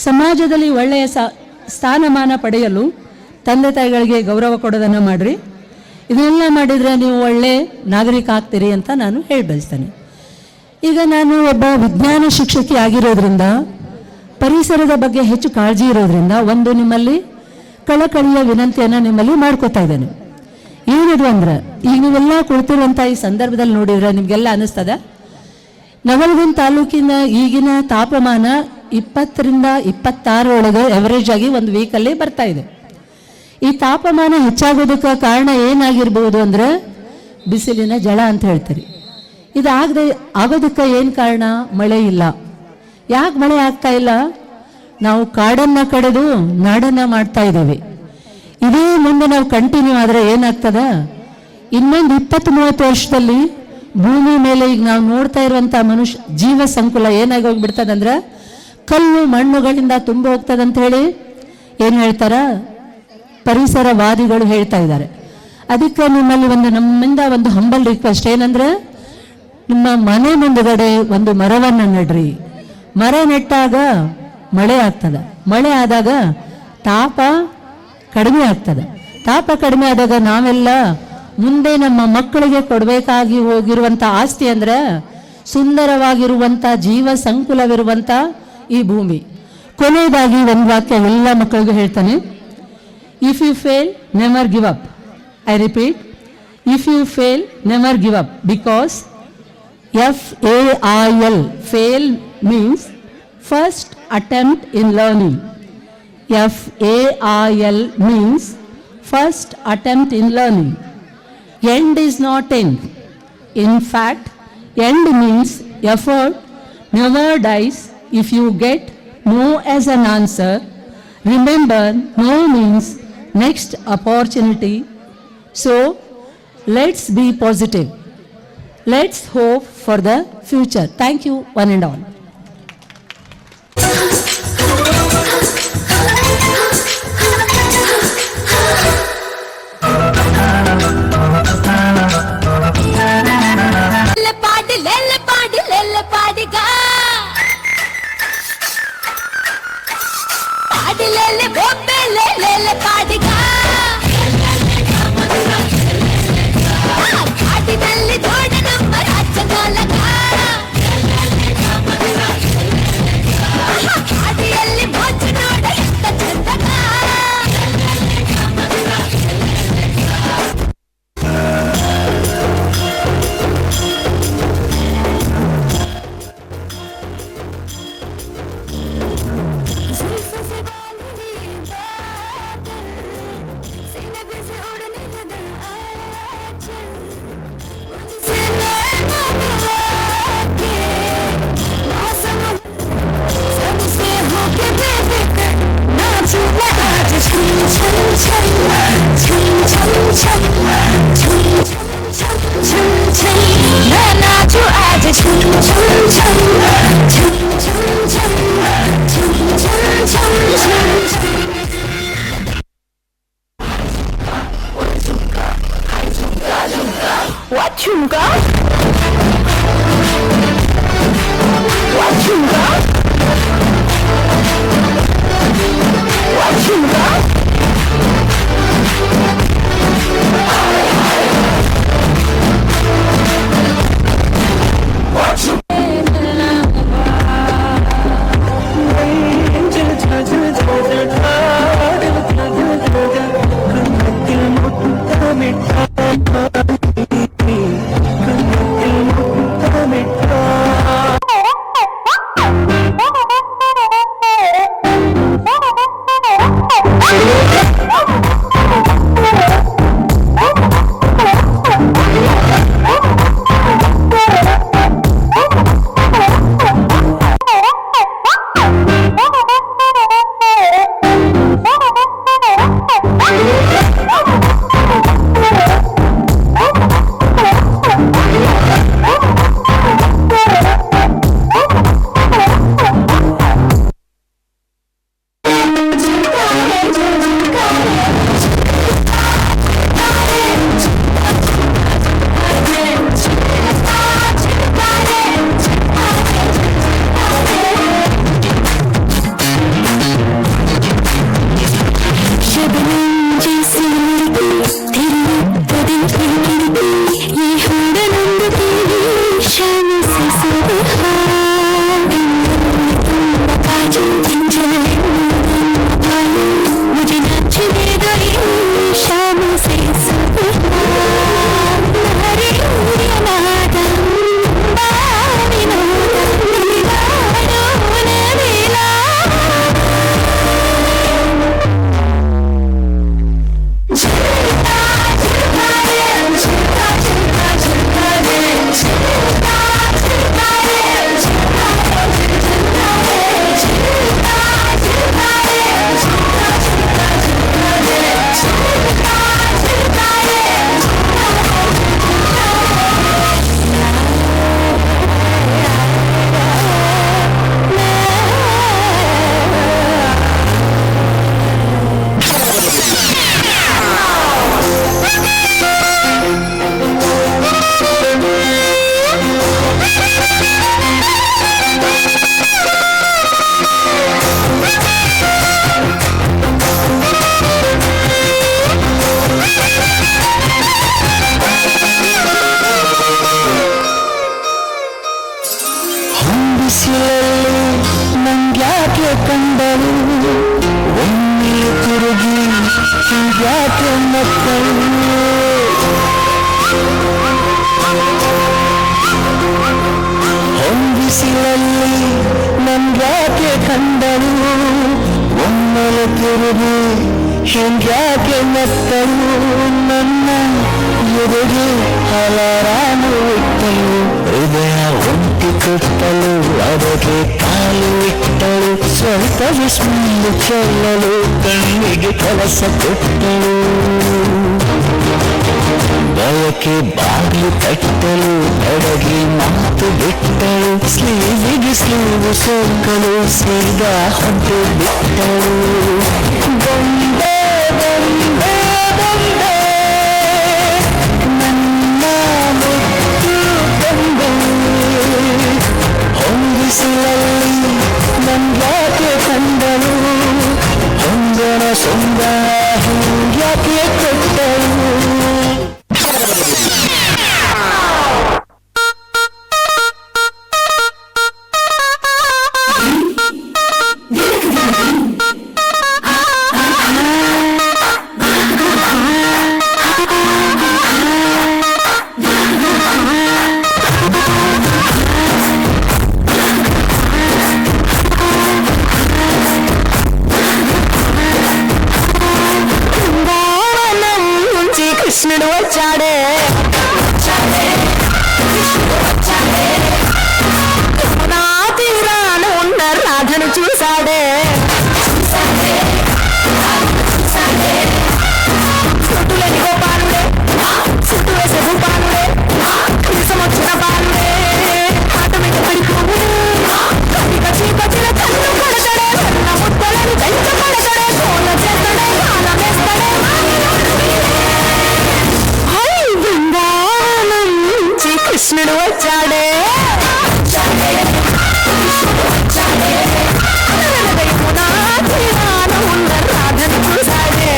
ಸಮಾಜದಲ್ಲಿ ಒಳ್ಳೆಯ ಸ್ಥಾನಮಾನ ಪಡೆಯಲು ತಂದೆ ತಾಯಿಗಳಿಗೆ ಗೌರವ ಕೊಡೋದನ್ನು ಮಾಡಿರಿ. ಇದನ್ನೆಲ್ಲ ಮಾಡಿದರೆ ನೀವು ಒಳ್ಳೆ ನಾಗರಿಕ ಆಗ್ತೀರಿ ಅಂತ ನಾನು ಹೇಳಿ ಬಯಸ್ತೇನೆ. ಈಗ ನಾನು ಒಬ್ಬ ವಿಜ್ಞಾನ ಶಿಕ್ಷಕಿ ಆಗಿರೋದ್ರಿಂದ ಪರಿಸರದ ಬಗ್ಗೆ ಹೆಚ್ಚು ಕಾಳಜಿ ಇರೋದ್ರಿಂದ ಒಂದು ನಿಮ್ಮಲ್ಲಿ ಕಳಕಳಿಯ ವಿನಂತಿಯನ್ನು ನಿಮ್ಮಲ್ಲಿ ಮಾಡ್ಕೋತಾ ಇದ್ದೇನೆ. ಏನಿದು ಅಂದ್ರೆ ಈಗ ನೀವೆಲ್ಲ ಕುಳಿತಿರುವಂಥ ಈ ಸಂದರ್ಭದಲ್ಲಿ ನೋಡಿದ್ರೆ ನಿಮಗೆಲ್ಲ ಅನ್ನಿಸ್ತದೆ ನವಲಗುಂದ ತಾಲೂಕಿನ ಈಗಿನ ತಾಪಮಾನ 20ರಿಂದ 26 ಒಳಗೆ ಎವರೇಜ್ ಆಗಿ ಒಂದು ವೀಕಲ್ಲಿ ಬರ್ತಾ ಇದೆ. ಈ ತಾಪಮಾನ ಹೆಚ್ಚಾಗೋದಕ್ಕೆ ಕಾರಣ ಏನಾಗಿರ್ಬೋದು ಅಂದರೆ ಬಿಸಿಲಿನ ಜಳ ಅಂತ ಹೇಳ್ತೀರಿ. ಇದು ಆಗೋದಕ್ಕೆ ಏನು ಕಾರಣ? ಮಳೆ ಇಲ್ಲ. ಯಾಕೆ ಮಳೆ ಆಗ್ತಾ ಇಲ್ಲ? ನಾವು ಕಾಡನ್ನು ಕಡಿದು ನಾಡನ್ನು ಮಾಡ್ತಾ ಇದ್ದೇವೆ. ಇದೇ ಮುಂದೆ ನಾವು ಕಂಟಿನ್ಯೂ ಆದರೆ ಏನಾಗ್ತದ? ಇನ್ನೊಂದು 20-30 ವರ್ಷದಲ್ಲಿ ಭೂಮಿ ಮೇಲೆ ಈಗ ನಾವು ನೋಡ್ತಾ ಇರುವಂಥ ಜೀವ ಸಂಕುಲ ಏನಾಗಿ ಹೋಗ್ಬಿಡ್ತದಂದ್ರೆ ಕಲ್ಲು ಮಣ್ಣುಗಳಿಂದ ತುಂಬ ಹೋಗ್ತದಂತ ಹೇಳಿ ಏನು ಹೇಳ್ತಾರ ಪರಿಸರವಾದಿಗಳು ಹೇಳ್ತಾ ಇದ್ದಾರೆ. ಅದಕ್ಕೆ ನಿಮ್ಮಲ್ಲಿ ನಮ್ಮಿಂದ ಒಂದು ಹಂಬಲ್ ರಿಕ್ವೆಸ್ಟ್ ಏನಂದ್ರೆ ನಿಮ್ಮ ಮನೆ ಮುಂದುಗಡೆ ಒಂದು ಮರವನ್ನು ನೆಡ್ರಿ. ಮರ ನೆಟ್ಟಾಗ ಮಳೆ ಆಗ್ತದೆ. ಮಳೆ ಆದಾಗ ತಾಪ ಕಡಿಮೆ ಆಗ್ತದೆ. ತಾಪ ಕಡಿಮೆ ಆದಾಗ ನಾವೆಲ್ಲ ಮುಂದೆ ನಮ್ಮ ಮಕ್ಕಳಿಗೆ ಕೊಡಬೇಕಾಗಿ ಹೋಗಿರುವಂಥ ಆಸ್ತಿ ಅಂದ್ರೆ ಸುಂದರವಾಗಿರುವಂಥ ಜೀವ ಸಂಕುಲವಿರುವಂಥ ಈ ಭೂಮಿ. ಕೊನೆಯದಾಗಿ ಒಂದು ವಾಕ್ಯ ಎಲ್ಲ ಮಕ್ಕಳಿಗೂ ಹೇಳ್ತಾನೆ. If you fail never give up. I repeat, if you fail never give up, because FAIL, fail means first attempt in learning. FAIL means first attempt in learning. End is not end. In fact, end means effort never dies. If you get no as an answer, remember no means next opportunity. So Let's be positive. Let's hope for the future. Thank you, one and all. ಹಿಂಗ್ಯಾಕೆ ನತ್ತರು ನನ್ನ ಎದುರು ಹಲರಾನು ಇಟ್ಟಳು ಹೃದಯ ಒಂಟಿ ಕೊಟ್ಟಳು ಅದಕ್ಕೆ ಕಾಲು ಇಟ್ಟಳು ಸ್ವಲ್ಪ ವಿಸ್ಮಯ ಚೆಲ್ಲಲು ಕಣ್ಣಿಗೆ ಕೆಲಸ ಕೊಟ್ಟಳು ಬಯಕೆ ತಾಳಿ ಕಟ್ಟಲು ಅಡಗಿ ಮಾತು ಬಿಟ್ಟಳು ಸ್ಲೀವಿಗೆ ಸ್ಲೀವು ಸೋಕಲು ಸೀದಾ ಹೊಂಟು ಬಿಟ್ಟಳು ಬೊಂಬೆ ಬೊಂಬೆ ಬೊಂಬೆ ನನ್ನ ಮುತ್ತು ಬೊಂಬೆ ಹೊಂದಿಸಲಲ್ಲಿ ನನ್ಯಾಕೆ ಕಂಡಳು ಹೊಂದನ ಸೊಂದ ಯಾಕೆ ಕೊಟ್ಟಳು కృష్ణుడు వచ్చాడే నా తీరాన ఉన్న రాధను చూశాడే చుట్టులేని గోపాలుడే చుట్టూ వేసే భూపాలుడే క్రీసం వచ్చిన బాలుడే ఆట మీద పడిపోవు కచ్చిల కన్ను కొడతాడే సన్న ముద్దలని పెంచ పడతాడే సోన చేస్తాడే కాల వేస్తాడే బృందావనం నుంచి కృష్ణుడు వచ్చాడే యమునా తీరాన ఉన్న రాధను చూశాడే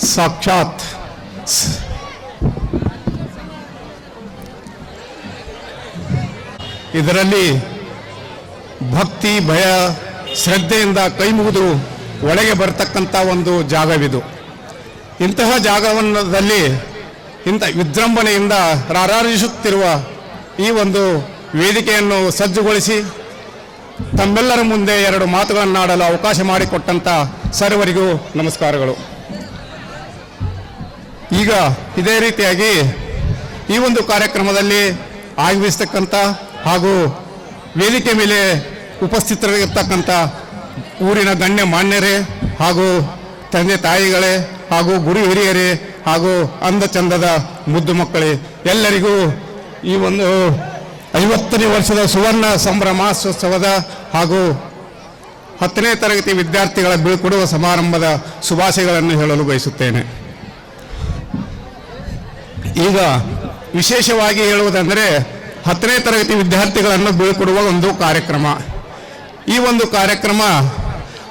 ಸಾಕ್ಷಾತ್ ಇದರಲ್ಲಿ ಭಕ್ತಿ ಭಯ ಶ್ರದ್ಧೆಯಿಂದ ಕೈ ಮುಗಿದು ಒಳಗೆ ಬರತಕ್ಕಂಥ ಒಂದು ಜಾಗವಿದು. ಇಂತಹ ಜಾಗವನ್ನದಲ್ಲಿ ಇಂಥ ವಿಜೃಂಭಣೆಯಿಂದ ರಾರಾಜಿಸುತ್ತಿರುವ ಈ ಒಂದು ವೇದಿಕೆಯನ್ನು ಸಜ್ಜುಗೊಳಿಸಿ ತಮ್ಮೆಲ್ಲರ ಮುಂದೆ ಎರಡು ಮಾತುಗಳನ್ನಾಡಲು ಅವಕಾಶ ಮಾಡಿಕೊಟ್ಟಂಥ ಸರ್ವರಿಗೂ ನಮಸ್ಕಾರಗಳು. ಈಗ ಇದೇ ರೀತಿಯಾಗಿ ಈ ಒಂದು ಕಾರ್ಯಕ್ರಮದಲ್ಲಿ ಆಗಮಿಸತಕ್ಕಂಥ ಹಾಗೂ ವೇದಿಕೆ ಮೇಲೆ ಉಪಸ್ಥಿತರಿರ್ತಕ್ಕಂಥ ಊರಿನ ಗಣ್ಯ ಮಾನ್ಯರೇ ಹಾಗೂ ತಂದೆ ತಾಯಿಗಳೇ ಹಾಗೂ ಗುರು ಹಿರಿಯರೇ ಹಾಗೂ ಅಂದ ಚಂದದ ಮುದ್ದು ಮಕ್ಕಳೇ, ಎಲ್ಲರಿಗೂ ಈ ಒಂದು 50ನೇ ವರ್ಷದ ಸುವರ್ಣ ಸಂಭ್ರಮೋತ್ಸವದ ಹಾಗೂ 10ನೇ ತರಗತಿ ವಿದ್ಯಾರ್ಥಿಗಳ ಬೀಳ್ಕೊಡುವ ಸಮಾರಂಭದ ಶುಭಾಶಯಗಳನ್ನು ಹೇಳಲು ಬಯಸುತ್ತೇನೆ. ಈಗ ವಿಶೇಷವಾಗಿ ಹೇಳುವುದಂದರೆ 10ನೇ ತರಗತಿ ವಿದ್ಯಾರ್ಥಿಗಳನ್ನು ಬೀಳ್ಕೊಡುವ ಒಂದು ಕಾರ್ಯಕ್ರಮ. ಈ ಒಂದು ಕಾರ್ಯಕ್ರಮ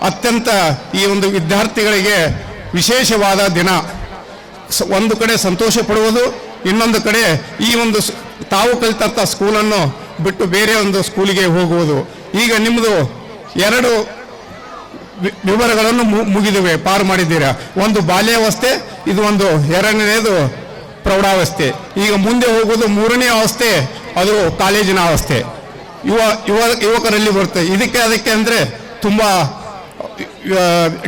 ಅತ್ಯಂತ ಈ ಒಂದು ವಿದ್ಯಾರ್ಥಿಗಳಿಗೆ ವಿಶೇಷವಾದ ದಿನ. ಒಂದು ಕಡೆ ಸಂತೋಷ ಪಡುವುದು, ಇನ್ನೊಂದು ಕಡೆ ಈ ಒಂದು ತಾವು ಕಲಿತಂಥ ಸ್ಕೂಲನ್ನು ಬಿಟ್ಟು ಬೇರೆ ಒಂದು ಸ್ಕೂಲಿಗೆ ಹೋಗುವುದು. ಈಗ ನಿಮ್ಮದು 2 ವಿವರಗಳನ್ನು ಮುಗಿದಿವೆ, ಪಾರು ಮಾಡಿದ್ದೀರಾ. ಒಂದು ಬಾಲ್ಯಾವಸ್ಥೆ, ಇದು ಒಂದು 2ನೇದು ಪ್ರೌಢಾವಸ್ಥೆ. ಈಗ ಮುಂದೆ ಹೋಗೋದು 3ನೇ ಅವಸ್ಥೆ, ಅದು ಕಾಲೇಜಿನ ಅವಸ್ಥೆ. ಯುವಕರಲ್ಲಿ ಬರುತ್ತೆ. ಅದಕ್ಕೆ ಅಂದರೆ ತುಂಬ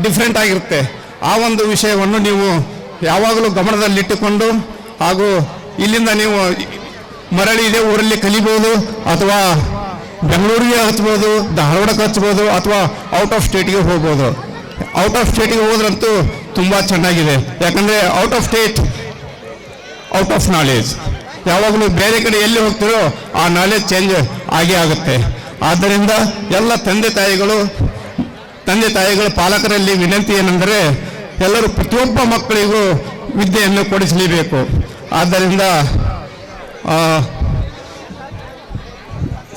ಡಿಫ್ರೆಂಟ್ ಆಗಿರುತ್ತೆ. ಆ ಒಂದು ವಿಷಯವನ್ನು ನೀವು ಯಾವಾಗಲೂ ಗಮನದಲ್ಲಿಟ್ಟುಕೊಂಡು, ಹಾಗೂ ಇಲ್ಲಿಂದ ನೀವು ಮರಳಿ ಇದೇ ಊರಲ್ಲಿ ಕಲಿಬೋದು, ಅಥವಾ ಬೆಂಗಳೂರಿಗೆ ಹಚ್ಬೋದು, ಧಾರವಾಡಕ್ಕೆ ಹಚ್ಬೋದು, ಅಥವಾ ಔಟ್ ಆಫ್ ಸ್ಟೇಟ್ಗೆ ಹೋಗ್ಬೋದು. ಔಟ್ ಆಫ್ ಸ್ಟೇಟಿಗೆ ಹೋದ್ರಂತೂ ತುಂಬ ಚೆನ್ನಾಗಿದೆ. ಯಾಕಂದರೆ out of state out of knowledge. ಯಾವಾಗಲೂ ಬೇರೆ ಕಡೆ ಎಲ್ಲಿ ಹೋಗ್ತಿರೋ ಆ ನಾಲೆಜ್ ಚೇಂಜ್ ಆಗೇ ಆಗುತ್ತೆ. ಆದ್ದರಿಂದ ಎಲ್ಲ ತಂದೆ ತಾಯಿಗಳ ಪಾಲಕರಲ್ಲಿ ವಿನಂತಿ ಏನೆಂದರೆ, ಎಲ್ಲರೂ ಪ್ರತಿಯೊಬ್ಬ ಮಕ್ಕಳಿಗೂ ವಿದ್ಯೆಯನ್ನು ಕೊಡಿಸಲೇಬೇಕು. ಆದ್ದರಿಂದ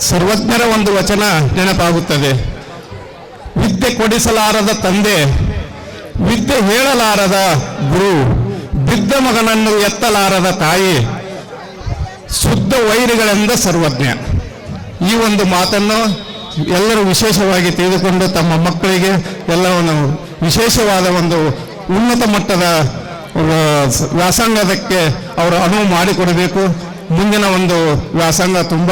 ಸರ್ವಜ್ಞರ ಒಂದು ವಚನ ನೆನಪಾಗುತ್ತದೆ. ವಿದ್ಯೆ ಕೊಡಿಸಲಾರದ ತಂದೆ, ವಿದ್ಯೆ ಹೇಳಲಾರದ ಗುರು, ಬಿದ್ದ ಮಗನನ್ನು ಎತ್ತಲಾರದ ತಾಯಿ, ಶುದ್ಧ ವೈರಿಗಳೆಂದ ಸರ್ವಜ್ಞ. ಈ ಒಂದು ಮಾತನ್ನು ಎಲ್ಲರೂ ವಿಶೇಷವಾಗಿ ತಿಳಿದುಕೊಂಡು ತಮ್ಮ ಮಕ್ಕಳಿಗೆ ಎಲ್ಲವನ್ನು ವಿಶೇಷವಾದ ಒಂದು ಉನ್ನತ ಮಟ್ಟದ ವ್ಯಾಸಂಗದಕ್ಕೆ ಅವರು ಅನುವು ಮಾಡಿಕೊಡಬೇಕು. ಮುಂದಿನ ಒಂದು ವ್ಯಾಸಂಗ ತುಂಬ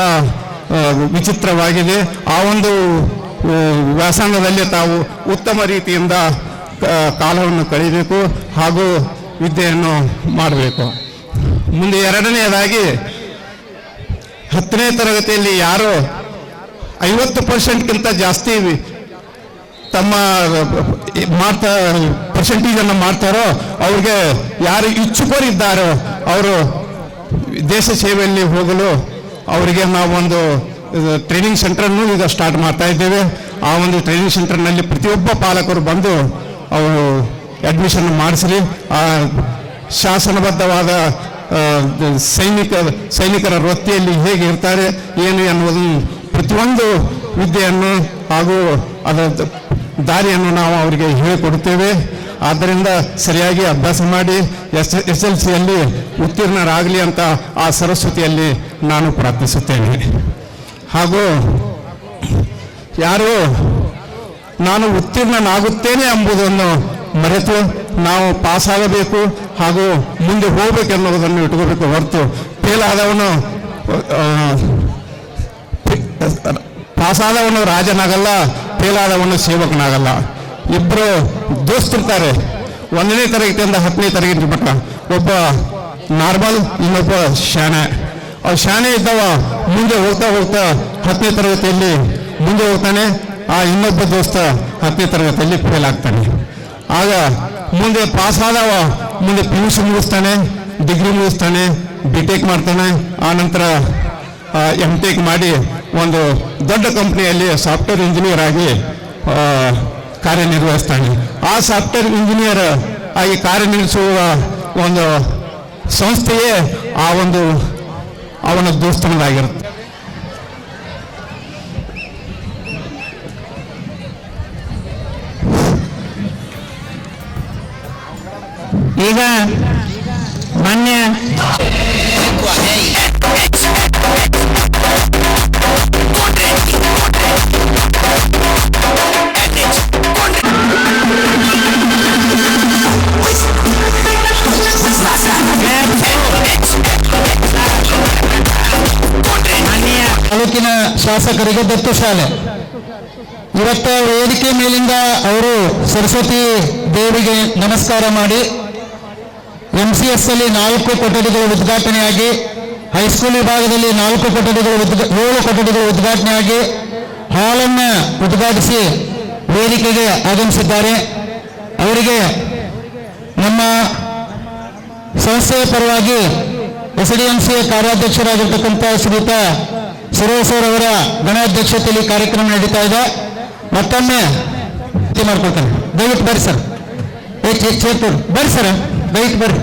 ವಿಚಿತ್ರವಾಗಿದೆ. ಆ ಒಂದು ವ್ಯಾಸಂಗದಲ್ಲಿ ತಾವು ಉತ್ತಮ ರೀತಿಯಿಂದ ಕಾಲವನ್ನು ಕಳೆಯಬೇಕು ಹಾಗೂ ವಿದ್ಯೆಯನ್ನು ಮಾಡಬೇಕು. ಮುಂದೆ 2ನೇದಾಗಿ 10ನೇ ತರಗತಿಯಲ್ಲಿ ಯಾರು 50%ಗಿಂತ ಜಾಸ್ತಿ ತಮ್ಮ ಪರ್ಸೆಂಟೇಜನ್ನು ಮಾಡ್ತಾರೋ ಅವ್ರಿಗೆ ಯಾರು ಇಚ್ಛುಕರಿದ್ದಾರೋ ಅವರು ದೇಶ ಸೇವೆಯಲ್ಲಿ ಹೋಗಲು ಅವರಿಗೆ ನಾವು ಒಂದು ಟ್ರೈನಿಂಗ್ ಸೆಂಟರನ್ನು ಈಗ ಸ್ಟಾರ್ಟ್ ಮಾಡ್ತಾ ಇದ್ದೇವೆ. ಆ ಒಂದು ಟ್ರೈನಿಂಗ್ ಸೆಂಟರ್ನಲ್ಲಿ ಪ್ರತಿಯೊಬ್ಬ ಪಾಲಕರು ಬಂದು ಅವರು ಅಡ್ಮಿಷನ್ ಮಾಡಿಸಲಿ. ಆ ಶಾಸನಬದ್ಧವಾದ ಸೈನಿಕರ ವೃತ್ತಿಯಲ್ಲಿ ಹೇಗೆ ಇರ್ತಾರೆ ಏನು ಎನ್ನುವುದನ್ನು ಪ್ರತಿಯೊಂದು ವಿದ್ಯೆಯನ್ನು ಹಾಗೂ ಅದರ ದಾರಿಯನ್ನು ನಾವು ಅವರಿಗೆ ಹೇಳಿಕೊಡುತ್ತೇವೆ. ಆದ್ದರಿಂದ ಸರಿಯಾಗಿ ಅಭ್ಯಾಸ ಮಾಡಿ SSLCಯಲ್ಲಿ ಉತ್ತೀರ್ಣರಾಗಲಿ ಅಂತ ಆ ಸರಸ್ವತಿಯಲ್ಲಿ ನಾನು ಪ್ರಾರ್ಥಿಸುತ್ತೇನೆ. ಹಾಗೂ ಯಾರು ನಾನು ಉತ್ತೀರ್ಣನಾಗುತ್ತೇನೆ ಎಂಬುದನ್ನು ಮರೆತು ನಾವು ಪಾಸಾಗಬೇಕು ಹಾಗೂ ಮುಂದೆ ಹೋಗಬೇಕೆನ್ನುವುದನ್ನು ಇಟ್ಕೋಬೇಕು. ಹೊರತು ಪಾಸಾದವನು ರಾಜನಾಗಲ್ಲ, ಫೇಲಾದವನು ಸೇವಕನಾಗಲ್ಲ. ಇಬ್ಬರು ದೋಸ್ತಿರ್ತಾರೆ 1ನೇ ತರಗತಿಯಿಂದ 10ನೇ ತರಗತಿ ಮಟ್ಟ. ಒಬ್ಬ ನಾರ್ಮಲ್, ಇನ್ನೊಬ್ಬ ಶಾಣೆ. ಶಾಣೆ ಇದ್ದವ ಮುಂದೆ ಹೋಗ್ತಾ 10ನೇ ತರಗತಿಯಲ್ಲಿ ಮುಂದೆ ಹೋಗ್ತಾನೆ. ಆ ಇನ್ನೊಬ್ಬ ದೋಸ್ತ 10ನೇ ತರಗತಿಯಲ್ಲಿ ಫೇಲ್ ಆಗ್ತಾನೆ. ಆಗ ಮುಂದೆ ಪಾಸಾದವ ಮುಂದೆ PUC ಮುಗಿಸ್ತಾನೆ, ಡಿಗ್ರಿ ಮುಗಿಸ್ತಾನೆ, BTech ಮಾಡ್ತಾನೆ. ಆನಂತರ MTech ಮಾಡಿ ಒಂದು ದೊಡ್ಡ ಕಂಪ್ನಿಯಲ್ಲಿ ಸಾಫ್ಟ್ವೇರ್ ಇಂಜಿನಿಯರ್ ಆಗಿ ಕಾರ್ಯನಿರ್ವಹಿಸ್ತಾನೆ. ಆ ಸಾಫ್ಟ್ವೇರ್ ಇಂಜಿನಿಯರ್ ಆಗಿ ಕಾರ್ಯನಿರ್ವಹಿಸುವ ಒಂದು ಸಂಸ್ಥೆಯೇ ಆ ಒಂದು ಅವನ ದೋಸ್ತನದಾಗಿರುತ್ತೆ. ಈಗ ಮಾನ್ಯ ತಾಲೂಕಿನ ಶಾಸಕರಿಗೆ ದತ್ತು ಶಾಲೆ ಇವತ್ತು ವೇದಿಕೆ ಮೇಲಿಂದ ಅವರು ಸರಸ್ವತಿ ದೇವಿಗೆ ನಮಸ್ಕಾರ ಮಾಡಿ MCS ಅಲ್ಲಿ 4 ಕೊಠಡಿಗಳು ಉದ್ಘಾಟನೆಯಾಗಿ, ಹೈಸ್ಕೂಲ್ ವಿಭಾಗದಲ್ಲಿ 4 ಕೊಠಡಿಗಳು 7 ಕೊಠಡಿಗಳು ಉದ್ಘಾಟನೆಯಾಗಿ ಹಾಲನ್ನು ಉದ್ಘಾಟಿಸಿ ವೇದಿಕೆಗೆ ಆಗಮಿಸಿದ್ದಾರೆ. ಅವರಿಗೆ ನಮ್ಮ ಸಂಸ್ಥೆಯ ಪರವಾಗಿ SDMC ಕಾರ್ಯಾಧ್ಯಕ್ಷರಾಗಿರ್ತಕ್ಕಂಥ ಶ್ರೀಯುತ ಸುರೇಶ್ ಅವರ ಗಣಾಧ್ಯಕ್ಷತೆಯಲ್ಲಿ ಕಾರ್ಯಕ್ರಮ ನಡೀತಾ ಇದೆ. ಮತ್ತೊಮ್ಮೆ ಮಾಡ್ಕೊಳ್ತಾನೆ. ದಯವಿಟ್ಟು ಬರ್ರಿ ಸರ್, ಚೇತೂರ್ ಬರ್ರಿ ಸರ್, ದಯವಿಟ್ಟು ಬರ್ರಿ.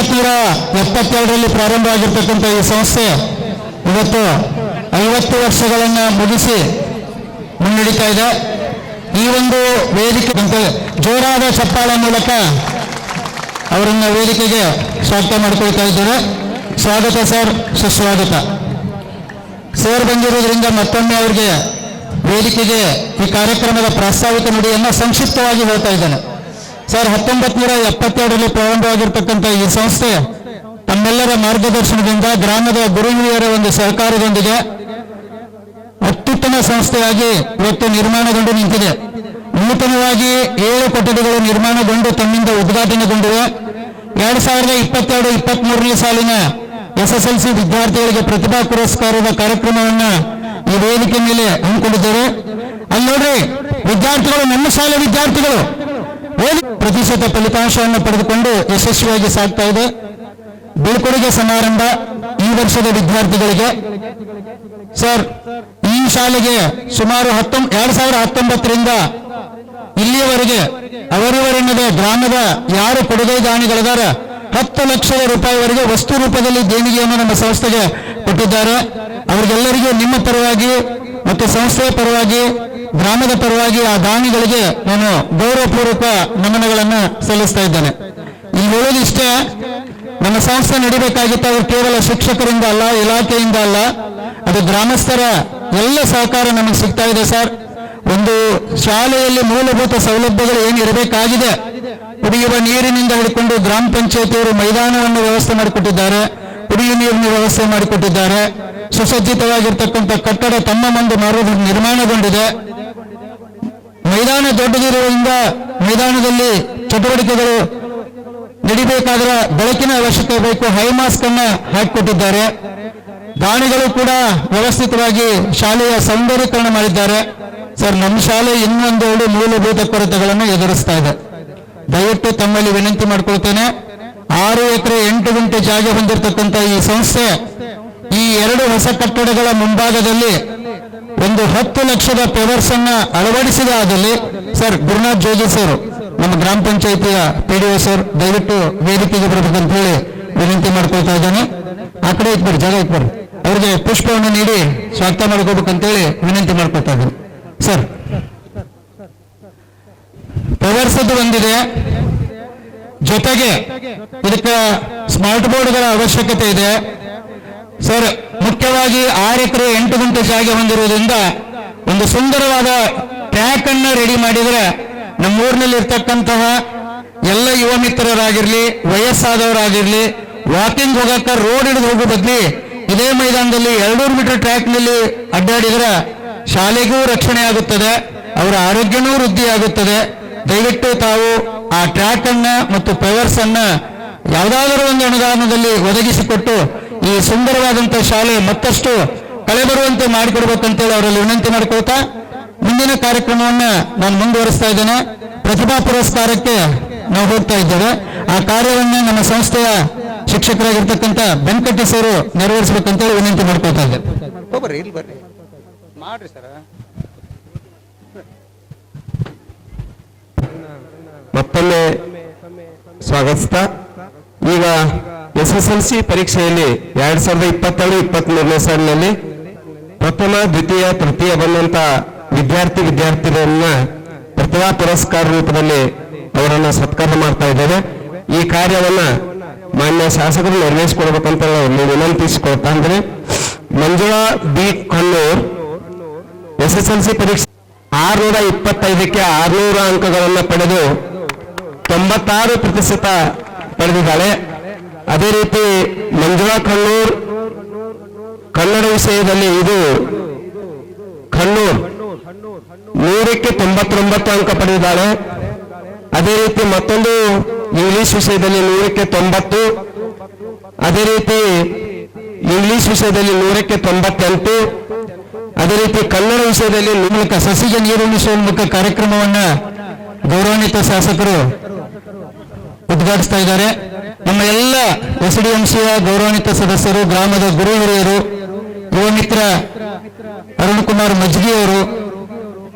1972ರಲ್ಲಿ ಪ್ರಾರಂಭವಾಗಿರ್ತಕ್ಕಂಥ ಈ ಸಂಸ್ಥೆ ಇವತ್ತು 50 ವರ್ಷಗಳನ್ನು ಮುಗಿಸಿ ಮುನ್ನಡೀತಾ ಇದೆ. ಈ ಒಂದು ವೇದಿಕೆ ಜೋರಾದ ಚಪ್ಪಾಳೆ ಮೂಲಕ ಅವರನ್ನ ವೇದಿಕೆಗೆ ಸ್ವಾಗತ ಮಾಡಿಕೊಳ್ತಾ ಇದ್ದಾರೆ. ಸ್ವಾಗತ ಸರ್, ಸುಸ್ವಾಗತ. ಸರ್ ಬಂದಿರೋದ್ರಿಂದ ಮತ್ತೊಮ್ಮೆ ಅವರಿಗೆ ವೇದಿಕೆಗೆ ಈ ಕಾರ್ಯಕ್ರಮದ ಪ್ರಾಸ್ತಾವಿಕ ನುಡಿಯನ್ನು ಸಂಕ್ಷಿಪ್ತವಾಗಿ ಹೇಳ್ತಾ ಇದ್ದೇನೆ. ಸರ್, 1972ರಲ್ಲಿ ಪ್ರಾರಂಭವಾಗಿರ್ತಕ್ಕಂಥ ಈ ಸಂಸ್ಥೆ ತಮ್ಮೆಲ್ಲರ ಮಾರ್ಗದರ್ಶನದಿಂದ ಗ್ರಾಮದ ಗುರು ಹಿರಿಯರ ಒಂದು ಸಹಕಾರದೊಂದಿಗೆ ಅತ್ಯುತ್ತಮ ಸಂಸ್ಥೆಯಾಗಿ ಇವತ್ತು ನಿರ್ಮಾಣಗೊಂಡು ನಿಂತಿದೆ. ನೂತನವಾಗಿ 7 ಕೊಠಡಿಗಳು ನಿರ್ಮಾಣಗೊಂಡು ತಮ್ಮಿಂದ ಉದ್ಘಾಟನೆಗೊಂಡಿವೆ. 2022-23ನೇ ಸಾಲಿನ SSLC ವಿದ್ಯಾರ್ಥಿಗಳಿಗೆ ಪ್ರತಿಭಾ ಪುರಸ್ಕಾರದ ಕಾರ್ಯಕ್ರಮವನ್ನು ಈ ವೇದಿಕೆ ಮೇಲೆ ಹಮ್ಮಿಕೊಂಡಿದ್ದಾರೆ. ಅಲ್ಲಿ ನೋಡ್ರಿ, ವಿದ್ಯಾರ್ಥಿಗಳು, ನಮ್ಮ ಶಾಲೆ ವಿದ್ಯಾರ್ಥಿಗಳು ಪ್ರತಿಶತ ಫಲಿತಾಂಶವನ್ನು ಪಡೆದುಕೊಂಡು ಯಶಸ್ವಿಯಾಗಿ ಸಾಗ್ತಾ ಇದೆ. ಬೀಳ್ಕೊಡುಗೆ ಸಮಾರಂಭ ಈ ವರ್ಷದ ವಿದ್ಯಾರ್ಥಿಗಳಿಗೆ. ಸರ್, ಈ ಶಾಲೆಗೆ ಸುಮಾರು 2019ರಿಂದ ಇಲ್ಲಿಯವರೆಗೆ ಅವರಿವರೆನ್ನದೇ ಗ್ರಾಮದ ಯಾರು ಕೊಡುಗೆ ದಾನಿಗಳಿದ್ದಾರೆ 10 ಲಕ್ಷ ರೂಪಾಯಿವರೆಗೆ ವಸ್ತು ರೂಪದಲ್ಲಿ ದೇಣಿಗೆಯನ್ನು ನಮ್ಮ ಸಂಸ್ಥೆಗೆ ಕೊಟ್ಟಿದ್ದಾರೆ. ಅವರಿಗೆಲ್ಲರಿಗೂ ನಿಮ್ಮ ಪರವಾಗಿ ಮತ್ತು ಸಂಸ್ಥೆಯ ಪರವಾಗಿ, ಗ್ರಾಮದ ಪರವಾಗಿ ಆ ದಾನಿಗಳಿಗೆ ನಾನು ಗೌರವಪೂರ್ವಕ ನಮನಗಳನ್ನು ಸಲ್ಲಿಸ್ತಾ ಇದ್ದೇನೆ. ಇಲ್ಲಿ ಹೇಳೋದಿಷ್ಟೇ, ನಮ್ಮ ಸಂಸ್ಥೆ ನಡಿಬೇಕಾಗಿತ್ತು ಅವರು ಕೇವಲ ಶಿಕ್ಷಕರಿಂದ ಅಲ್ಲ, ಇಲಾಖೆಯಿಂದ ಅಲ್ಲ, ಅದು ಗ್ರಾಮಸ್ಥರ ಎಲ್ಲ ಸಹಕಾರ ನಮಗೆ ಸಿಗ್ತಾ ಇದೆ. ಸರ್, ಒಂದು ಶಾಲೆಯಲ್ಲಿ ಮೂಲಭೂತ ಸೌಲಭ್ಯಗಳು ಏನಿರಬೇಕಾಗಿದೆ, ಕುಡಿಯುವ ನೀರಿನಿಂದ ಹಿಡ್ಕೊಂಡು ಗ್ರಾಮ ಪಂಚಾಯತಿಯವರು ಮೈದಾನವನ್ನು ವ್ಯವಸ್ಥೆ ಮಾಡಿಕೊಟ್ಟಿದ್ದಾರೆ, ಕುಡಿಯುವ ನೀರಿನ ವ್ಯವಸ್ಥೆ ಮಾಡಿಕೊಟ್ಟಿದ್ದಾರೆ, ಸುಸಜ್ಜಿತವಾಗಿರ್ತಕ್ಕಂಥ ಕಟ್ಟಡ ತಮ್ಮ ಮುಂದೆ ನಿರ್ಮಾಣಗೊಂಡಿದೆ. ಮೈದಾನ ದೊಡ್ಡದಿರುವುದರಿಂದ ಮೈದಾನದಲ್ಲಿ ಚಟುವಟಿಕೆಗಳು ನಡಿಬೇಕಾದ್ರೆ ಬೆಳಕಿನ ಅವಶ್ಯಕತೆ ಬೇಕು. ಹೈಮಾಸ್ಕ್ ಅನ್ನ ಹಾಕಿಕೊಟ್ಟಿದ್ದಾರೆ. ದಾನಿಗಳು ಕೂಡ ವ್ಯವಸ್ಥಿತವಾಗಿ ಶಾಲೆಯ ಸೌಂದರ್ಯೀಕರಣ ಮಾಡಿದ್ದಾರೆ. ಸರ್, ನಮ್ಮ ಶಾಲೆ ಇನ್ನೊಂದೆರಡು ಮೂಲಭೂತ ಕೊರತೆಗಳನ್ನು ಎದುರಿಸ್ತಾ ಇದೆ. ದಯವಿಟ್ಟು ತಮ್ಮಲ್ಲಿ ವಿನಂತಿ ಮಾಡ್ಕೊಳ್ತೇನೆ. 6 ಎಕರೆ 8 ಗುಂಟೆ ಜಾಗ ಹೊಂದಿರತಕ್ಕಂಥ ಈ ಸಂಸ್ಥೆ ಈ 2 ಹೊಸ ಕಟ್ಟಡಗಳ ಮುಂಭಾಗದಲ್ಲಿ ಒಂದು 10 ಲಕ್ಷದ ಪೆವರ್ಸ್ ಅನ್ನ ಅಳವಡಿಸಿದ ಆದಲ್ಲಿ, ಸರ್, ಗುರುನಾಥ್ ಜೋಗಿ ಸರ್, ನಮ್ಮ ಗ್ರಾಮ ಪಂಚಾಯಿತಿಯ PDO ಸರ್, ದಯವಿಟ್ಟು ವೇದಿಕೆಗೆ ಬರಬೇಕಂತ ಹೇಳಿ ವಿನಂತಿ ಮಾಡ್ಕೊಳ್ತಾ ಇದ್ದಾನೆ. ಆ ಕಡೆ ಇಟ್ಬರ್ರಿ, ಜಾಗ ಇಟ್ಬರ್ರಿ. ಅವ್ರಿಗೆ ಪುಷ್ಪವನ್ನು ನೀಡಿ ಸ್ವಾಗತ ಮಾಡ್ಕೋಬೇಕಂತೇಳಿ ವಿನಂತಿ ಮಾಡ್ಕೊಳ್ತಾ ಇದ್ದೀನಿ. ಸರ್, ಪೆವರ್ಸದ್ದು ಬಂದಿದೆ, ಜೊತೆಗೆ ಇದಕ್ಕೆ ಸ್ಮಾರ್ಟ್ ಬೋರ್ಡ್ಗಳ ಅವಶ್ಯಕತೆ ಇದೆ. ಸರ್, ಮುಖ್ಯವಾಗಿ 6 ಎಕರೆ 8 ಗುಂಟೆ ಜಾಗ ಹೊಂದಿರುವುದರಿಂದ ಒಂದು ಸುಂದರವಾದ ಟ್ರ್ಯಾಕ್ ಅನ್ನ ರೆಡಿ ಮಾಡಿದರೆ ನಮ್ಮೂರಿನಲ್ಲಿ ಇರ್ತಕ್ಕಂತಹ ಎಲ್ಲ ಯುವ ಮಿತ್ರರಾಗಿರ್ಲಿ, ವಯಸ್ಸಾದವರಾಗಿರ್ಲಿ, ವಾಕಿಂಗ್ ಹೋಗಕ್ಕೆ ರೋಡ್ ಹಿಡಿದು ಹೋಗೋ ಬದ್ಲಿ ಇದೇ ಮೈದಾನದಲ್ಲಿ 200 ಮೀಟರ್ ಟ್ರ್ಯಾಕ್ ನಲ್ಲಿ ಅಡ್ಡಾಡಿದ್ರೆ ಶಾಲೆಗೂ ರಕ್ಷಣೆ ಆಗುತ್ತದೆ, ಅವರ ಆರೋಗ್ಯನೂ ವೃದ್ಧಿ ಆಗುತ್ತದೆ. ದಯವಿಟ್ಟು ತಾವು ಆ ಟ್ರ್ಯಾಕ್ ಅನ್ನ ಮತ್ತು ಪೆವರ್ಸ್ ಅನ್ನ ಯಾವುದಾದರೂ ಒಂದು ಅನುದಾನದಲ್ಲಿ ಒದಗಿಸಿಕೊಟ್ಟು ಈ ಸುಂದರವಾದಂತಹ ಶಾಲೆ ಮತ್ತಷ್ಟು ಕಳೆಬರುವಂತೆ ಮಾಡಿಕೊಡ್ಬೇಕಂತೇಳಿ ಅವರಲ್ಲಿ ವಿನಂತಿ ಮಾಡಿಕೊಳ್ತಾ ಮುಂದಿನ ಕಾರ್ಯಕ್ರಮವನ್ನ ನಾನು ಮುಂದುವರಿಸ್ತಾ ಇದ್ದೇನೆ. ಪ್ರತಿಭಾ ಪುರಸ್ಕಾರಕ್ಕೆ ನಾವು ಹೋಗ್ತಾ ಇದ್ದೇವೆ. ಆ ಕಾರ್ಯವನ್ನ ನಮ್ಮ ಸಂಸ್ಥೆಯ ಶಿಕ್ಷಕರಾಗಿರ್ತಕ್ಕಂಥ ಬೆಂಕಟೇಶ್ ಅವರು ನೆರವೇರಿಸಬೇಕಂತೇಳಿ ವಿನಂತಿ ಮಾಡ್ಕೊಳ್ತಾ ಇದ್ದೇನೆ. ಮತ್ತೊಮ್ಮೆ ಸ್ವಾಗತಿಸ್ತಾ, ಈಗ SSLC ಪರೀಕ್ಷೆಯಲ್ಲಿ 2022-23ನೇ ಸಾಲಿನಲ್ಲಿ ಪ್ರಥಮ, ದ್ವಿತೀಯ, ತೃತೀಯ ಬಂದಂತ ವಿದ್ಯಾರ್ಥಿನಿಯರನ್ನ ಪ್ರತಿಭಾ ಪುರಸ್ಕಾರ ರೂಪದಲ್ಲಿ ಅವರನ್ನು ಸತ್ಕಾರ ಮಾಡ್ತಾ ಇದ್ದೇವೆ. ಈ ಕಾರ್ಯವನ್ನ ಮಾನ್ಯ ಶಾಸಕರು ನೆರವೇರಿಸಿಕೊಡ್ಬೇಕಂತ ವಿನಂತಿಸಿಕೊಳ್ತಾ ಅಂದ್ರೆ, ಮಂಜುಳಾ ಬಿ ಕಣ್ಣೂರ್ SSLC ಪರೀಕ್ಷೆ 625ಕ್ಕೆ 600 ಅಂಕಗಳನ್ನು ಪಡೆದು 96% ಪಡೆದಿದ್ದಾಳೆ. ಅದೇ ರೀತಿ ಮಂಜುಳಾ ಕಣ್ಣೂರ್ ಕನ್ನಡ ವಿಷಯದಲ್ಲಿ ಇದು ಕಣ್ಣೂರ್ 100ಕ್ಕೆ 99 ಅಂಕ ಪಡೆದಿದ್ದಾಳೆ. ಅದೇ ರೀತಿ ಮತ್ತೊಂದು ಇಂಗ್ಲಿಷ್ ವಿಷಯದಲ್ಲಿ 100ಕ್ಕೆ 90, ಅದೇ ರೀತಿ ಇಂಗ್ಲಿಷ್ ವಿಷಯದಲ್ಲಿ 100ಕ್ಕೆ 98, ಅದೇ ರೀತಿ ಕನ್ನಡ ವಿಷಯದಲ್ಲಿ ಮೂಲಕ ಸಸಿಗೆ ನೀರುಣಿಸುವ ಮೂಲಕ ಕಾರ್ಯಕ್ರಮವನ್ನ ಗೌರವಾನ್ವಿತ ಶಾಸಕರು ಉದ್ಘಾಟಿಸ್ತಾ ಇದ್ದಾರೆ. ನಮ್ಮ ಎಲ್ಲ SDMCಯ ಗೌರವಾನ್ವಿತ ಸದಸ್ಯರು, ಗ್ರಾಮದ ಗುರು ಹಿರಿಯರು, ಯುವ ಮಿತ್ರ ಅರುಣ್ ಕುಮಾರ್ ಮಜ್ಗಿಯವರು,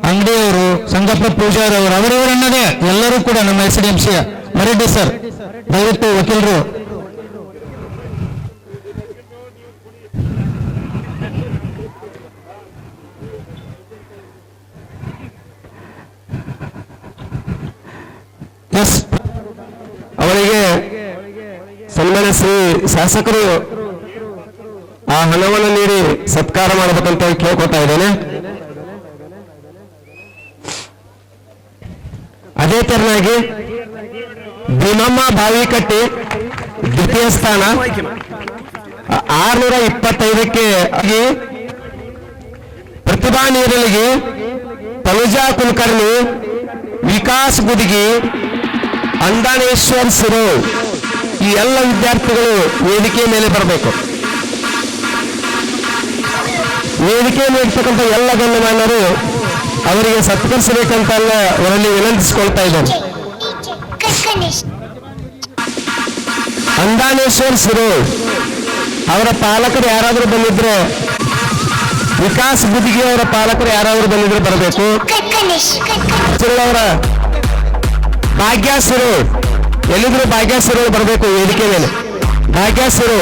ಅಂಗಡಿಯವರು, ಸಂಗಪ್ಪ ಪೂಜಾರ್ ಅವರು, ಅವರವರನ್ನದೇ ಎಲ್ಲರೂ ಕೂಡ ನಮ್ಮ SDMCಯ ಮರೆಡ್ಡಿ ಸರ್, ದಯವಿಟ್ಟು ವಕೀಲರು ಮಾನ್ಯ ಶ್ರೀ ಶಾಸಕರು ಆ ಹಣವನ್ನು ನೀಡಿ ಸತ್ಕಾರ ಮಾಡಬೇಕಂತ ಕೇಳ್ಕೊತಾ ಇದ್ದೇನೆ. ಅದೇ ತೆರನಾಗಿ ಭೀಮಮ್ಮ ಬಾವಿಕಟ್ಟಿ ದ್ವಿತೀಯ ಸ್ಥಾನ 625ಕ್ಕೆ ಪ್ರತಿಭಾ ನೀರಲಿಗೆ ತನುಜಾ ಕುಲಕರ್ಣಿ, ವಿಕಾಸ್ ಗುದಿಗಿ, ಅಂದಾನೇಶ್ವರ್ ಸಿರೋ ಈ ಎಲ್ಲ ವಿದ್ಯಾರ್ಥಿಗಳು ವೇದಿಕೆ ಮೇಲೆ ಬರಬೇಕು. ವೇದಿಕೆ ಇರ್ತಕ್ಕಂಥ ಎಲ್ಲ ಗಣ್ಯಮಾನ್ಯರು ಅವರಿಗೆ ಸತ್ಕರಿಸಬೇಕಂತ ಅವರಲ್ಲಿ ವಿನಂತಿಸಿಕೊಳ್ತಾ ಇದ್ದೇನೆ. ಅಂದಾನೇಶ್ವರ್ ಸಿರೋ ಅವರ ಪಾಲಕರು ಯಾರಾದರೂ ಬಂದಿದ್ರೆ, ವಿಕಾಸ್ ಗುದಿಗೆ ಅವರ ಪಾಲಕರು ಯಾರಾದರೂ ಬಂದಿದ್ರೆ ಬರಬೇಕು. ಅವರ ಭಾಗ್ಯಸಿರು ಎಲ್ಲಿದ್ರು ಭಾಗ್ಯಸಿರು ಬರಬೇಕು ವೇದಿಕೆ ಮೇಲೆ. ಭಾಗ್ಯಸಿರು